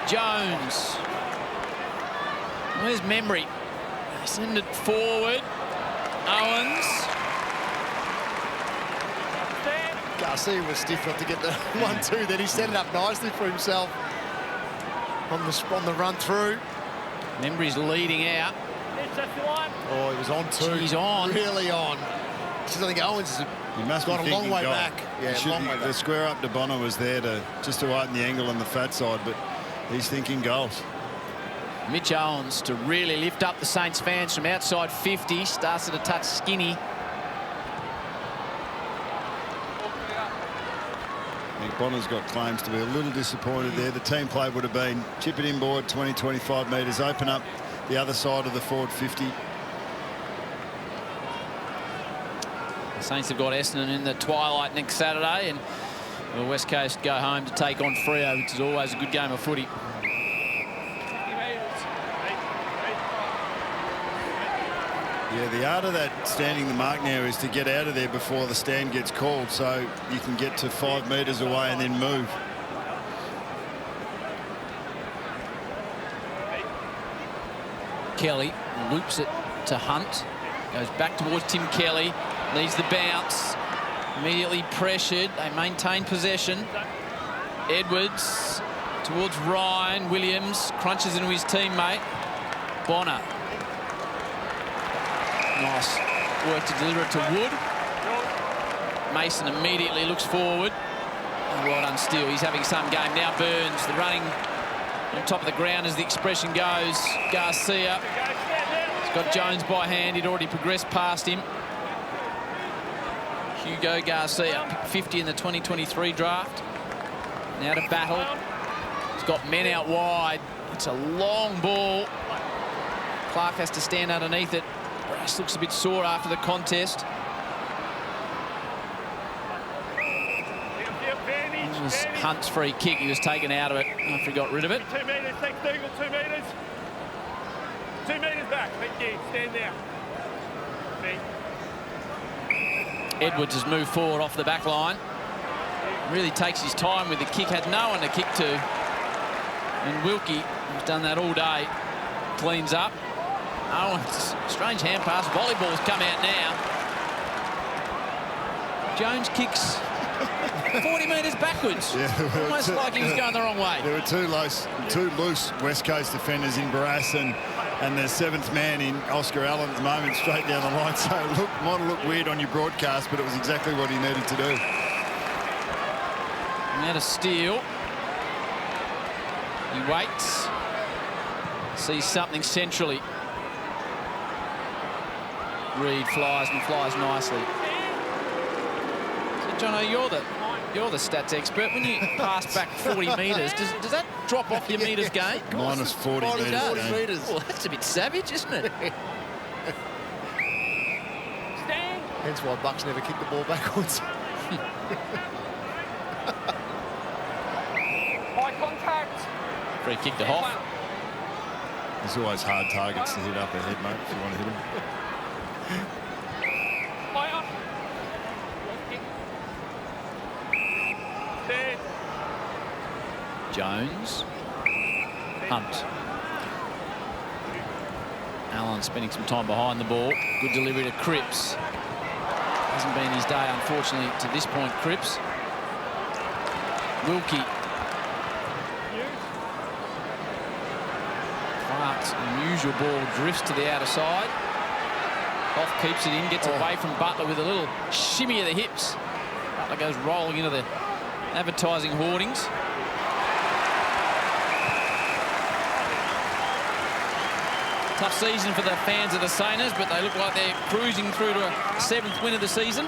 Jones. Where's Membry? Send it forward. Owens. Garcia was stiff not to get the 1-2. Then he set it up nicely for himself on the run through. Membry's leading out. Oh, he was on too. He's on. Really on. Because I think Owens has gone a long way back. Yeah, long way back. The square up to Bonner was there just to widen the angle on the fat side, but he's thinking goals. Mitch Owens to really lift up the Saints fans from outside 50. Starts at a touch skinny. I think Bonner's got claims to be a little disappointed there. The team play would have been chip it inboard 20-25 metres, open up the other side of the forward 50. The Saints have got Essendon in the twilight next Saturday, and Well, West Coast go home to take on Freo, which is always a good game of footy. Yeah, the art of that standing the mark now is to get out of there before the stand gets called, so you can get to 5 metres away and then move. Kelly loops it to Hunt. Goes back towards Tim Kelly. Needs the bounce. Immediately pressured. They maintain possession. Edwards towards Ryan. Williams crunches into his teammate. Bonner. Nice work to deliver it to Wood. Mason immediately looks forward. Well done, Steele. He's having some game now. Burns, the running on top of the ground as the expression goes. Garcia. He's got Jones by hand. He'd already progressed past him. Hugo Garcia, picked 50 in the 2023 draft. Now to battle. He's got men out wide. It's a long ball. Clark has to stand underneath it. Brass looks a bit sore after the contest. It was Hunt's free kick. He was taken out of it after he got rid of it. 2 metres, take Dougal, 2 metres. 2 metres back, thank you, stand there. Edwards has moved forward off the back line. Really takes his time with the kick, had no one to kick to. And Wilkie, who's done that all day, cleans up. Oh, strange hand pass. Volleyball's come out now. Jones kicks 40 metres backwards. Yeah, almost like he was going the wrong way. There were two loose West Coast defenders in Barras and the 7th man in Oscar Allen at the moment, straight down the line. So look, might look weird on your broadcast, but it was exactly what he needed to do. Now to Steele. He waits. Sees something centrally. Reed flies and flies nicely. So, Jono, you're the stats expert. When you pass back 40 metres, does that drop off your metres game? Minus 40 metres. 40 metres. Well, that's a bit savage, isn't it? Stand. Hence why Bucks never kick the ball backwards. High contact. Free kick to Hoff. There's always hard targets to hit up ahead, mate, if you want to hit them. Fire. Stand. Jones. Hunt. Allen spending some time behind the ball. Good delivery to Cripps. Hasn't been his day, unfortunately, to this point, Cripps. Wilkie. Clark's unusual ball drifts to the outer side. Hoff keeps it in, gets away from Butler with a little shimmy of the hips. Butler goes rolling into the advertising hoardings. Tough season for the fans of the Sainers, but they look like they're cruising through to a 7th win of the season.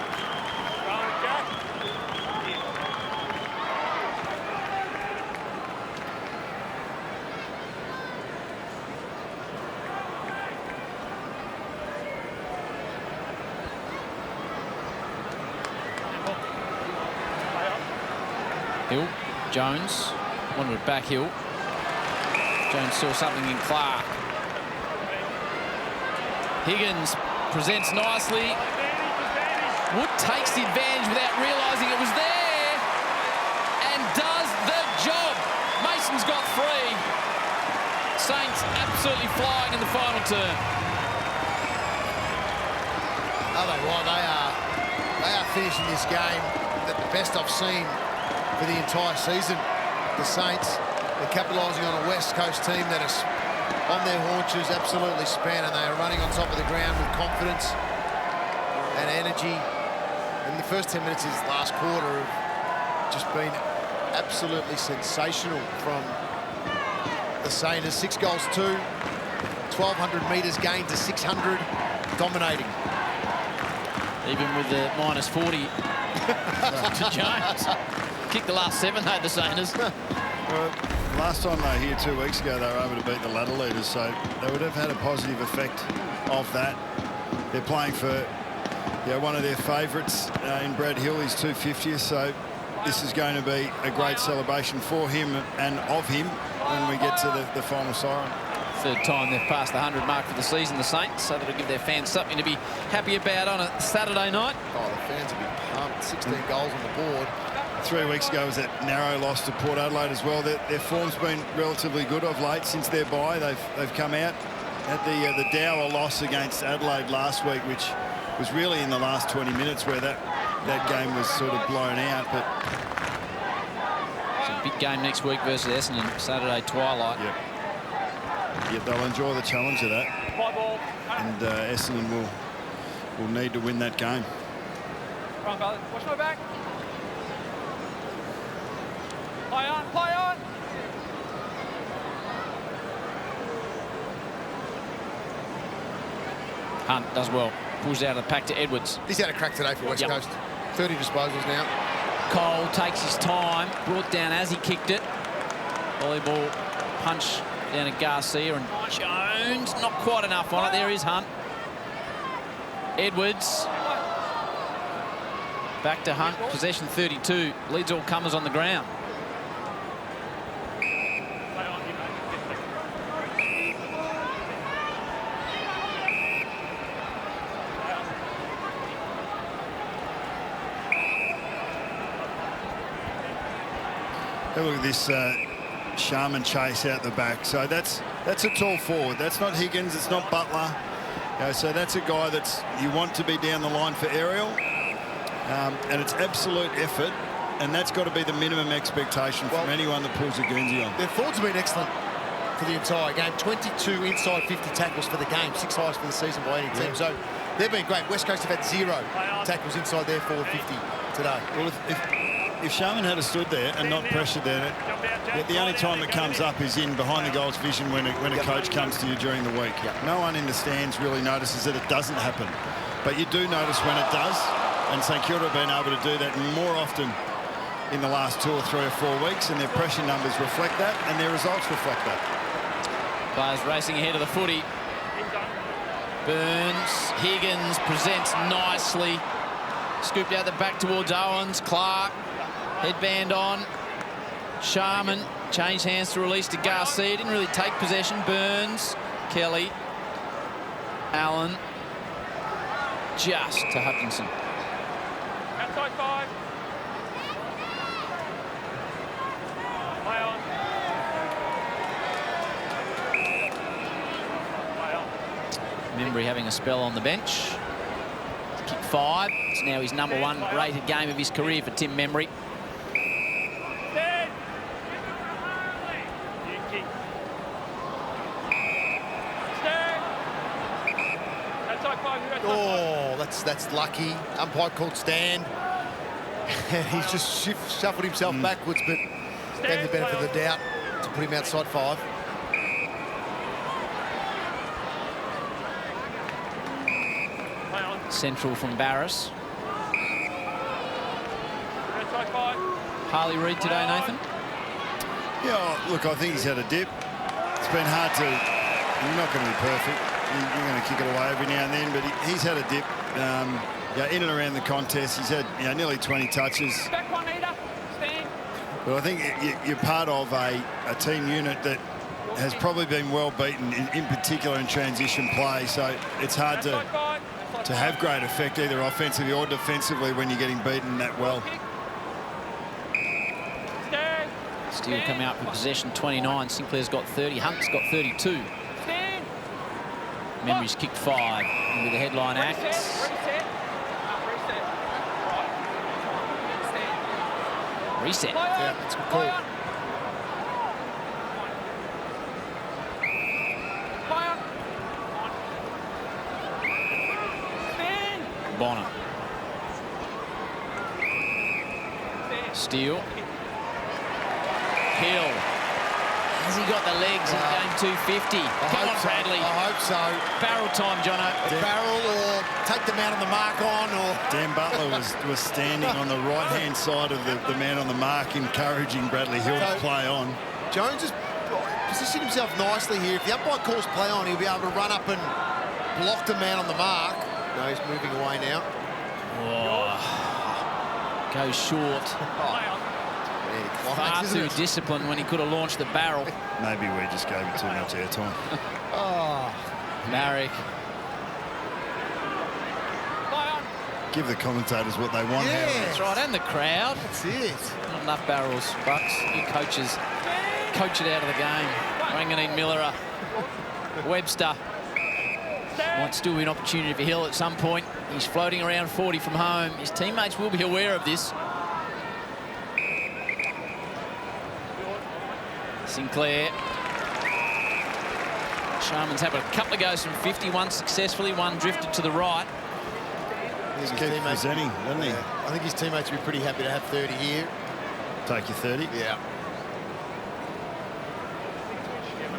Hill, Jones, wanted it back Hill. Jones saw something in Clark. Higgins presents nicely. Wood takes the advantage without realising it was there and does the job. Mason's got 3. Saints absolutely flying in the final term. Oh, they are finishing this game at the best I've seen for the entire season. The Saints, they're capitalising on a West Coast team that is on their haunches, absolutely span, and they are running on top of the ground with confidence and energy. And the first 10 minutes of this last quarter have just been absolutely sensational from the Saints. 6 goals, 2, 1,200 metres gained to 600, dominating. Even with the minus 40 to Jones. Kicked the last 7, though, the Saints. Last time they were here 2 weeks ago, they were able to beat the ladder leaders, so they would have had a positive effect of that. They're playing for one of their favourites in Brad Hill. He's 250th, so this is going to be a great celebration for him and of him when we get to the final siren. Third time they've passed the 100 mark for the season, the Saints, so that'll give their fans something to be happy about on a Saturday night. Oh, the fans will be pumped. 16 goals on the board. 3 weeks ago was that narrow loss to Port Adelaide as well. Their form's been relatively good of late since their bye. They've come out. Had the dour loss against Adelaide last week, which was really in the last 20 minutes where that game was sort of blown out. But it's a big game next week versus Essendon, Saturday twilight. Yep. Yeah, they'll enjoy the challenge of that, and Essendon will need to win that game. Come on, brother. Watch my back. Play on, play on. Hunt does well. Pulls out of the pack to Edwards. He's had a crack today for West Coast. 30 disposals now. Cole takes his time, brought down as he kicked it. Volleyball punch down at Garcia, and Jones not quite enough on it. There is Hunt. Edwards. Back to Hunt, possession 32. Leads all comers on the ground. Hey, look at this Sharman chase out the back. So that's a tall forward. That's not Higgins. It's not Butler. So that's a guy that's you want to be down the line for aerial. And it's absolute effort. And that's got to be the minimum expectation from anyone that pulls a Guernsey on. Their forwards have been excellent for the entire game. 22 inside 50 tackles for the game. 6 highest for the season by any team. So they've been great. West Coast have had 0 tackles inside their forward 50 today. Well, if Sharman had stood there and not pressured there, the only time it comes up is in behind the goals vision when a coach comes to you during the week. No one in the stands really notices that it doesn't happen. But you do notice when it does, and St Kilda have been able to do that more often in the last 2 or 3 or 4 weeks, and their pressure numbers reflect that, and their results reflect that. Players racing ahead of the footy. Burns, Higgins presents nicely. Scooped out the back towards Owens. Clark. Headband on. Sharman changed hands to release to Garcia. Didn't really take possession. Burns, Kelly, Allen, just to Hutchinson. Outside 5. Play on. Membry having a spell on the bench. Kick 5. It's now his #1 rated game of his career for Tim Membry. Oh, that's lucky. Umpire called stand. And he's just shuffled himself backwards, but gave the benefit of the doubt to put him outside 5. Central from Barris. Harley Reid today, Nathan? Yeah, look, I think he's had a dip. It's been hard to... You're not going to be perfect. You're going to kick it away every now and then, but he's had a dip. In and around the contest, he's had nearly 20 touches. But I think you're part of a team unit that has probably been well beaten, in particular in transition play. So it's hard to have great effect either offensively or defensively when you're getting beaten that well. Steele coming out for possession 29. Sinclair's got 30. Hunt's got 32. Membry's kicked 5 with the headline act. Reset. Yeah, that's a good call. Bonner. Steele. Hill. Has he got the legs in game 250? Come on, Bradley. I hope so. Barrel time, Jono. Barrel or take the man on the mark on. Or Dan Butler was standing on the right-hand side of the man on the mark, encouraging Bradley Hill to play on. Jones has positioned himself nicely here. If the umpire calls play on, he'll be able to run up and block the man on the mark. No, he's moving away now. Oh. goes short. Far too disciplined when he could have launched the barrel. Maybe we just gave him too much airtime. Marek. Give the commentators what they want. That's right, and the crowd. That's it. Not enough barrels, Bucks. You coaches coach it out of the game. Wanganeen-Milera. Webster. Might still be an opportunity for Hill at some point. He's floating around 40 from home. His teammates will be aware of this. Sinclair. Sharman's had a couple of goes from 50, one successfully, one drifted to the right. He's kept presenting, doesn't he? I think his teammates will be pretty happy to have 30 here. Take your 30? Yeah.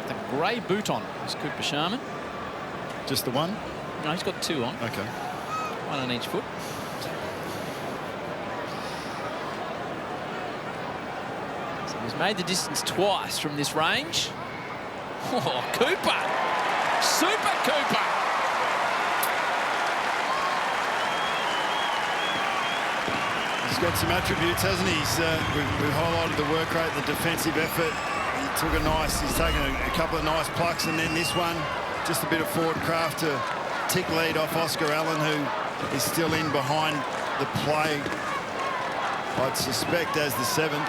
The grey boot on is Cooper Sharman. Just the one? No, he's got two on. Okay. One on each foot. So he's made the distance twice from this range. Oh, Cooper! Super Cooper! He's got some attributes, hasn't he? We've highlighted the work rate, the defensive effort. He's taken a couple of nice plucks, and then this one, just a bit of forward craft to tick lead off Oscar Allen, who is still in behind the play. I'd suspect as the 7th.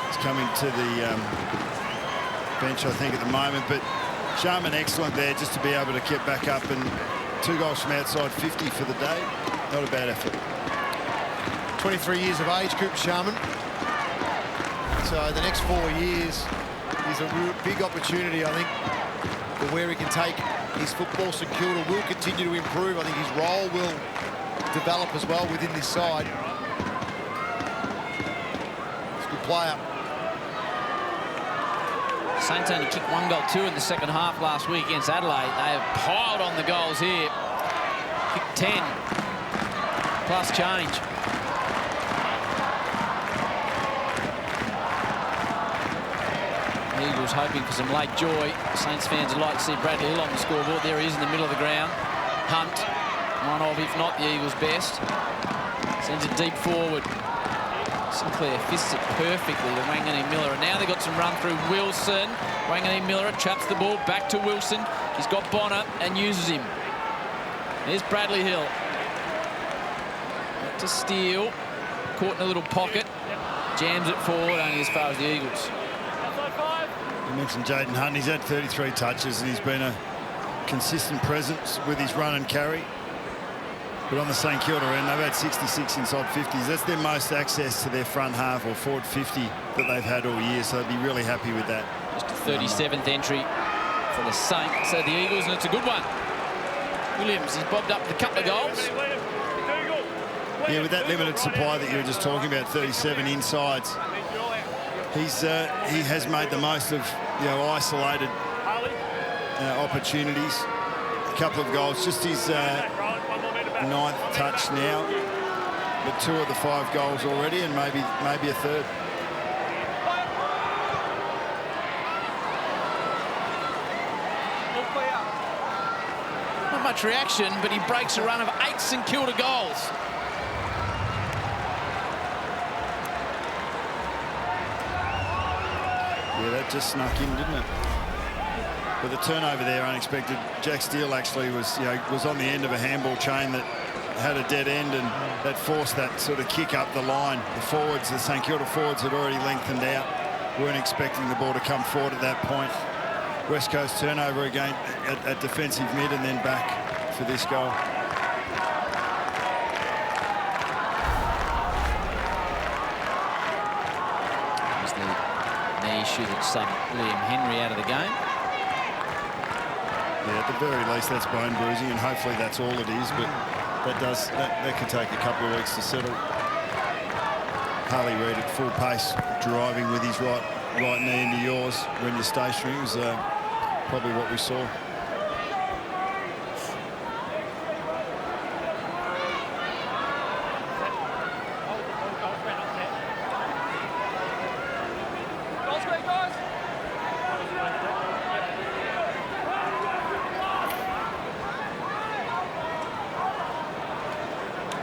He's coming to the bench, I think, at the moment. But Sharman excellent there just to be able to get back up, and 2 goals from outside 50 for the day. Not a bad effort. 23 years of age, Cooper Sharman. So the next 4 years is a real big opportunity, I think, for where he can take his football. St Kilda will continue to improve. I think his role will develop as well within this side. He's a good player. Saints only kicked 1 goal 2 in the second half last week against Adelaide. They have piled on the goals here. Kicked 10 plus change. Eagles hoping for some late joy. Saints fans would like to see Bradley Hill on the scoreboard. There he is in the middle of the ground. Hunt, one of, if not the Eagles' best. Sends it deep forward. Sinclair fists it perfectly to Wanganeen-Milera. Now they've got some run through Wilson. Wanganeen-Milera traps the ball back to Wilson. He's got Bonner and uses him. There's Bradley Hill. Back to Steele. Caught in a little pocket. Jams it forward only as far as the Eagles. You mentioned Jaden Hunt. He's had 33 touches and he's been a consistent presence with his run and carry. But on the St Kilda end, they've had 66 inside 50s. That's their most access to their front half or forward 50 that they've had all year. So they'd be really happy with that. Just a 37th entry for the Saints. So the Eagles, and it's a good one. Williams, he's bobbed up with a couple of goals. Yeah, with that limited supply that you were just talking about, 37 insides, he has made the most of, you know, isolated opportunities. A couple of goals, just his 9th touch now, but 2 of the 5 goals already, and maybe a 3rd. Not much reaction, but he breaks a run of 8 St Kilda goals. Yeah, that just snuck in, didn't it? But the turnover there, unexpected. Jack Steele actually was, you know, was on the end of a handball chain that had a dead end, and that forced that sort of kick up the line. The forwards, the St Kilda forwards, had already lengthened out. Weren't expecting the ball to come forward at that point. West Coast turnover again at defensive mid, and then back for this goal. Issue that subbed Liam Henry out of the game. Yeah, at the very least that's bone bruising, and hopefully that's all it is, but that could take a couple of weeks to settle. Harley Reid at full pace, driving with his right knee into yours when you're stationary was probably what we saw.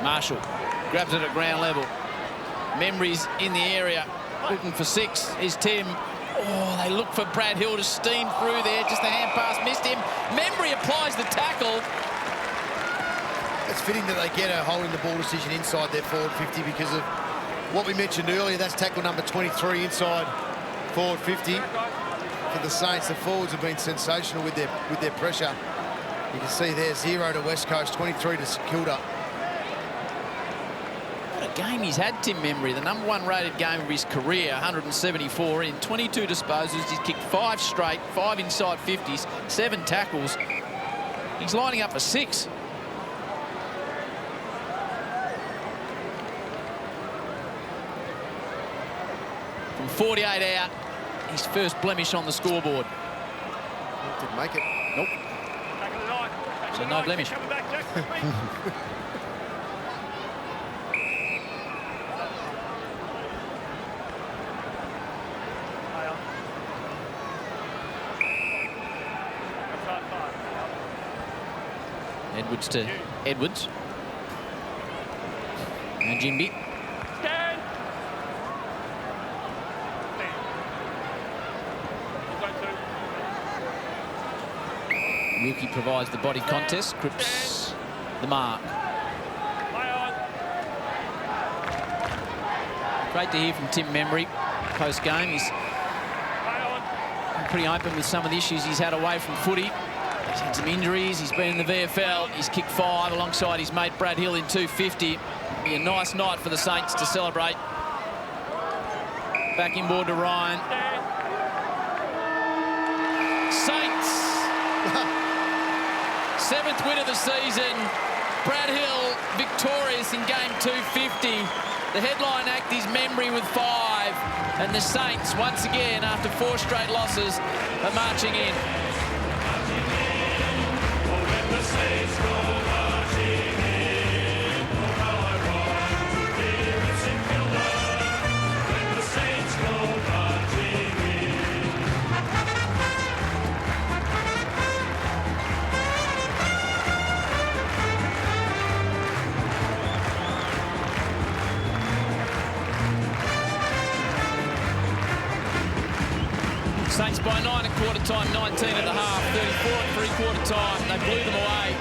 Marshall grabs it at ground level. Memory's in the area, looking for 6. Here's Tim. Oh, they look for Brad Hill to steam through there. Just the hand pass missed him. Memory applies the tackle. It's fitting that they get a holding the ball decision inside their forward 50 because of what we mentioned earlier. That's tackle number 23 inside forward 50 for the Saints. The forwards have been sensational with their pressure. You can see there 0 to West Coast, 23 to St.Kilda. What a game he's had, Tim Memory. The #1 rated game of his career, 174 in 22 disposals. He's kicked 5 straight, 5 inside 50s, 7 tackles. He's lining up for 6. From 48 out, his first blemish on the scoreboard. Didn't make it. Nope. So no blemish. Edwards to Edwards. And Jimby. Wilkie provides the body contest. Cripps the mark. Great to hear from Tim Memory post-game. He's pretty open with some of the issues he's had away from footy. He's had some injuries. He's been in the VFL. He's kicked 5 alongside his mate Brad Hill in 250. It'll be a nice night for the Saints to celebrate. Back inboard to Ryan. Saints. 7th win of the season. Brad Hill victorious in game 250. The headline act is Memory with 5. And the Saints, once again, after 4 straight losses, are marching in. Saints by 9 at quarter time, 19 at the half, 34 at three-quarter time. They blew them away.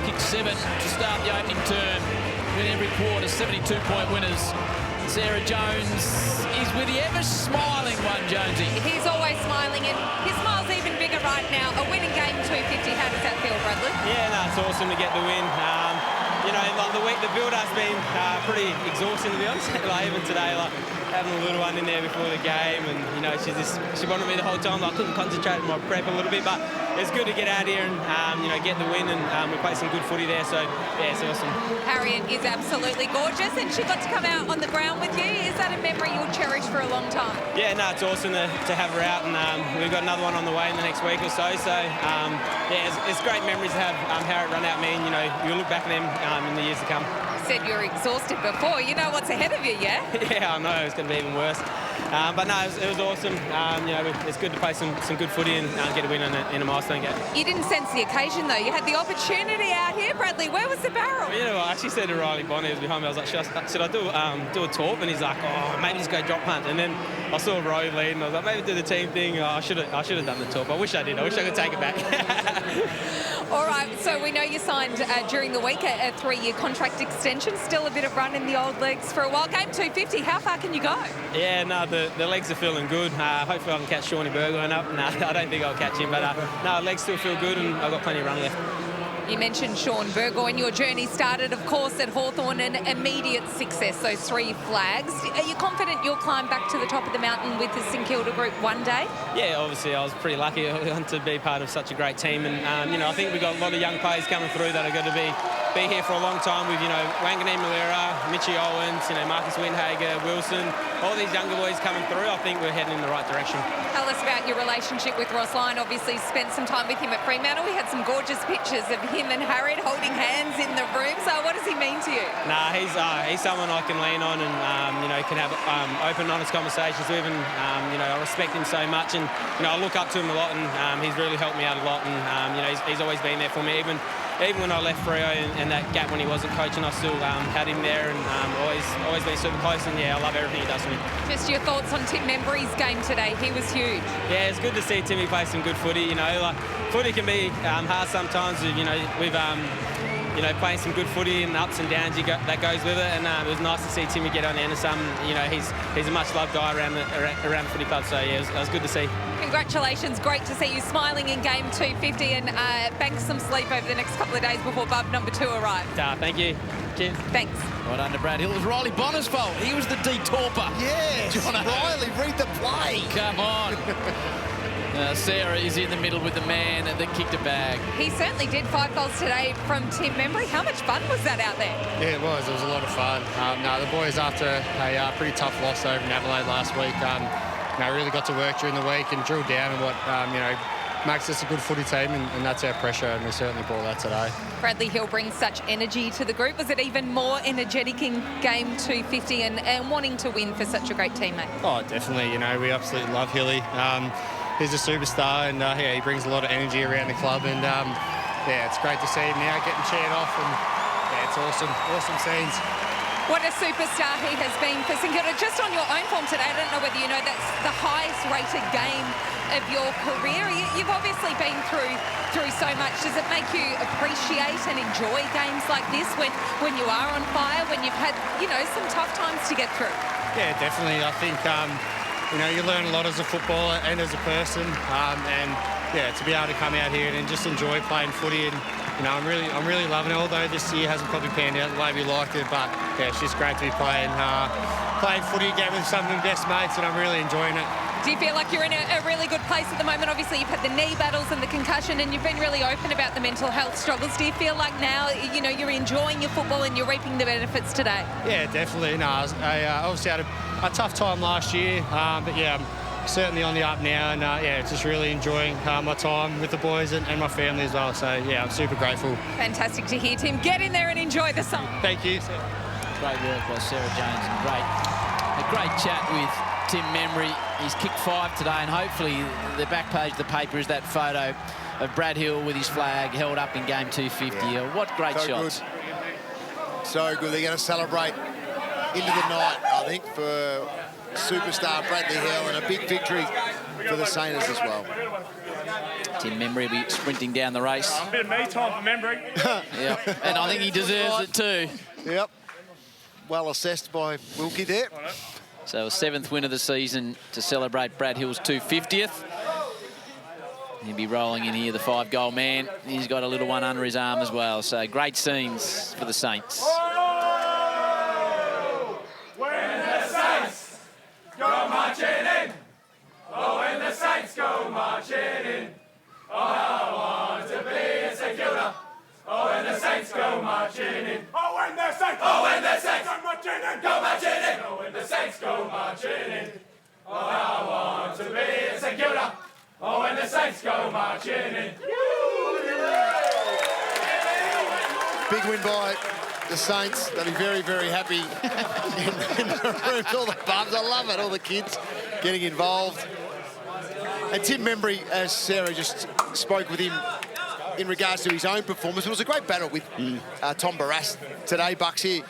Kicked 7 to start the opening term. Win every quarter, 72-point winners. Sarah Jones is with the ever-smiling one, Jonesy. He's always smiling, and his smile's even bigger right now. A win in game 250. How does that feel, Bradley? Yeah, no, it's awesome to get the win. You know, like the build-up's been pretty exhausting, to be honest. Like even today, like having a little one in there before the game, and you know, she wanted me the whole time. Like, I couldn't concentrate on my prep a little bit, but it's good to get out here and you know, get the win, and we played some good footy there. So yeah, it's awesome. Harriet is absolutely gorgeous, and she got to come out on the ground with you. Is that a memory you'll cherish for a long time? Yeah, no, it's awesome to have her out, and we've got another one on the way in the next week or so. So yeah, it's great memories to have Harriet run out me, and you know, you'll look back at them in the years to come. You said you were exhausted before. You know what's ahead of you, yeah? Yeah, I know. It's going to be even worse. But no, it was awesome. You know, it's good to play some good footy and get a win in a milestone game. You didn't sense the occasion, though. You had the opportunity out here, Bradley. Where was the barrel? Well, you know, I actually said to Riley Bonner, he was behind me, I was like, should I do a torp? And he's like, oh, maybe just go drop punt. And then I saw Roy lead, and I was like, maybe do the team thing. I should have done the torp. I wish I did. I wish I could take it back. All right, so we know you signed during the week a 3-year contract extension. Still a bit of run in the old legs for a while. Game 250, how far can you go? Yeah, no, the legs are feeling good. Hopefully I can catch Shawnee Burgoyne up. No, I don't think I'll catch him, but no, legs still feel good, and I've got plenty of run left. You mentioned Shaun Burgoyne. Your journey started, of course, at Hawthorn, and immediate success, those 3 flags. Are you confident you'll climb back to the top of the mountain with the St.Kilda group one day? Yeah, obviously I was pretty lucky to be part of such a great team, and you know, I think we've got a lot of young players coming through that are going to be here for a long time with, you know, Wanganeen-Milera, Mitchie Owens, you know, Marcus Windhager, Wilson, all these younger boys coming through. I think we're heading in the right direction. Tell us about your relationship with Ross Lyon. Obviously spent some time with him at Fremantle. We had some gorgeous pictures of him and Harriet holding hands in the room. So what does he mean to you? Nah, he's someone I can lean on, and you know, can have open, honest conversations with, and you know, I respect him so much, and you know, I look up to him a lot, and he's really helped me out a lot, and you know, he's always been there for me, even even when I left Freo and that gap when he wasn't coaching, I still had him there, and always been super close. And yeah, I love everything he does for me. Just your thoughts on Tim Membry's game today? He was huge. Yeah, it's good to see Timmy play some good footy. You know, like footy can be hard sometimes. You know, we've playing some good footy and ups and downs that goes with it. And it was nice to see Timmy get on the end of some. You know, he's a much loved guy around the footy club. So yeah, it was good to see. Congratulations, great to see you smiling in game 250, and bank some sleep over the next couple of days before bub number 2 arrives. Thank you. Cheers. Thanks. Well done to Brad Hill. It was Riley Bonner's fault. He was the detorper. Yes, Riley, read the play. Come on. Sarah is in the middle with the man that kicked a bag. He certainly did. 5 goals today from Tim Membry. How much fun was that out there? Yeah, it was. It was a lot of fun. No, the boys, after a pretty tough loss over in Adelaide last week, really got to work during the week and drill down on what, makes us a good footy team, and that's our pressure, and we certainly brought that today. Bradley Hill brings such energy to the group. Was it even more energetic in game 250 and wanting to win for such a great teammate? Oh, definitely. You know, we absolutely love Hilly. He's a superstar, and he brings a lot of energy around the club, and it's great to see him now getting cheered off, and it's awesome scenes. What a superstar he has been for St Kilda. Just on your own form today, I don't know whether you know, that's the highest rated game of your career. You've obviously been through so much. Does it make you appreciate and enjoy games like this when you are on fire, when you've had, some tough times to get through? Yeah, definitely. I think, you learn a lot as a footballer and as a person, and to be able to come out here and just enjoy playing footy, and I'm really loving it. Although this year hasn't probably panned out the way we liked it, but yeah, it's just great to be playing footy again with some of the best mates, and I'm really enjoying it. Do you feel like you're in a really good place at the moment? Obviously, you've had the knee battles and the concussion, and you've been really open about the mental health struggles. Do you feel like now, you're enjoying your football and you're reaping the benefits today? Yeah, definitely. No, I obviously had a tough time last year, but yeah, I'm certainly on the up now, and just really enjoying my time with the boys and my family as well. So yeah, I'm super grateful. Fantastic to hear, Tim. Get in there and enjoy the song. Thank you. Great work by Sarah Jones, and a great chat with Tim Membry. He's kicked 5 today, and hopefully the back page of the paper is that photo of Brad Hill with his flag held up in game 250. Yeah. What great shots. Good. So good. They're going to celebrate into the night, I think, for superstar Bradley Hill, and a big victory for the Saints as well. Tim Membry will be sprinting down the race. A bit of me time for Membry. Yep, and I think he deserves it too. Yep. Well assessed by Wilkie there. So a 7th win of the season to celebrate Brad Hill's 250th. He'll be rolling in here, the 5-goal man. He's got a little one under his arm as well. So great scenes for the Saints. When the Saints go marching in, oh, when the Saints go marching in, oh, I want to be a St Kilda. Oh, when the Saints go marching in. Oh, when the Saints. Oh, when the Saints go marching in. Go marching in. Oh, when the Saints go marching in. Oh, I want to be a St Kilda. Oh, when the Saints go marching in. Big win by the Saints. They'll be very, very happy in the room. All the bums. I love it. All the kids getting involved. And Tim Membry, as Sarah just spoke with him, in regards to his own performance, it was a great battle with Tom Barrass today, Bucks. Here,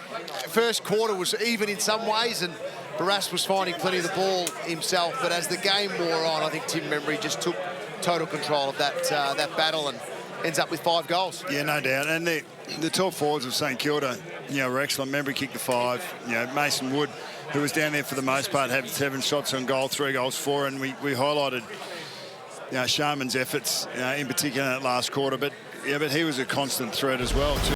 first quarter was even in some ways, and Barrass was finding plenty of the ball himself. But as the game wore on, I think Tim Membry just took total control of that battle and ends up with 5 goals. Yeah, no doubt. And the top forwards of St Kilda, were excellent. Membry kicked the 5. Mason Wood, who was down there for the most part, had 7 shots on goal, 3 goals for, and we highlighted Sharman's efforts in particular in that last quarter, but he was a constant threat as well too.